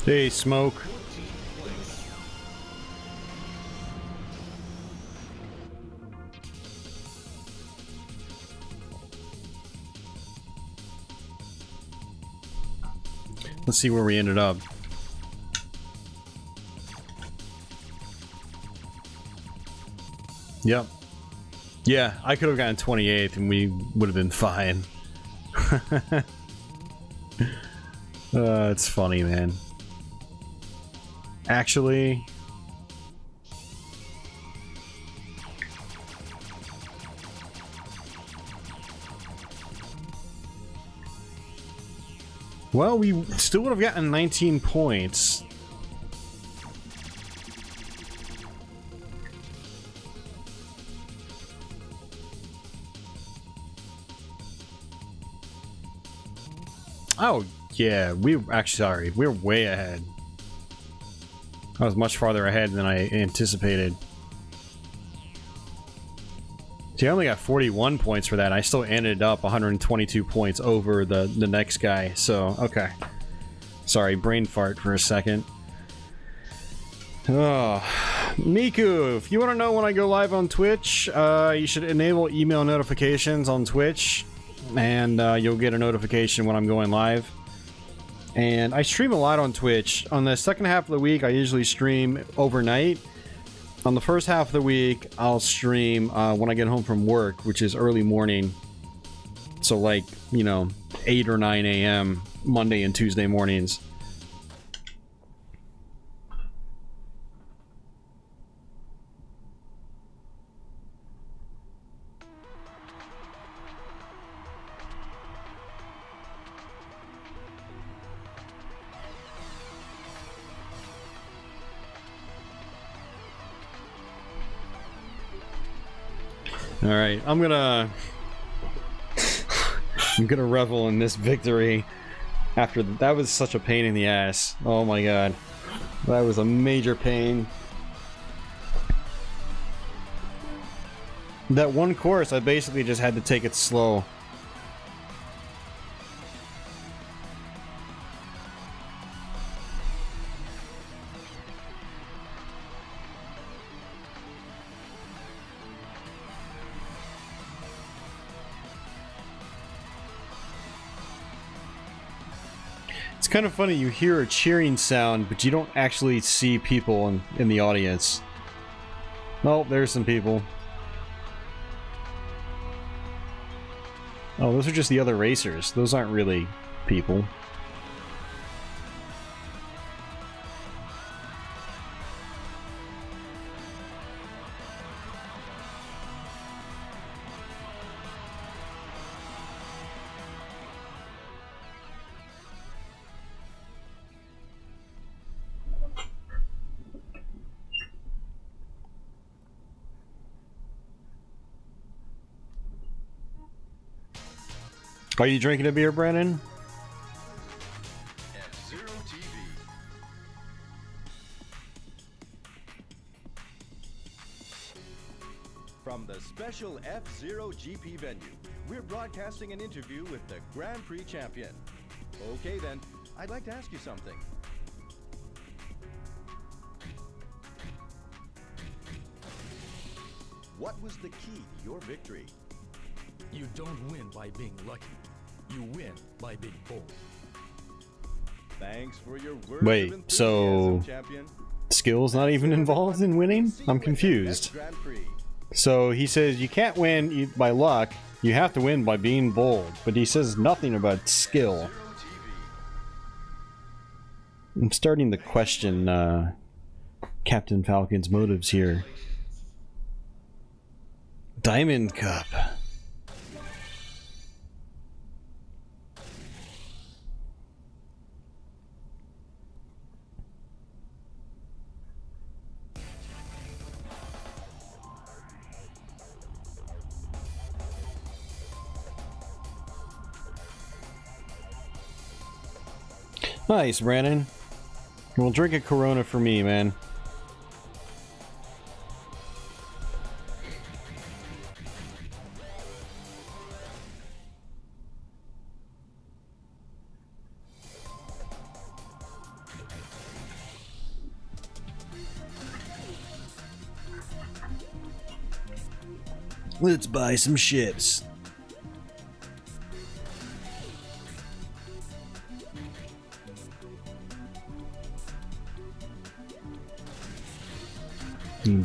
Hey, Smoke. Let's see where we ended up. Yep. Yeah, I could have gotten 28th and we would have been fine. It's funny, man. Actually... well, we still would have gotten 19 points. Oh, yeah, sorry, we're way ahead. I was much farther ahead than I anticipated. See, I only got 41 points for that. I still ended up 122 points over the next guy, so, okay. Sorry, brain fart for a second. Oh, Miku, if you want to know when I go live on Twitch, you should enable email notifications on Twitch, and you'll get a notification when I'm going live. And I stream a lot on Twitch. On the second half of the week, I usually stream overnight. On the first half of the week, I'll stream when I get home from work, which is early morning. So like, you know, 8 or 9 a.m. Monday and Tuesday mornings. Alright, I'm gonna revel in this victory after that was such a pain in the ass. Oh my god. That was a major pain. That one course, I basically just had to take it slow. It's It's kind of funny, you hear a cheering sound, but you don't actually see people in the audience. Oh, there's some people. Oh, those are just the other racers. Those aren't really people. Are you drinking a beer, Brandon? fzero TV. From the special F-Zero GP venue, we're broadcasting an interview with the Grand Prix champion. Okay then, I'd like to ask you something. What was the key to your victory? You don't win by being lucky. You win by being bold. Thanks for your words Wait, of so enthusiasm, champion. skill's not even involved in winning? See you I'm at the confused. next Grand Prix. So he says you can't win by luck, you have to win by being bold, but he says nothing about skill. F-Zero TV. I'm starting to question Captain Falcon's motives here. Diamond Cup. Nice, Brandon. Well, drink a Corona for me, man. Let's buy some ships.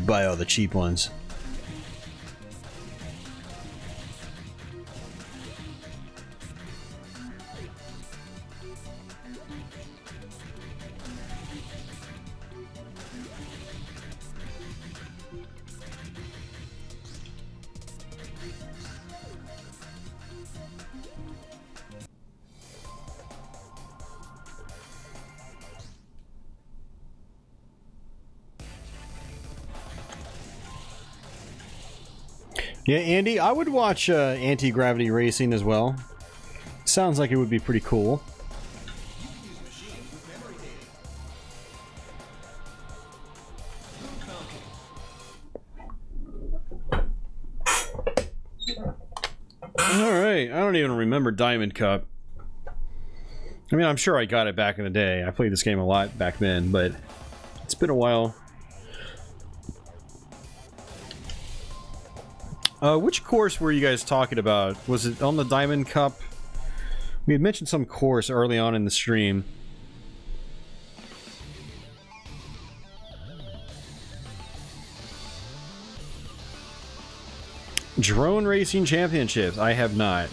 Buy all the cheap ones. Yeah, Andy, I would watch anti-gravity racing as well. Sounds like it would be pretty cool. Alright, I don't even remember Diamond Cup. I mean, I'm sure I got it back in the day. I played this game a lot back then, but it's been a while. Which course were you guys talking about? Was it on the Diamond Cup? We had mentioned some course early on in the stream. Drone Racing Championships. I have not.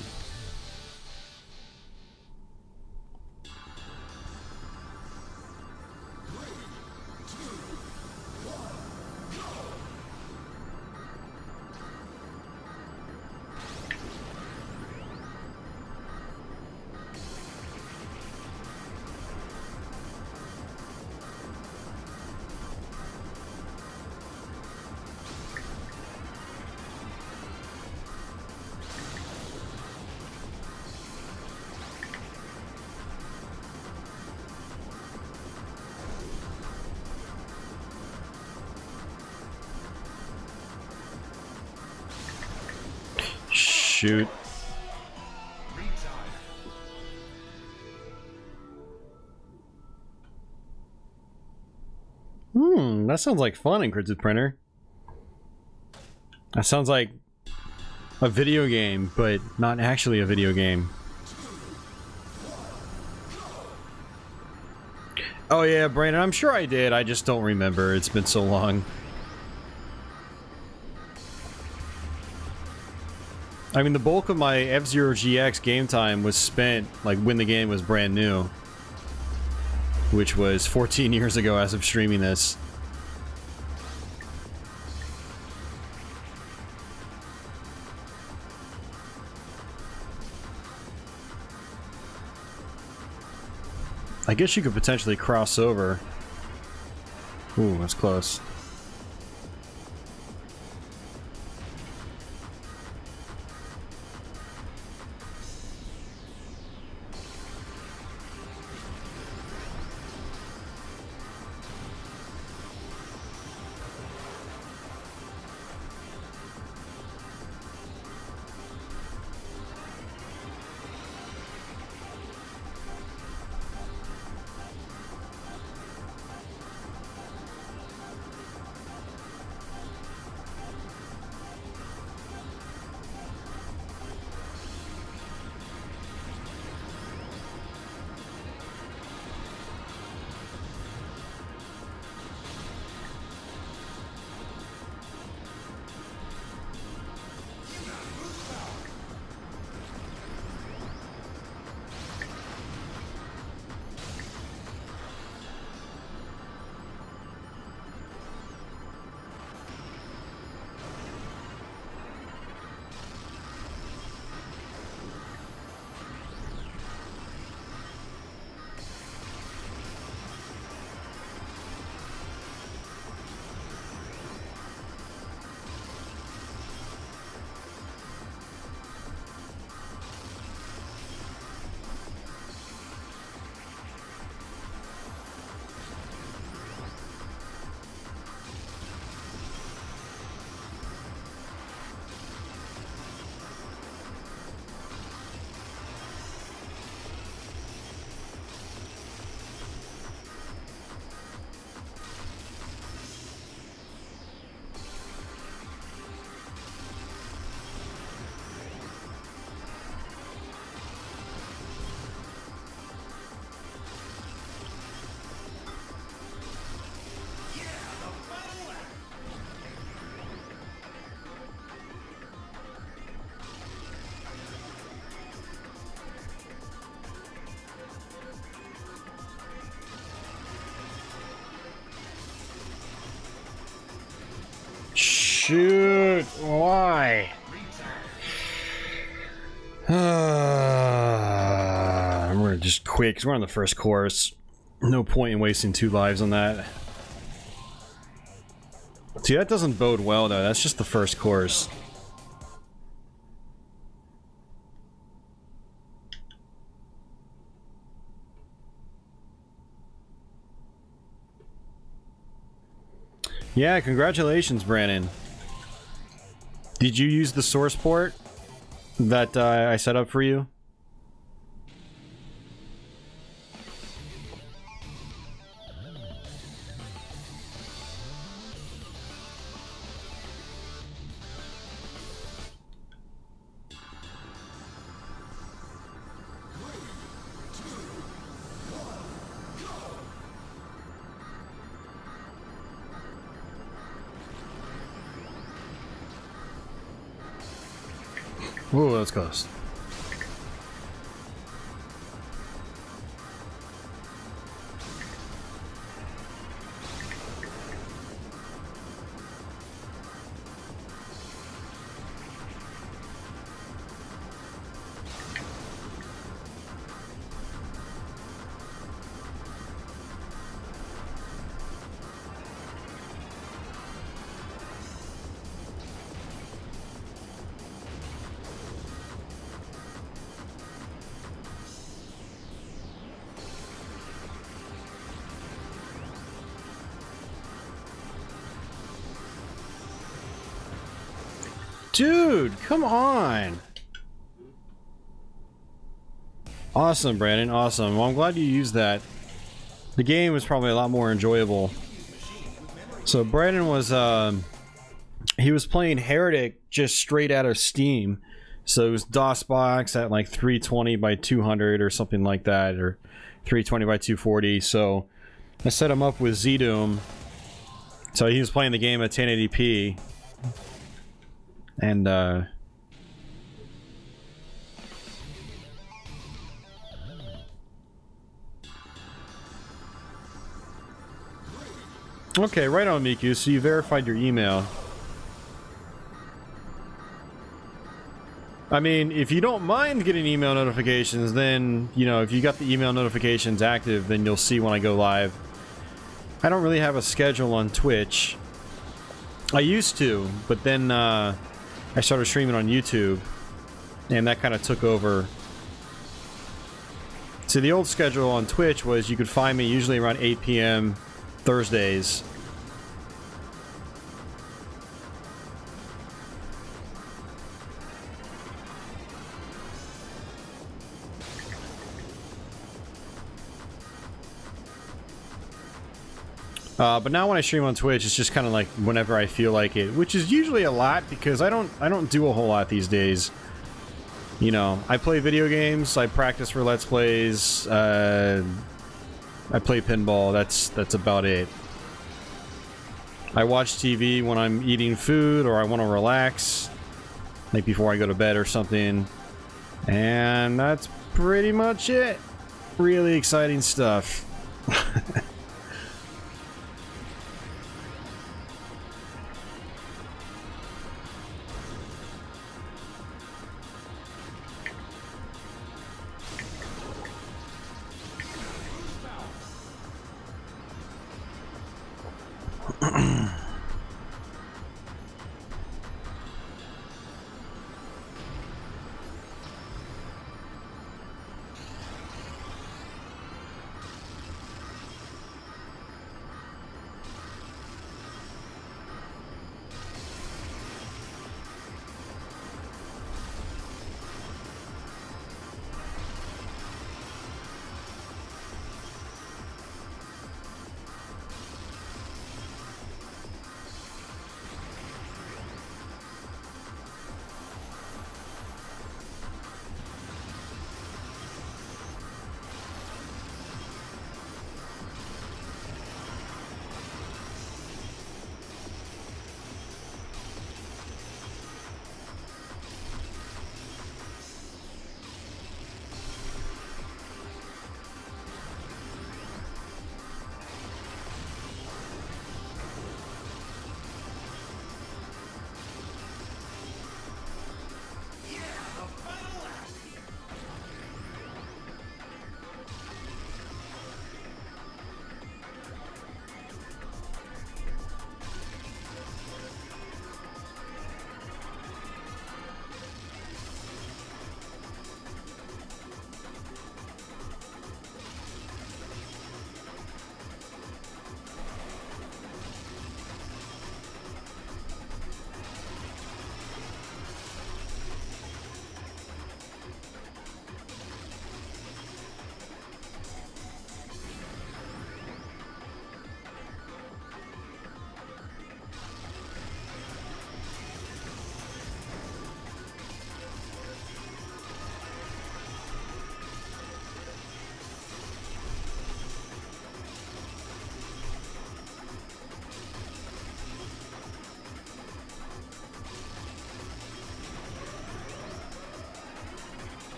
Shoot. That sounds like fun, Encrypted Printer. That sounds like a video game, but not actually a video game. Oh yeah, Brandon, I'm sure I did. I just don't remember. It's been so long. I mean, the bulk of my F-Zero GX game time was spent, like, when the game was brand new. Which was 14 years ago as of streaming this. I guess you could potentially cross over. Ooh, that's close. Shoot, why? I'm gonna just quit because we're on the first course. No point in wasting 2 lives on that. See, that doesn't bode well though, that's just the first course. Yeah, congratulations, Brandon. Did you use the source port that I set up for you? Whoa, that's close. Dude, come on! Awesome, Brandon, awesome. Well, I'm glad you used that. The game was probably a lot more enjoyable. So Brandon was, he was playing Heretic just straight out of Steam. So it was DOSBox at like 320 by 200 or something like that, or 320 by 240. So I set him up with Z-Doom. So he was playing the game at 1080p. And, okay, right on, Miku. So you verified your email. I mean, if you don't mind getting email notifications, then, you know, if you got the email notifications active, then you'll see when I go live. I don't really have a schedule on Twitch. I used to, but then, I started streaming on YouTube, and that kind of took over. So the old schedule on Twitch was you could find me usually around 8 p.m. Thursdays. But now when I stream on Twitch, it's just kind of like whenever I feel like it, which is usually a lot because I don't do a whole lot these days. You know, I play video games, I practice for Let's Plays, I play pinball. That's about it. I watch TV when I'm eating food or I want to relax, like before I go to bed or something, and that's pretty much it. Really exciting stuff.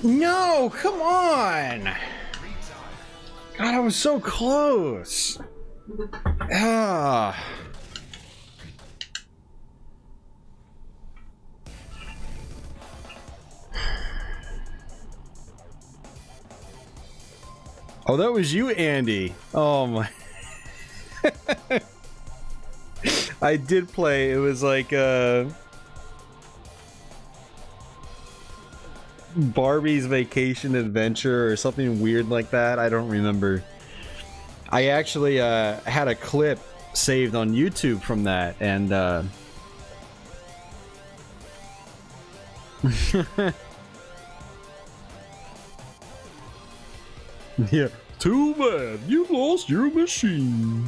No, come on! God, I was so close. Ah. Oh, that was you, Andy. Oh my. I did play. It was like Barbie's Vacation Adventure or something weird like that. I don't remember. I actually had a clip saved on YouTube from that, and yeah, too bad you lost your machine.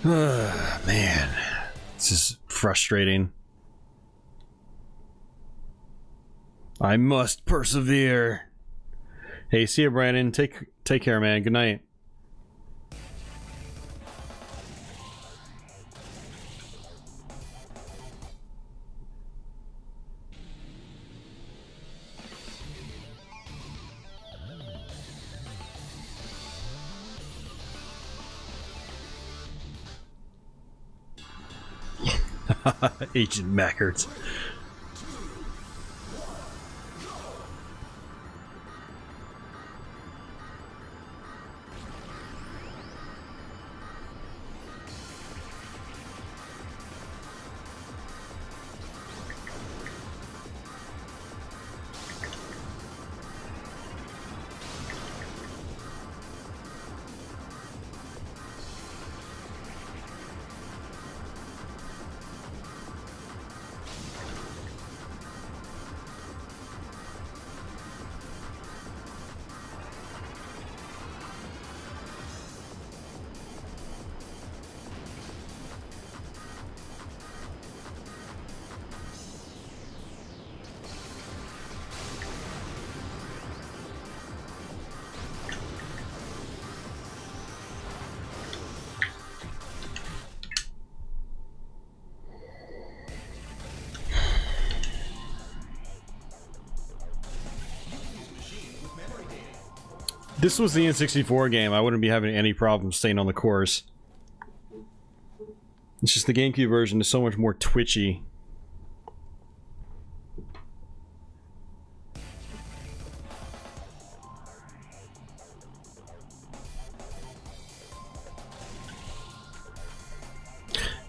Man, this is frustrating. I must persevere. Hey, see you, Brandon. Take care, man. Good night. Agent Mackards. This was the N64 game, I wouldn't be having any problem staying on the course. It's just the GameCube version is so much more twitchy.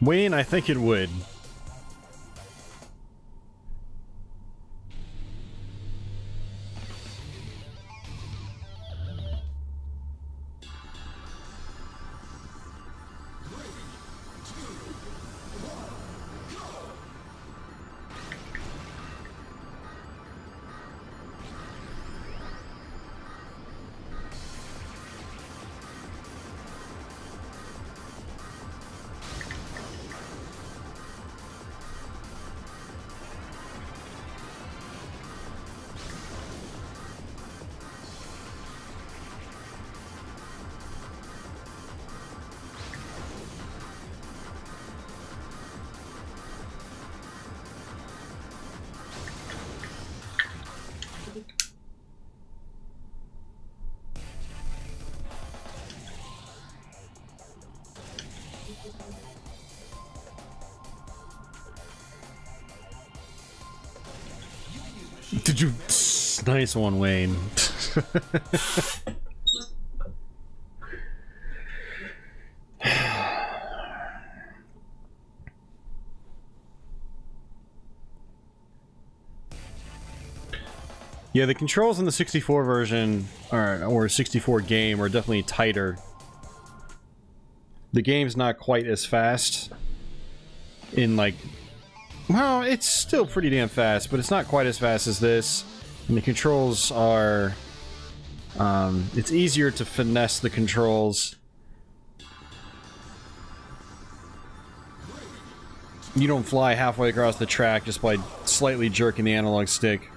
Wayne, I think it would. Did you? Nice one, Wayne. Yeah, the controls in the 64 version, or 64 game, are definitely tighter. The game's not quite as fast in, like... Well, it's still pretty damn fast, but it's not quite as fast as this. And the controls are... it's easier to finesse the controls. You don't fly halfway across the track just by slightly jerking the analog stick.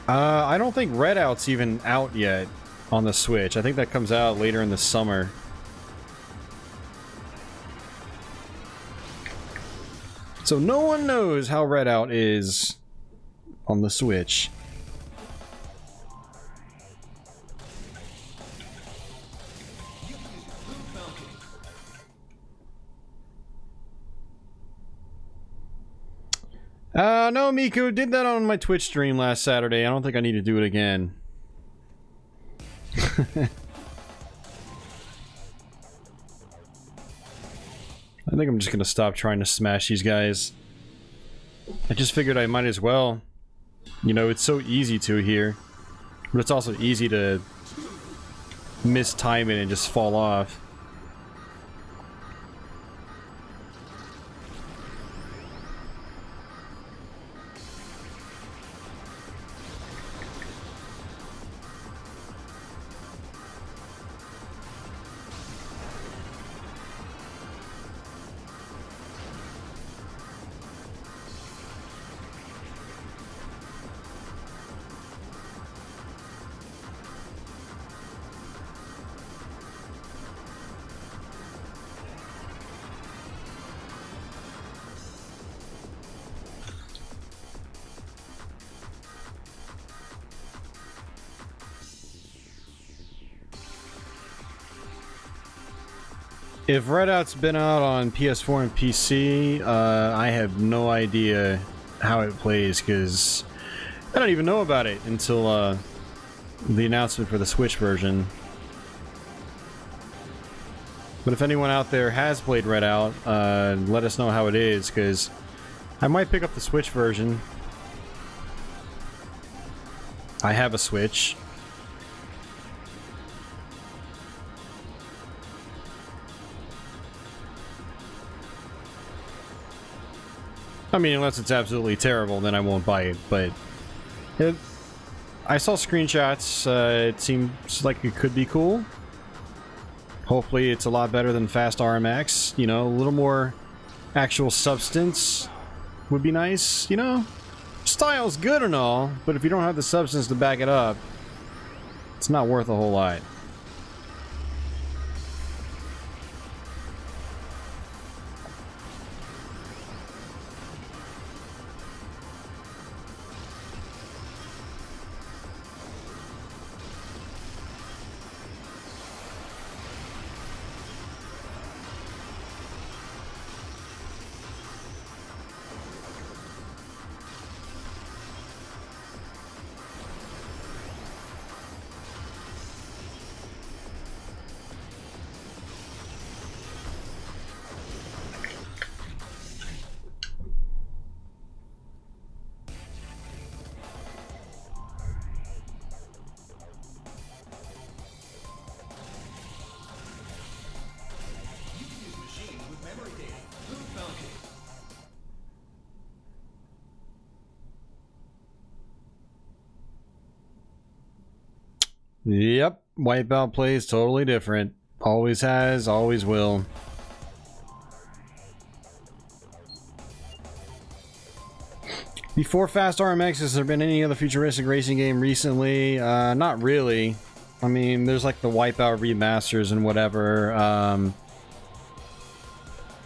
I don't think Redout's even out yet on the Switch. I think that comes out later in the summer. So no one knows how Redout is on the Switch. No, Miku, did that on my Twitch stream last Saturday. I don't think I need to do it again. I think I'm just gonna stop trying to smash these guys. I just figured I might as well. You know, it's so easy to here. But it's also easy to mistime it and just fall off. If Redout's been out on PS4 and PC, I have no idea how it plays, because I don't even know about it until the announcement for the Switch version. But if anyone out there has played Redout, let us know how it is, because I might pick up the Switch version. I have a Switch. I mean, unless it's absolutely terrible, then I won't buy it, but I saw screenshots. It seems like it could be cool. Hopefully it's a lot better than Fast RMX. You know, a little more actual substance would be nice, you know? Style's good and all, but if you don't have the substance to back it up, it's not worth a whole lot. Yep, Wipeout plays totally different. Always has, always will. Before Fast RMX, has there been any other futuristic racing game recently? Not really. I mean, there's like the Wipeout remasters and whatever.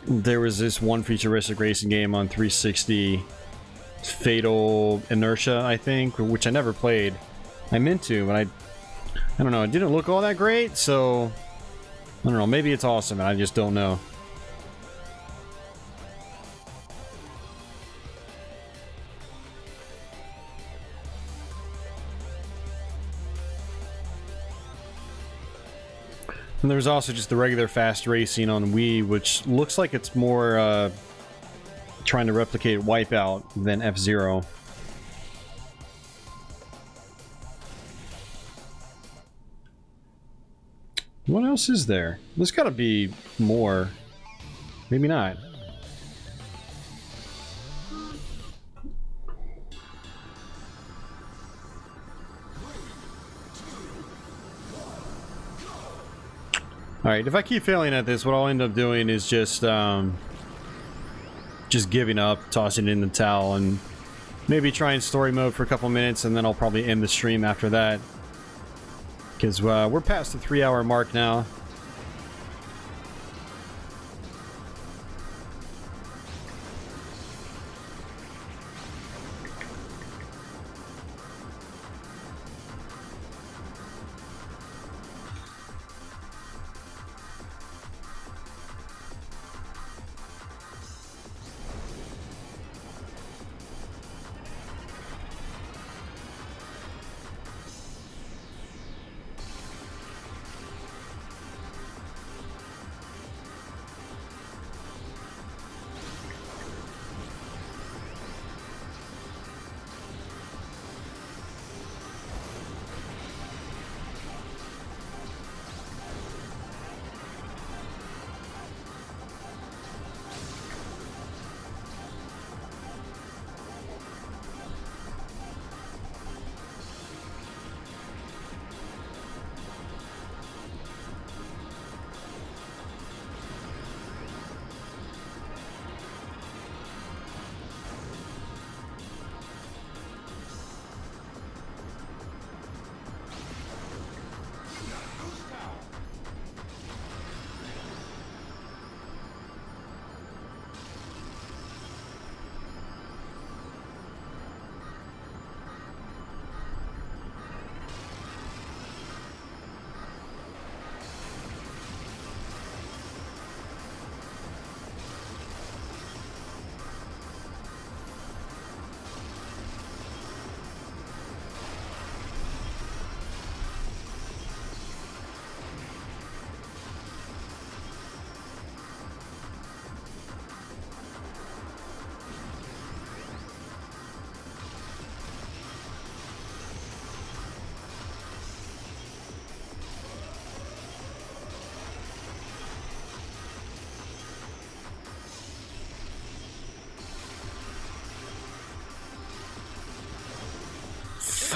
There was this one futuristic racing game on 360, Fatal Inertia, I think, which I never played. I meant to, but I don't know, it didn't look all that great, so I don't know, maybe it's awesome and I just don't know. And there's also just the regular fast racing on Wii, which looks like it's more trying to replicate Wipeout than F-Zero. What else is there? There's gotta be more. Maybe not. Alright, if I keep failing at this, what I'll end up doing is just giving up, tossing it in the towel, and maybe trying story mode for a couple minutes, and then I'll probably end the stream after that. Because we're past the 3-hour mark now.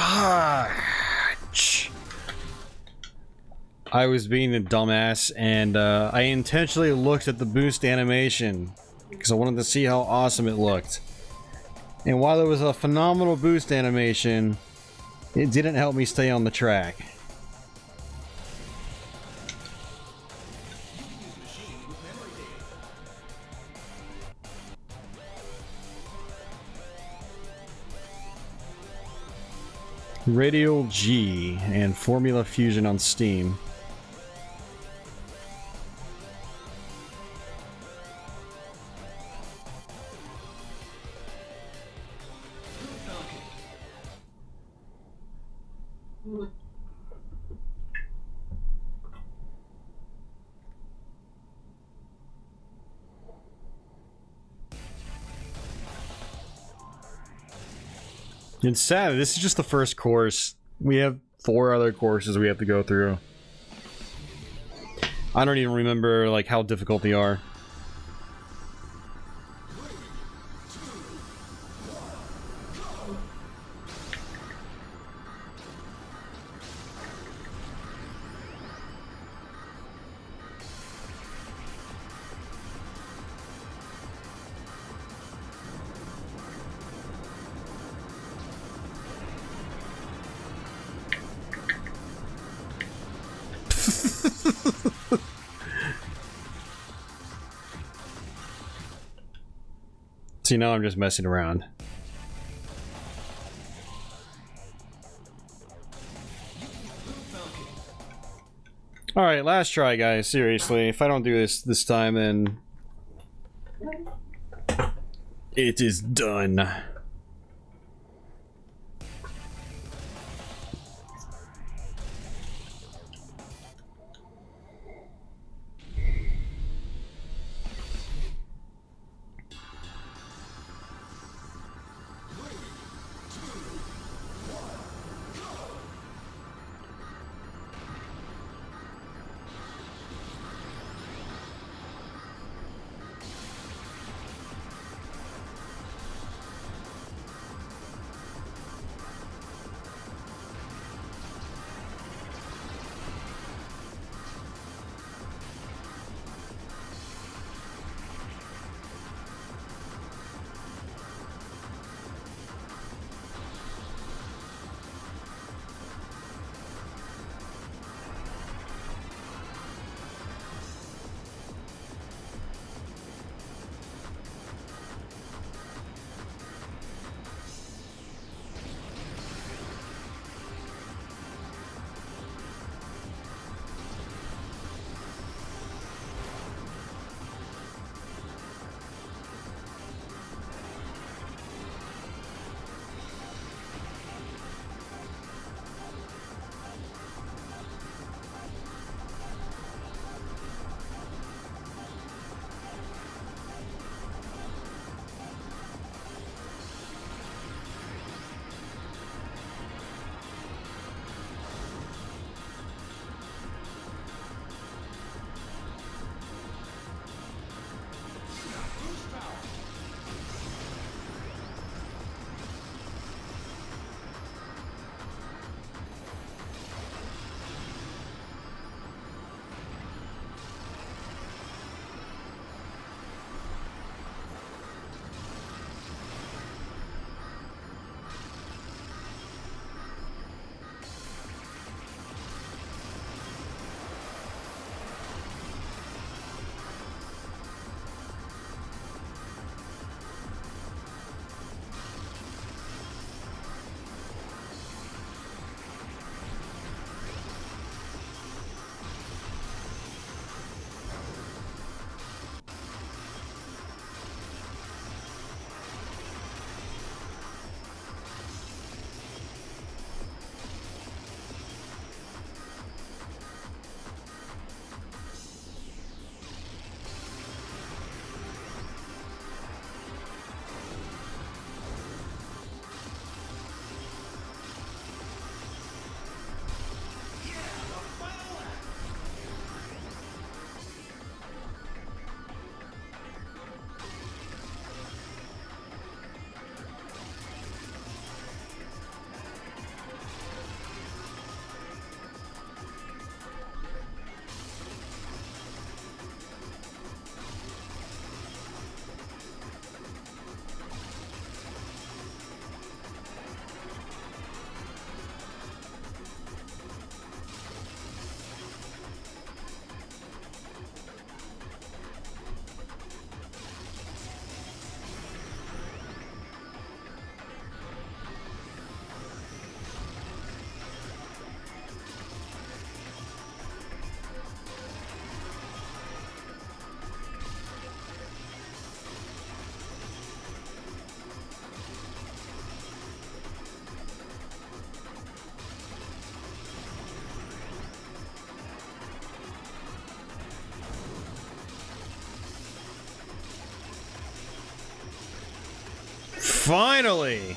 Fudge. I was being a dumbass, and I intentionally looked at the boost animation because I wanted to see how awesome it looked. And while it was a phenomenal boost animation, it didn't help me stay on the track. Radial G and Formula Fusion on Steam. It's sad, this is just the first course. We have 4 other courses we have to go through. I don't even remember, like, how difficult they are. See, now I'm just messing around. Alright, last try, guys. Seriously, if I don't do this time, then it is done. Finally!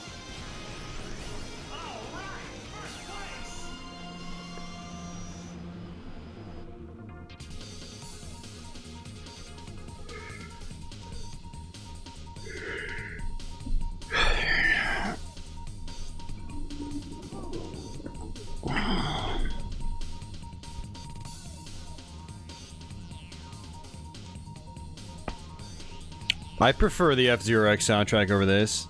I prefer the F-Zero X soundtrack over this.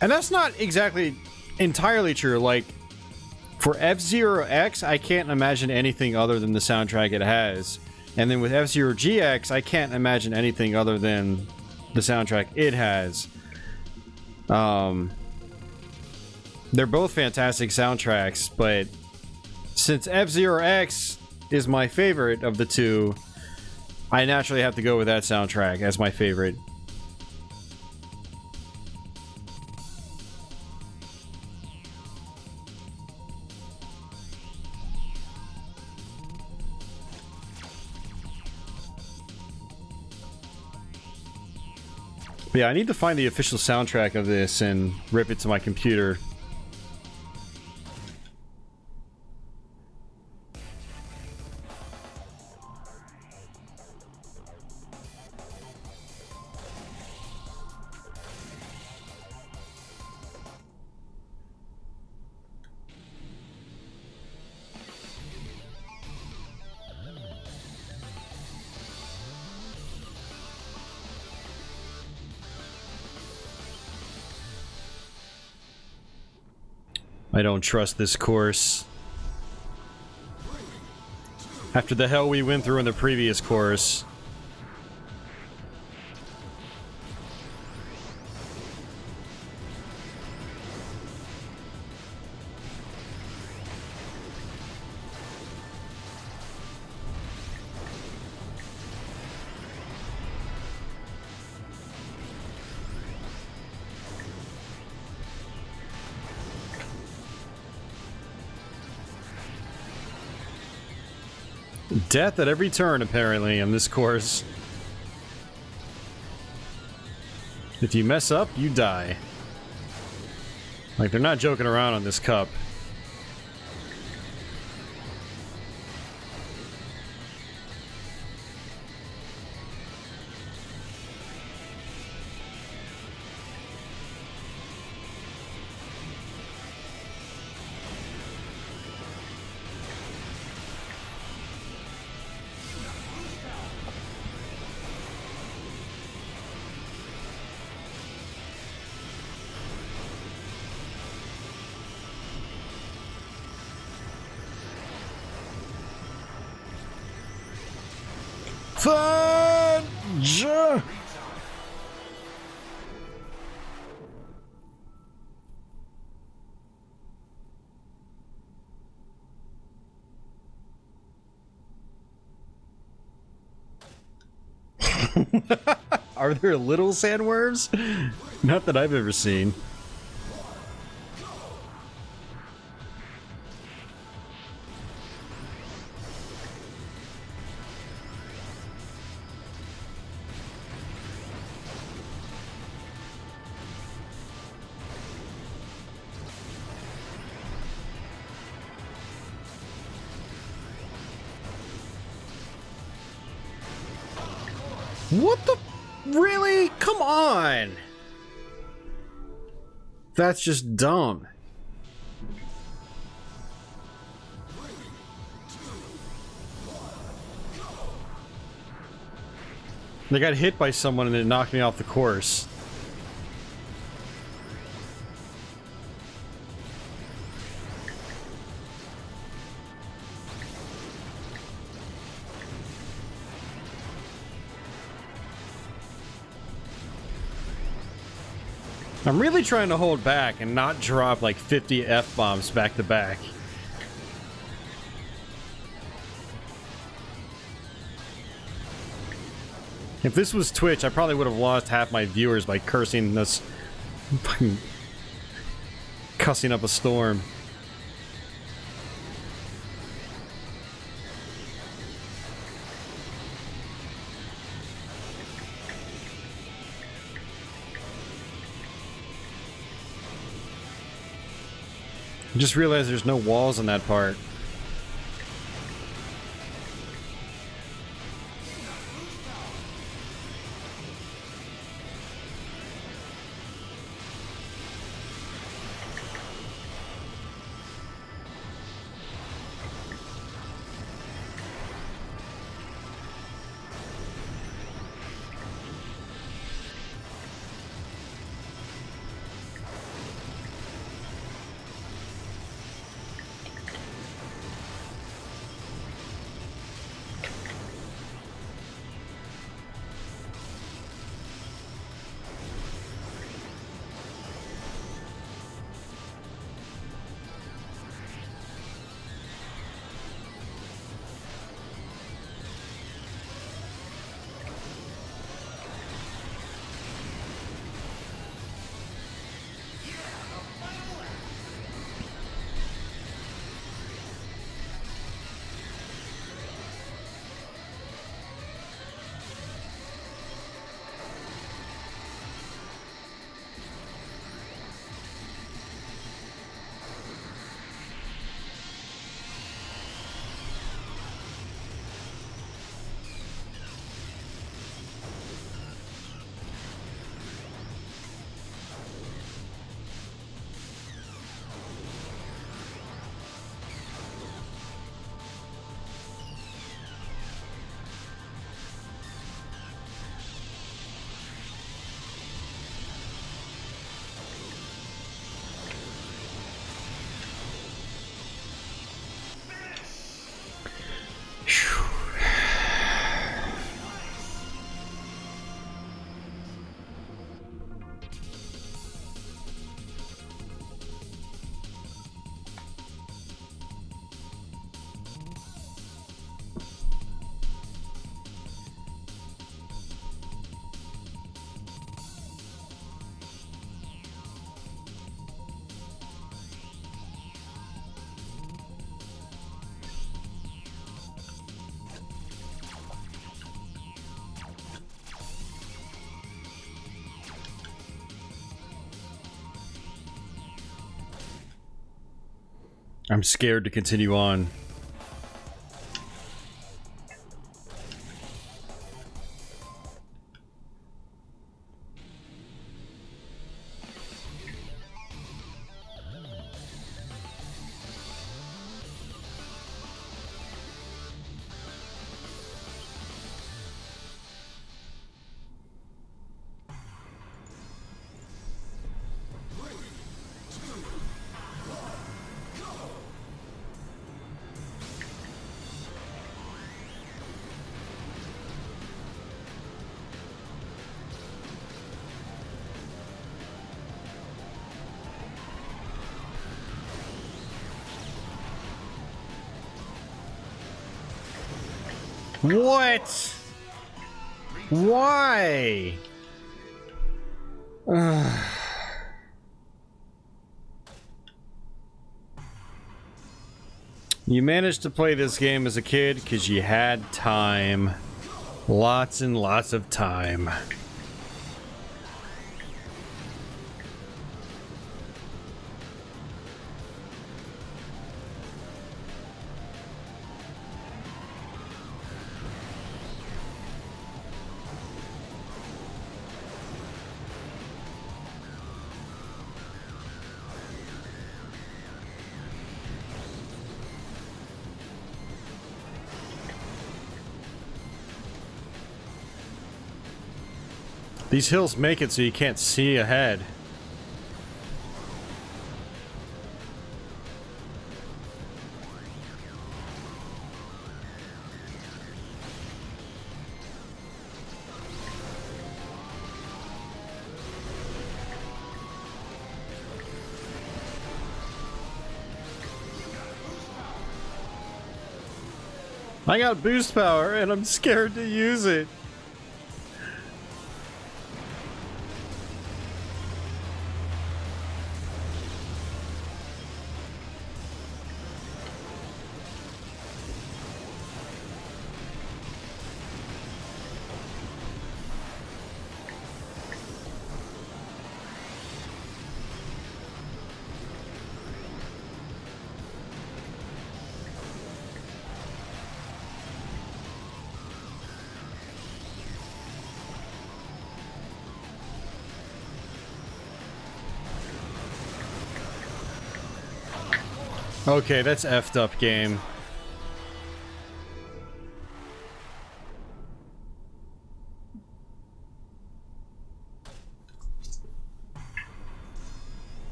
And that's not exactly entirely true. Like, for F-Zero X, I can't imagine anything other than the soundtrack it has. And then with F-Zero GX, I can't imagine anything other than the soundtrack it has. They're both fantastic soundtracks, but since F-Zero X is my favorite of the two, I naturally have to go with that soundtrack as my favorite. But yeah, I need to find the official soundtrack of this and rip it to my computer. I don't trust this course. After the hell we went through in the previous course. Death at every turn, apparently, in this course. If you mess up, you die. Like, they're not joking around on this cup. Fudge! Are there little sandworms? Not that I've ever seen. What the? Really? Come on! That's just dumb. They got hit by someone and it knocked me off the course. I'm really trying to hold back and not drop like 50 F-bombs back to back. If this was Twitch, I probably would have lost half my viewers by cursing this... cussing up a storm. I just realized there's no walls in that part. I'm scared to continue on. What? Why? You managed to play this game as a kid because you had time. Lots and lots of time. These hills make it so you can't see ahead. I got boost power and I'm scared to use it. Okay, that's effed up game.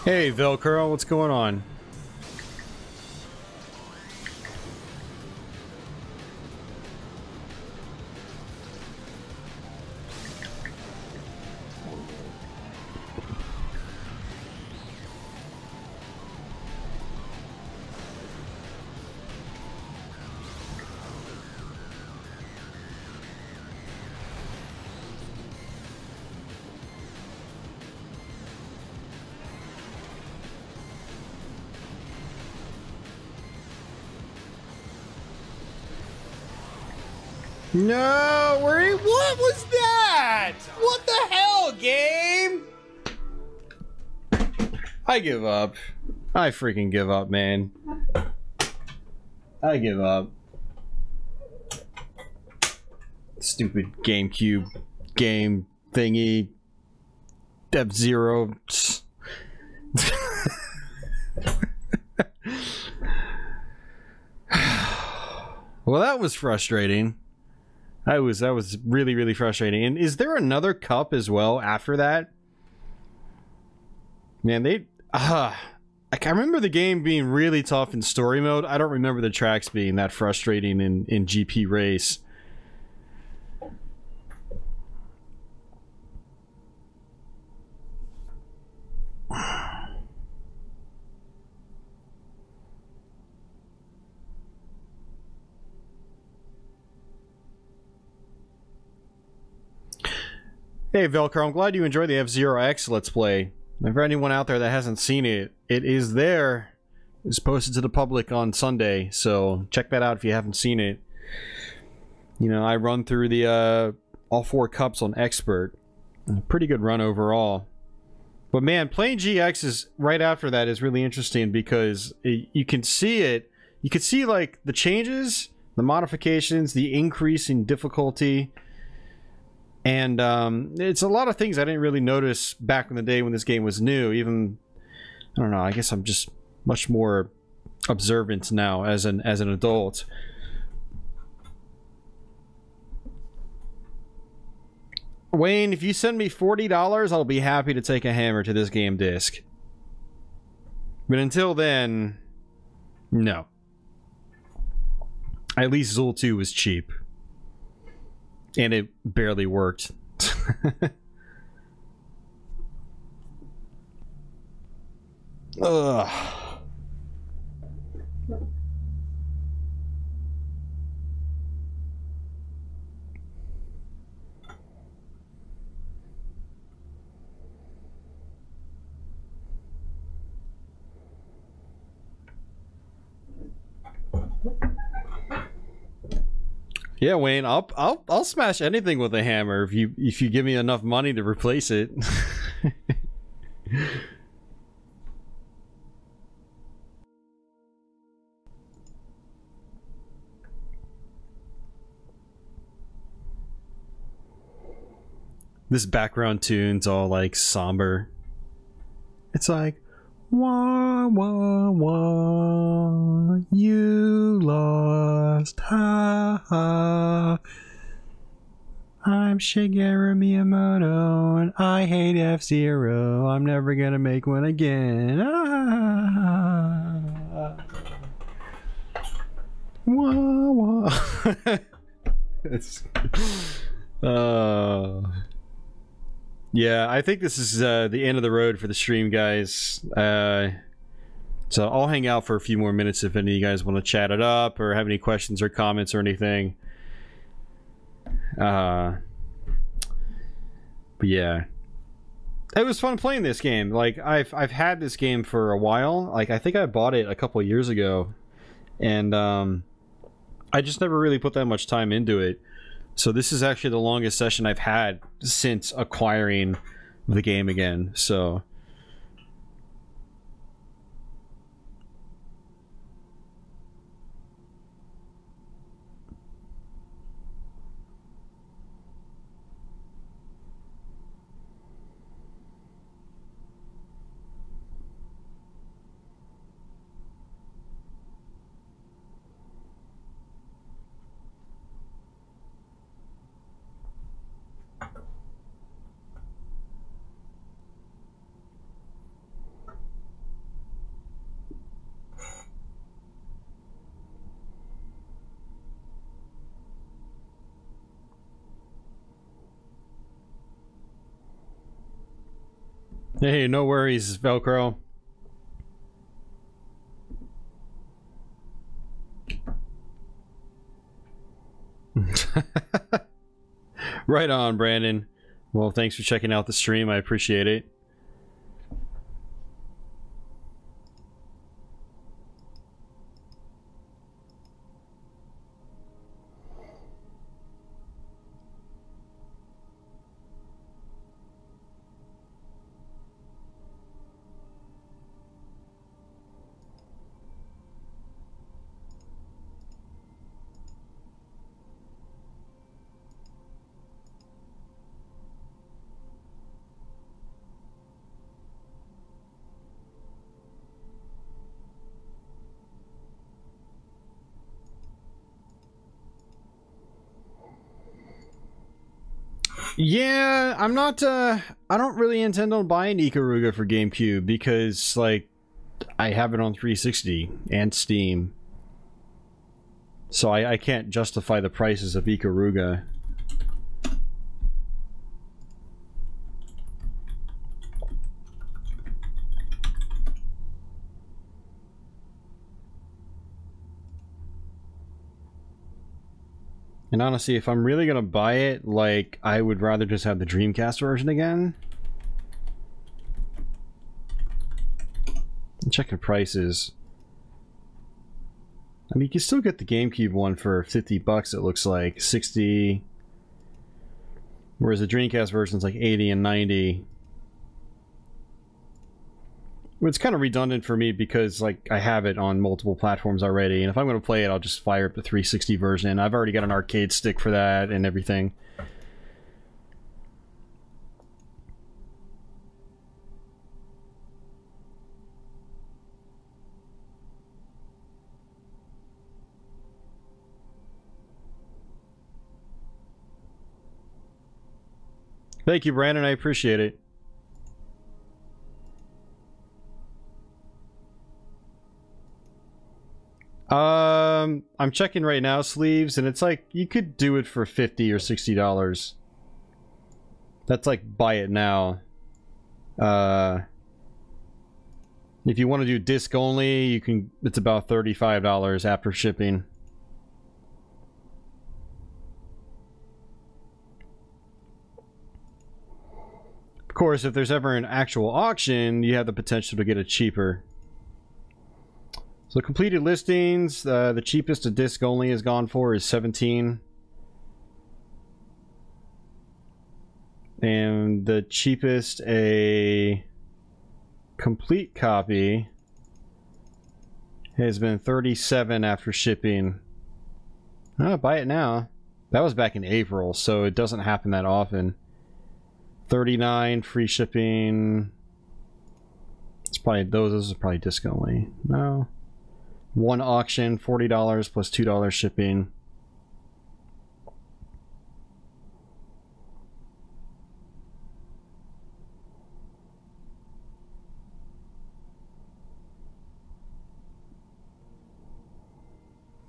Hey, Velcro, what's going on? No, what was that? What the hell, game? I give up. I freaking give up, man. I give up. Stupid GameCube game thingy. fzero. Well, that was frustrating. That was really, really frustrating. And is there another cup as well after that? Man, I remember the game being really tough in story mode. I don't remember the tracks being that frustrating in GP race. Hey Velcro, I'm glad you enjoyed the F-Zero X Let's Play. And for anyone out there that hasn't seen it, it is there. It's posted to the public on Sunday, so check that out if you haven't seen it. You know, I run through the all 4 cups on Expert. Pretty good run overall. But man, playing GX is right after that is really interesting because you can see it. You can see like the changes, the modifications, the increase in difficulty. And it's a lot of things I didn't really notice back in the day when this game was new. Even, I don't know, I guess I'm just much more observant now as an adult. Wayne, if you send me $40, I'll be happy to take a hammer to this game disc. But until then, no. At least Zool 2 was cheap. And it barely worked. Ugh. Yeah, Wayne, I'll smash anything with a hammer if you give me enough money to replace it. This background tune's all like somber. It's like wah wah wah, you lost, ha ha. I'm Shigeru Miyamoto and I hate F-Zero. I'm never gonna make one again. Ah. Wah wah. Yeah, I think this is the end of the road for the stream, guys. So I'll hang out for a few more minutes if any of you guys want to chat it up or have any questions or comments or anything. But yeah, it was fun playing this game. Like I've had this game for a while. Like I think I bought it a couple of years ago, and I just never really put that much time into it. So this is actually the longest session I've had since acquiring the game again. So Hey, no worries, Velcro. Right on, Brandon. Well, thanks for checking out the stream. I appreciate it. Yeah, I'm not, I don't really intend on buying Ikaruga for GameCube because, like, I have it on 360 and Steam. So I can't justify the prices of Ikaruga. And honestly, if I'm really gonna buy it, like, I would rather just have the Dreamcast version again. I'm checking prices. I mean, you can still get the GameCube one for 50 bucks, it looks like. 60. Whereas the Dreamcast version's like 80 and 90. It's kind of redundant for me because, like, I have it on multiple platforms already, and if I'm going to play it, I'll just fire up the 360 version. I've already got an arcade stick for that and everything. Thank you, Brandon. I appreciate it. I'm checking right now, Sleeves, and it's like you could do it for $50 or $60. That's like buy it now. If you want to do disc only, you can. It's about $35 after shipping. Of course, if there's ever an actual auction, you have the potential to get it cheaper. So completed listings, the cheapest a disc only has gone for is $17. And the cheapest a complete copy has been $37 after shipping. Oh, buy it now. That was back in April, so it doesn't happen that often. $39 free shipping. It's probably those are probably disc only. No. One auction, $40 plus $2 shipping.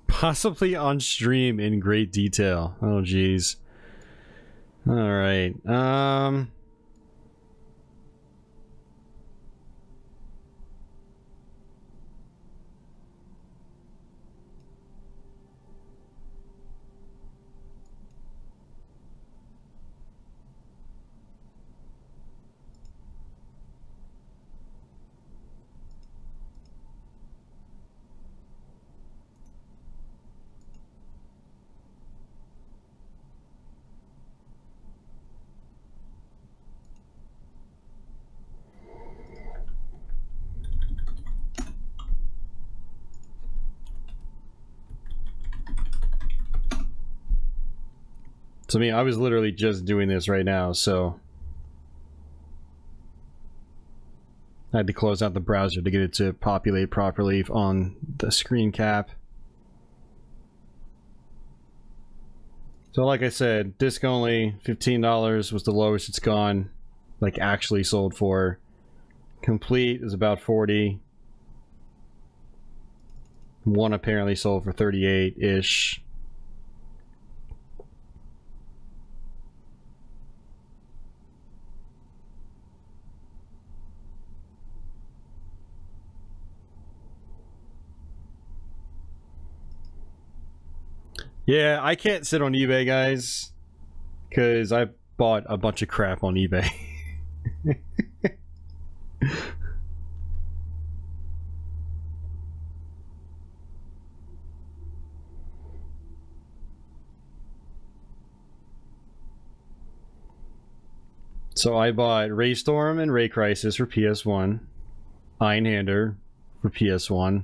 Possibly on stream in great detail. Oh, geez. All right. So, I mean, I was literally just doing this right now, so I had to close out the browser to get it to populate properly on the screen cap. So like I said, disc only, $15 was the lowest it's gone, like actually sold for. Complete is about $40. One apparently sold for $38-ish. Yeah, I can't sit on eBay, guys, because I bought a bunch of crap on eBay. So I bought Raystorm and Ray Crisis for PS1, Einhander for PS1,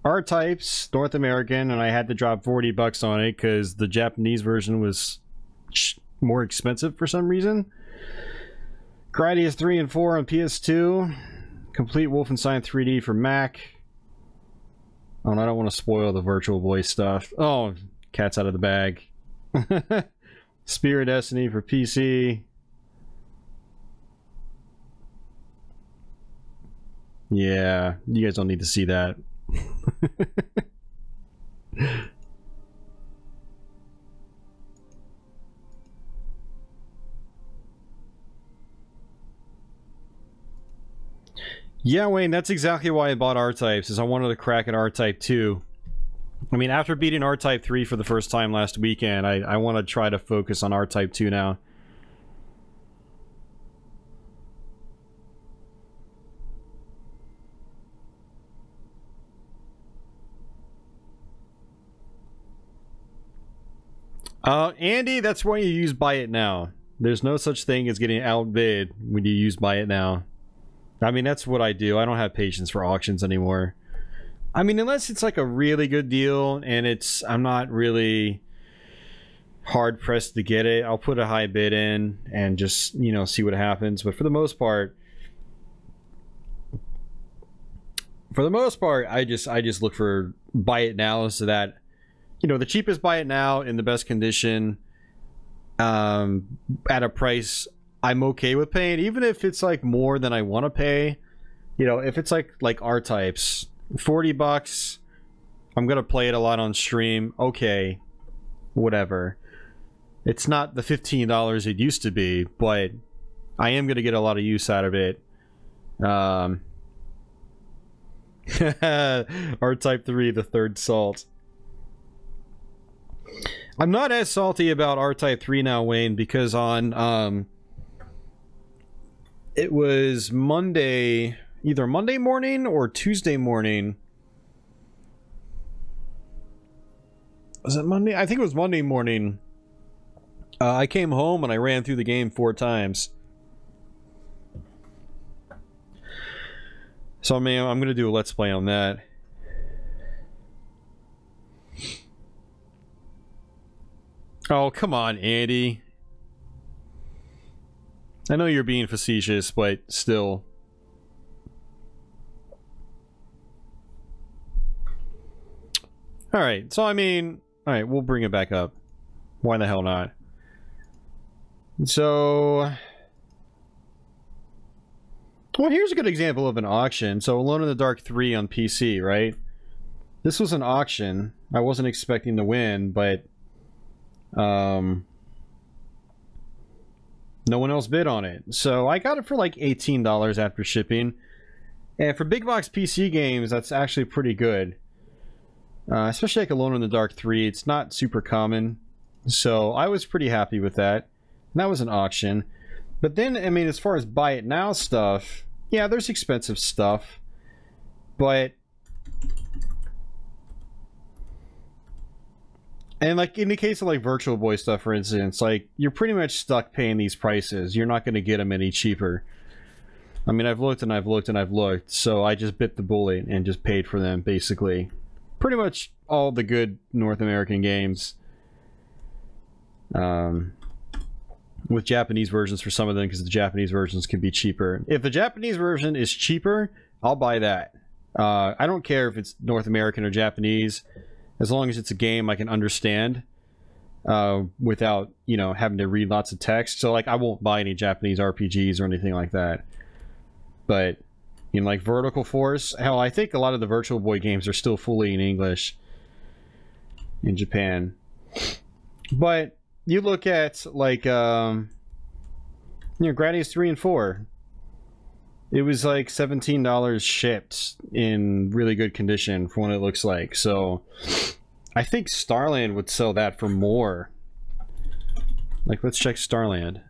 R-Types, North American, and I had to drop $40 on it because the Japanese version was more expensive for some reason. Gradius 3 and 4 on PS2, Complete Wolfenstein 3D for Mac. Oh, and I don't want to spoil the Virtual Boy stuff. Oh, cat's out of the bag. Spear of Destiny for PC. Yeah, you guys don't need to see that. Yeah, Wayne, that's exactly why I bought R-Types, is I wanted to crack at R-Type 2. I mean, after beating R-Type 3 for the first time last weekend, I want to try to focus on R-Type 2 now. Andy, that's why you use Buy It Now. There's no such thing as getting outbid when you use Buy It Now. I mean, that's what I do. I don't have patience for auctions anymore. I mean, unless it's like a really good deal and I'm not really hard pressed to get it, I'll put a high bid in and just, you know, see what happens. But for the most part, I just look for Buy It Now, so that, you know, the cheapest Buy It Now in the best condition, at a price I'm okay with paying, even if it's like more than I want to pay. You know, if it's like R-Types, $40, I'm gonna play it a lot on stream, okay, whatever. It's not the $15 it used to be, but I am gonna get a lot of use out of it. R-Type 3, the third salt. I'm not as salty about R-Type 3 now, Wayne, because on it was Monday, either Monday morning or Tuesday morning. Was it Monday? I think it was Monday morning. I came home and I ran through the game 4 times. So, man, I'm going to do a Let's Play on that. Oh, come on, Andy. I know you're being facetious, but still. Alright, so I mean... Alright, we'll bring it back up. Why the hell not? So... Well, here's a good example of an auction. So, Alone in the Dark 3 on PC, right? This was an auction. I wasn't expecting to win, but... no one else bid on it. So I got it for like $18 after shipping. And for big box PC games, that's actually pretty good. Especially like Alone in the Dark 3. It's not super common. So I was pretty happy with that. And that was an auction. But then, I mean, as far as Buy It Now stuff, yeah, there's expensive stuff. But... And like in the case of like Virtual Boy stuff, for instance, like you're pretty much stuck paying these prices. You're not going to get them any cheaper. I mean, I've looked and I've looked and I've looked, so I just bit the bullet and just paid for them, basically. Pretty much all the good North American games. With Japanese versions for some of them, because the Japanese versions can be cheaper. If the Japanese version is cheaper, I'll buy that. I don't care if it's North American or Japanese. As long as it's a game I can understand without, you know, having to read lots of text. So, like, I won't buy any Japanese RPGs or anything like that. But, you know, like Vertical Force, hell, I think a lot of the Virtual Boy games are still fully in English in Japan. But you look at, like, you know, Gradius 3 and 4. It was like $17 shipped in really good condition for what it looks like. So, I think Starland would sell that for more. Like, let's check Starland.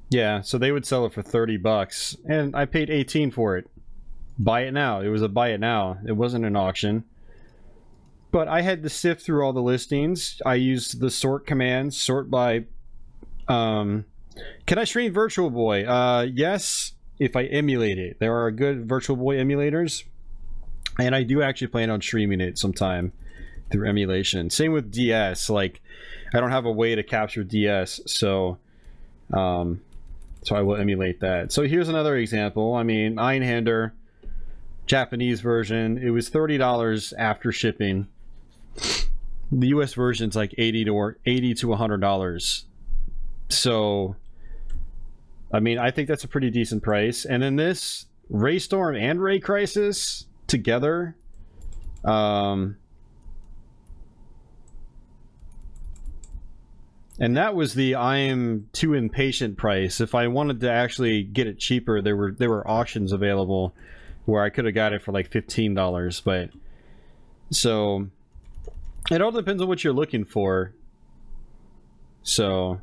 Yeah, so they would sell it for 30 bucks, and I paid 18 for it. Buy it now. It was a buy it now. It wasn't an auction. But I had to sift through all the listings. I used the sort command, sort by... can I stream Virtual Boy? Yes, if I emulate it. There are good Virtual Boy emulators, and I do actually plan on streaming it sometime through emulation. Same with DS. Like, I don't have a way to capture DS, so I will emulate that. So here's another example. I mean, Einhander, Japanese version. It was $30 after shipping. The US version's like $80 to $100. So, I mean, I think that's a pretty decent price. And then this Raystorm and Ray Crisis together, and that was the I am too impatient price. If I wanted to actually get it cheaper, there were auctions available where I could have got it for like $15. But so it all depends on what you're looking for. So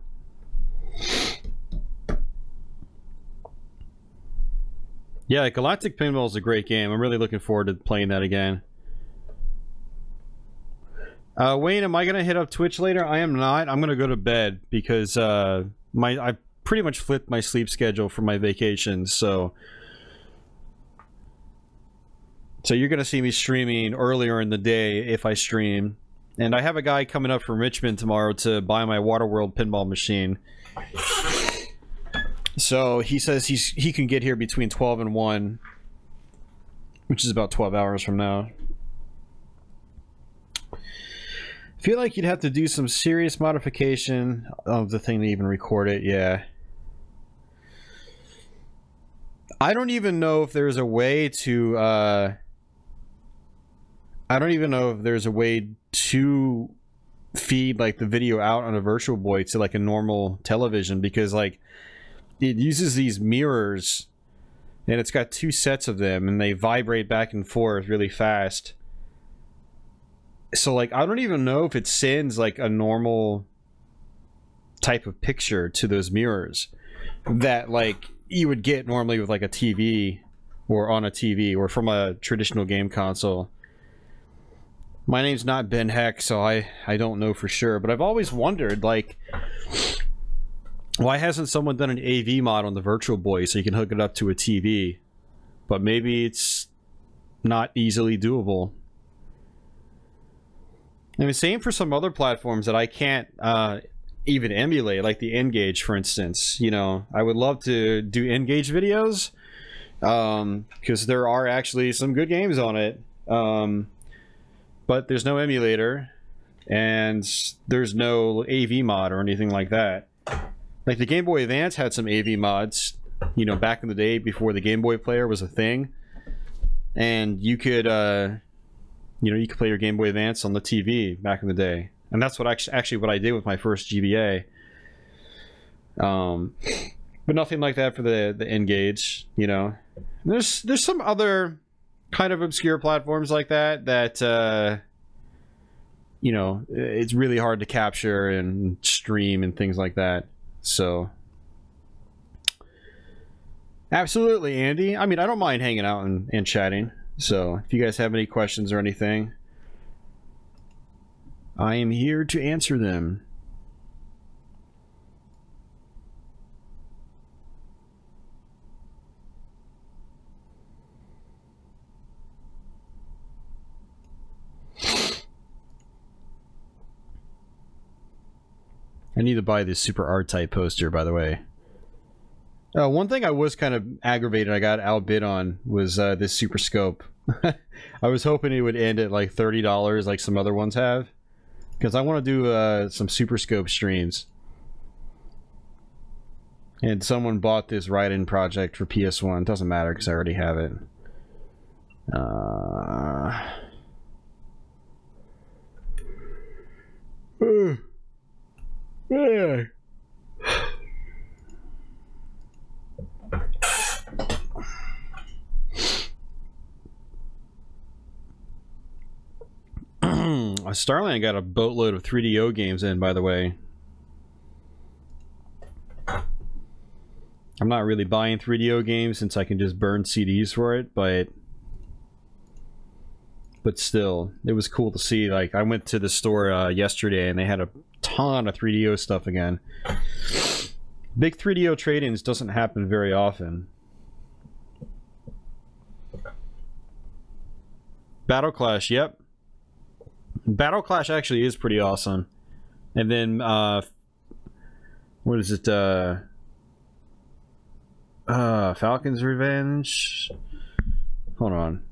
yeah, Galactic Pinball is a great game. I'm really looking forward to playing that again. Wayne, am I gonna hit up Twitch later? I am not. I'm gonna go to bed because I pretty much flipped my sleep schedule for my vacation. So you're gonna see me streaming earlier in the day if I stream. And I have a guy coming up from Richmond tomorrow to buy my Waterworld pinball machine. So he says he can get here between 12 and 1, which is about 12 hours from now. Feel like you'd have to do some serious modification of the thing to even record it. Yeah. I don't even know if there's a way to I don't even know if there's a way to feed like the video out on a Virtual Boy to like a normal television, because like it uses these mirrors and it's got 2 sets of them and they vibrate back and forth really fast. So like I don't even know if it sends like a normal type of picture to those mirrors that like you would get normally with like a TV or on a TV or from a traditional game console. My name's not Ben Heck, so I don't know for sure, but I've always wondered, like, why hasn't someone done an AV mod on the Virtual Boy so you can hook it up to a TV? But maybe it's not easily doable. I mean, same for some other platforms that I can't even emulate, like the N-Gage, for instance. You know, I would love to do N-Gage videos, because there are actually some good games on it. But there's no emulator, and there's no AV mod or anything like that. Like the Game Boy Advance had some AV mods, you know, back in the day before the Game Boy player was a thing. And you could, you know, you could play your Game Boy Advance on the TV back in the day. And that's what actually what I did with my first GBA. But nothing like that for the N-Gage, you know. There's some other kind of obscure platforms like that you know, it's really hard to capture and stream and things like that. So absolutely, Andy. I mean, I don't mind hanging out and chatting. So if you guys have any questions or anything, I am here to answer them. I need to buy this Super R-Type poster, by the way. One thing I was kind of aggravated I got outbid on was this Super Scope. I was hoping it would end at like $30 like some other ones have, because I want to do some Super Scope streams. And someone bought this write-in project for PS1. Doesn't matter because I already have it. Yeah. Starland got a boatload of 3DO games in, by the way. I'm not really buying 3DO games since I can just burn CDs for it, but still, it was cool to see. Like, I went to the store yesterday and they had a ton of 3DO stuff again. Big 3DO trade-ins doesn't happen very often. Battle Clash, yep. Battle Clash actually is pretty awesome. And then, what is it, Falcon's Revenge? Hold on.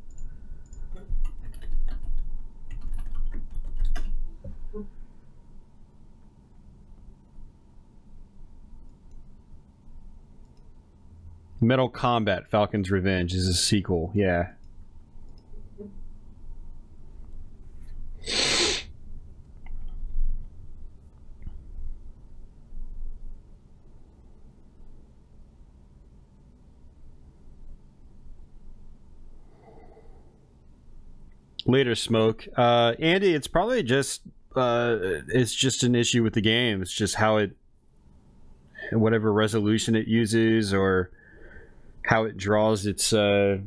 Metal Combat Falcon's Revenge is a sequel, yeah. Later, Smoke. Andy, it's probably just it's just an issue with the game. It's just how it, whatever resolution it uses, or how it draws its how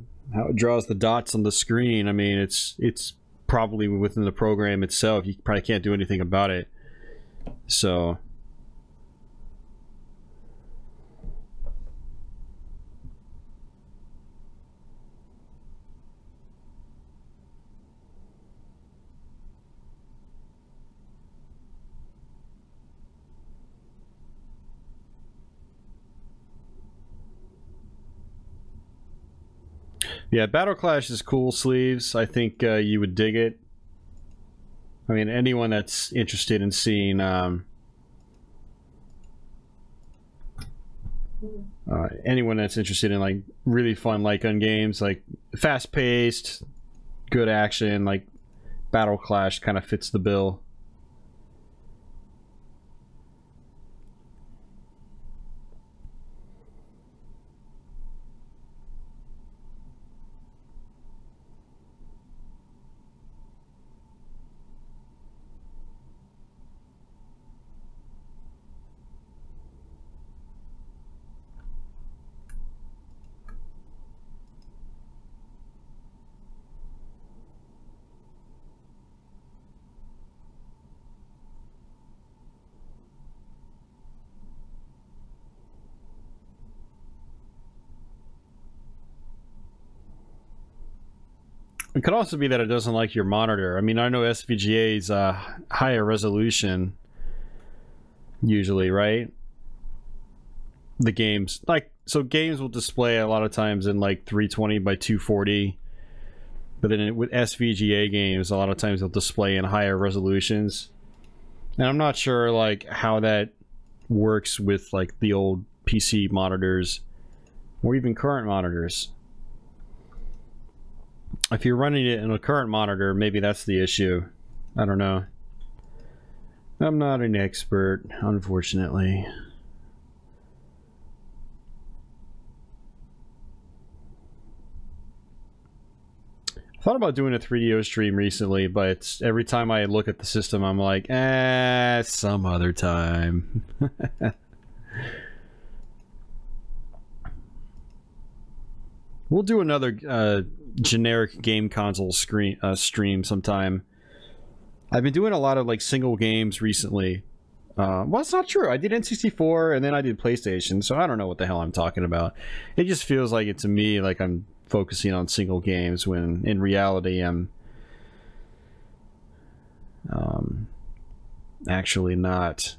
it draws the dots on the screen. I mean, it's probably within the program itself. You probably can't do anything about it. So. Yeah, Battle Clash is cool, Sleeves. I think you would dig it. I mean, anyone that's interested in seeing anyone that's interested in like really fun light gun games, like fast-paced, good action, like Battle Clash kind of fits the bill. It could also be that it doesn't like your monitor. I mean, I know SVGA's higher resolution usually, right? The games, like, so games will display a lot of times in like 320 by 240, but then with SVGA games, a lot of times they'll display in higher resolutions. And I'm not sure like how that works with like the old PC monitors or even current monitors. If you're running it in a current monitor, maybe that's the issue. I don't know. I'm not an expert, unfortunately. I thought about doing a 3DO stream recently, but every time I look at the system, I'm like, some other time. We'll do another generic game console stream sometime. I've been doing a lot of like single games recently. Well, it's not true. I did N64 and then I did PlayStation, so I don't know what the hell I'm talking about. It just feels like it to me like I'm focusing on single games when in reality I'm actually not.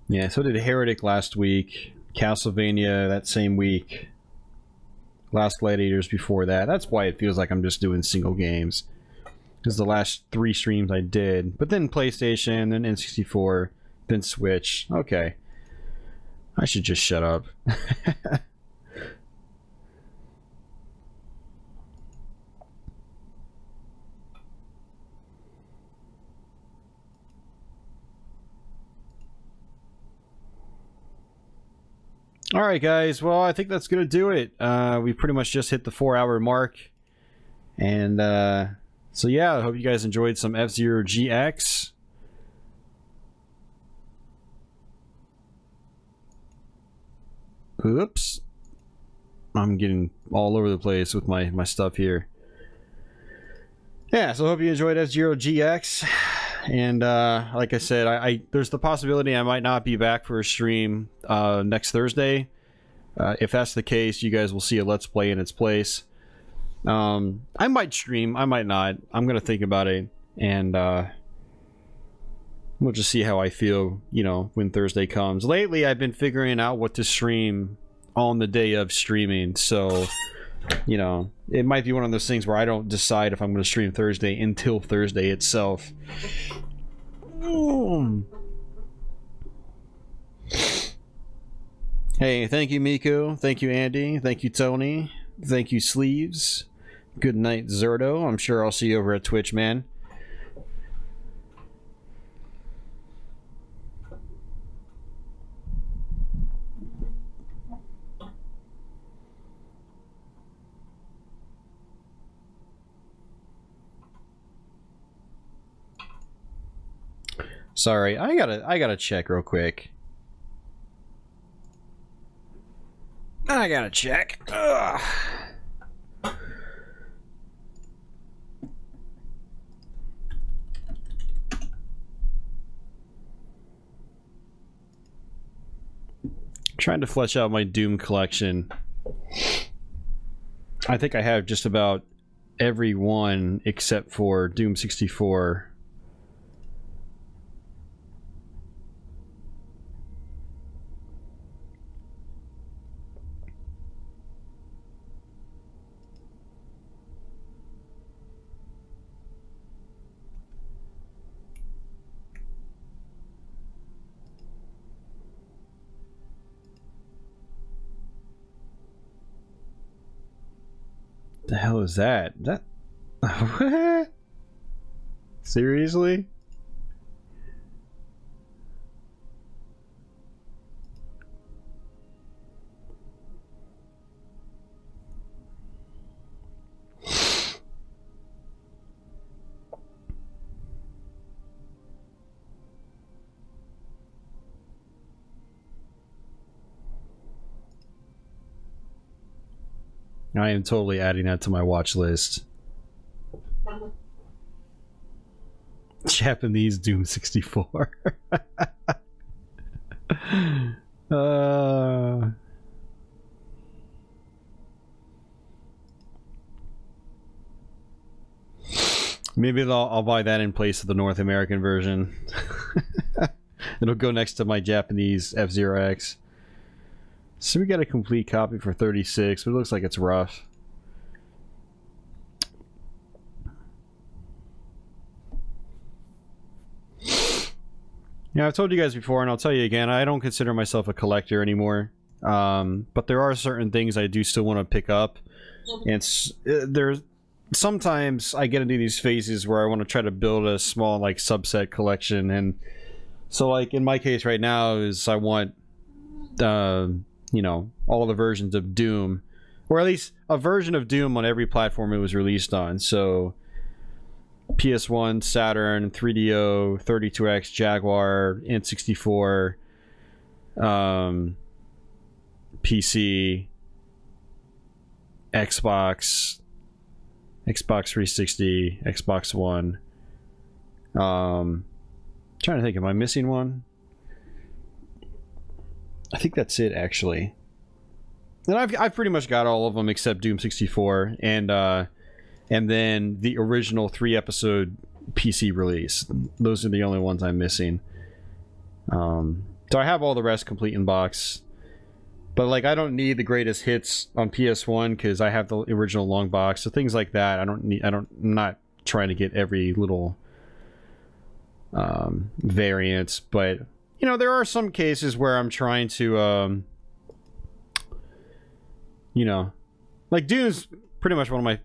Yeah, so did Heretic last week, Castlevania that same week, Last Gladiators before that. That's why it feels like I'm just doing single games. Because the last 3 streams I did, but then PlayStation, then N64, then Switch. Okay. I should just shut up. All right, guys. Well, I think that's gonna do it. We pretty much just hit the 4-hour mark, and so yeah, I hope you guys enjoyed some F-Zero GX. Oops, I'm getting all over the place with my stuff here. Yeah, so I hope you enjoyed F-Zero GX. And like I said, I there's the possibility I might not be back for a stream next Thursday. If that's the case, you guys will see a Let's Play in its place. I might stream, I might not. I'm gonna think about it, and we'll just see how I feel, you know, when Thursday comes. Lately, I've been figuring out what to stream on the day of streaming, so you know, it might be one of those things where I don't decide if I'm going to stream Thursday until Thursday itself. Hey, thank you, Miku. Thank you, Andy. Thank you, Tony. Thank you, Sleeves. Good night, Zerdo. I'm sure I'll see you over at Twitch, man. Sorry, I gotta check real quick. I gotta check. Ugh. Trying to flesh out my Doom collection. I think I have just about every one except for Doom 64. The hell is that? That what? Seriously? I am totally adding that to my watch list. Japanese Doom 64. Maybe I'll buy that in place of the North American version. It'll go next to my Japanese F-Zero X. So we got a complete copy for 36, but it looks like it's rough. Yeah, I've told you guys before, and I'll tell you again, I don't consider myself a collector anymore. But there are certain things I do still want to pick up. And there's sometimes I get into these phases where I want to try to build a small, like, subset collection. And so, like, in my case right now is I want... you know, all of the versions of Doom, or at least a version of Doom on every platform it was released on. So PS1, Saturn, 3DO, 32X, Jaguar, N64, PC, Xbox 360, Xbox One. Trying to think, am I missing one? I think that's it, actually. And I've pretty much got all of them except Doom 64 and then the original 3-episode PC release. Those are the only ones I'm missing. So I have all the rest complete in box. But like I don't need the greatest hits on PS1 because I have the original long box. So things like that, I'm not trying to get every little variant, but you know, there are some cases where I'm trying to, you know, like Doom's pretty much one of my,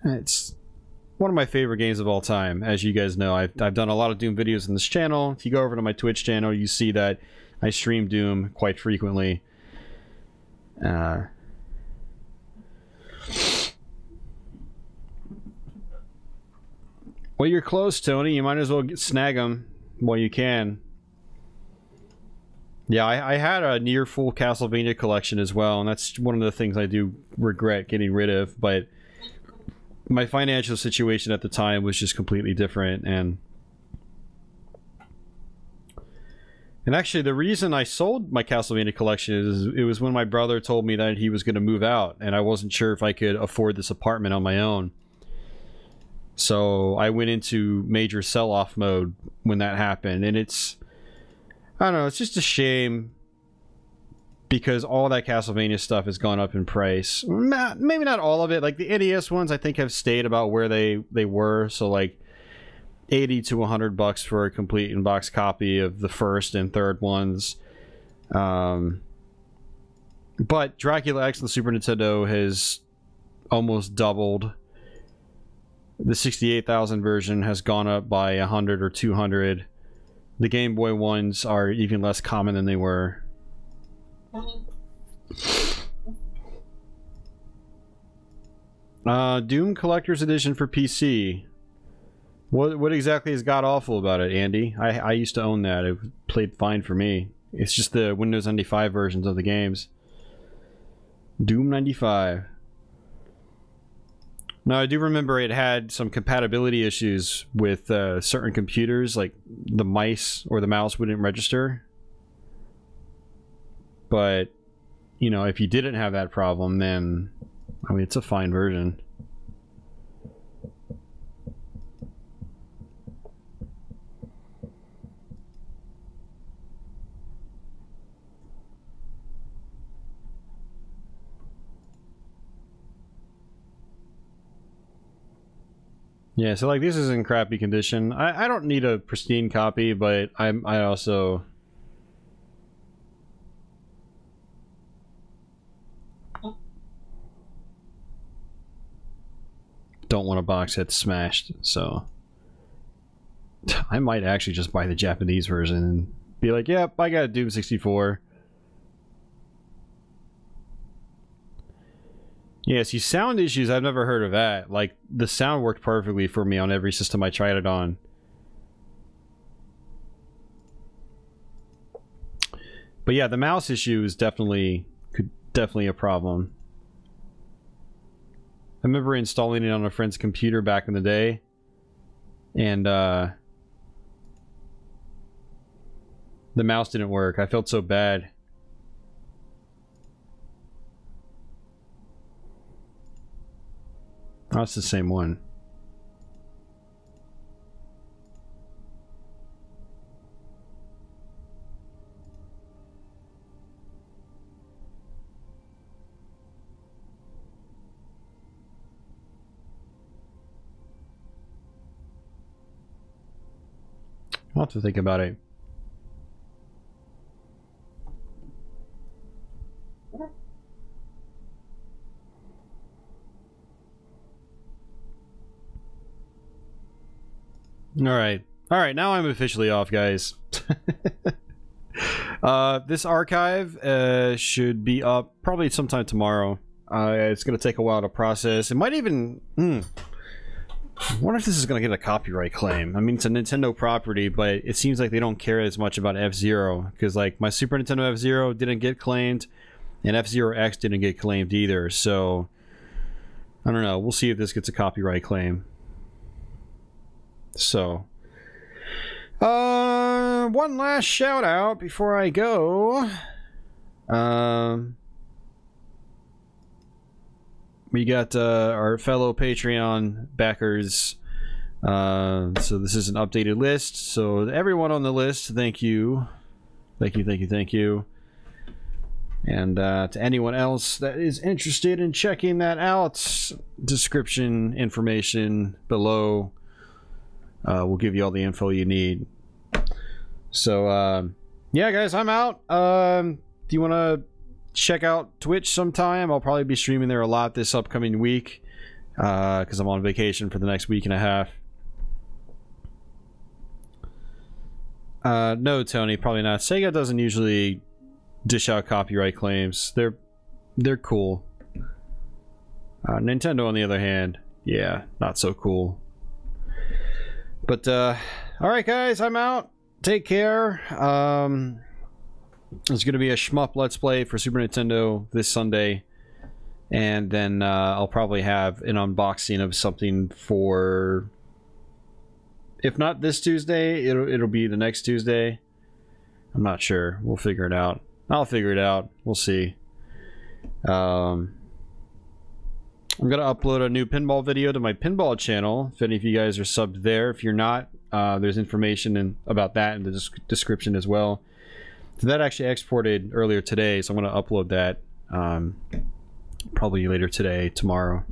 it's one of my favorite games of all time. As you guys know, I've done a lot of Doom videos in this channel. If you go over to my Twitch channel, you see that I stream Doom quite frequently. Well, you're close, Tony. You might as well snag them while you can. Yeah, I had a near full Castlevania collection as well, and that's one of the things I do regret getting rid of, but my financial situation at the time was just completely different, and actually the reason I sold my Castlevania collection is it was when my brother told me that he was going to move out, and I wasn't sure if I could afford this apartment on my own. So I went into major sell-off mode when that happened, and it's, I don't know, it's just a shame because all that Castlevania stuff has gone up in price. Maybe not all of it. Like the NES ones I think have stayed about where they were, so like $80 to $100 for a complete in-box copy of the first and third ones. But Dracula X on the Super Nintendo has almost doubled. The 68,000 version has gone up by 100 or 200. The Game Boy ones are even less common than they were. Doom Collector's Edition for PC. What exactly is god awful about it, Andy? I used to own that. It played fine for me. It's just the Windows 95 versions of the games. Doom 95. Now, I do remember it had some compatibility issues with certain computers, like the mice or the mouse wouldn't register. But, you know, if you didn't have that problem, then, I mean, it's a fine version. Yeah, so like this is in crappy condition. I don't need a pristine copy, but I also don't want a box that's smashed, so I might actually just buy the Japanese version and be like, yep, I got a Doom 64. Yeah, see, sound issues, I've never heard of that. Like, the sound worked perfectly for me on every system I tried it on. But yeah, the mouse issue is definitely a problem. I remember installing it on a friend's computer back in the day, and the mouse didn't work. I felt so bad. Oh, it's the same one. I'll have to think about it. All right, now I'm officially off, guys. This archive should be up probably sometime tomorrow. It's going to take a while to process. It might even... I wonder if this is going to get a copyright claim. I mean, it's a Nintendo property, but it seems like they don't care as much about F-Zero. Because, like, my Super Nintendo F-Zero didn't get claimed, and F-Zero X didn't get claimed either. So, I don't know. We'll see if this gets a copyright claim. So, one last shout out before I go. We got our fellow Patreon backers. So this is an updated list. So everyone on the list, thank you. Thank you. And to anyone else that is interested in checking that out, description information below. We'll give you all the info you need. So, yeah, guys, I'm out. Do you want to check out Twitch sometime? I'll probably be streaming there a lot this upcoming week because I'm on vacation for the next week and a half. No, Tony, probably not. Sega doesn't usually dish out copyright claims. They're cool. Nintendo, on the other hand, yeah, not so cool. But alright guys, I'm out. Take care. There's gonna be a shmup Let's Play for Super Nintendo this Sunday. And then I'll probably have an unboxing of something for, if not this Tuesday, it'll be the next Tuesday. I'm not sure. We'll figure it out. I'll figure it out. We'll see. I'm gonna upload a new pinball video to my pinball channel. If any of you guys are subbed there, if you're not, there's information about that in the description as well. So that actually exported earlier today, so I'm gonna upload that probably later today, tomorrow.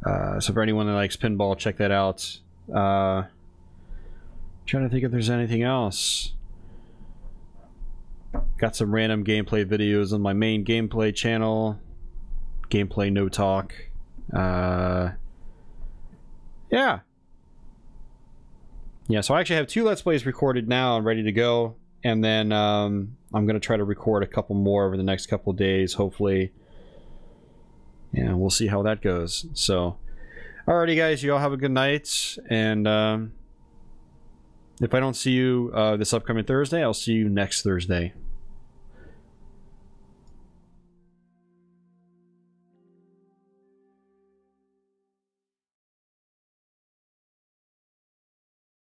So for anyone that likes pinball, check that out. Trying to think if there's anything else. Got some random gameplay videos on my main gameplay channel. Gameplay no talk. Yeah, so I actually have 2 Let's Plays recorded now and ready to go. And then I'm gonna try to record a couple more over the next couple of days, hopefully. Yeah, we'll see how that goes. So, alrighty guys, you all have a good night, and if I don't see you this upcoming Thursday, I'll see you next Thursday.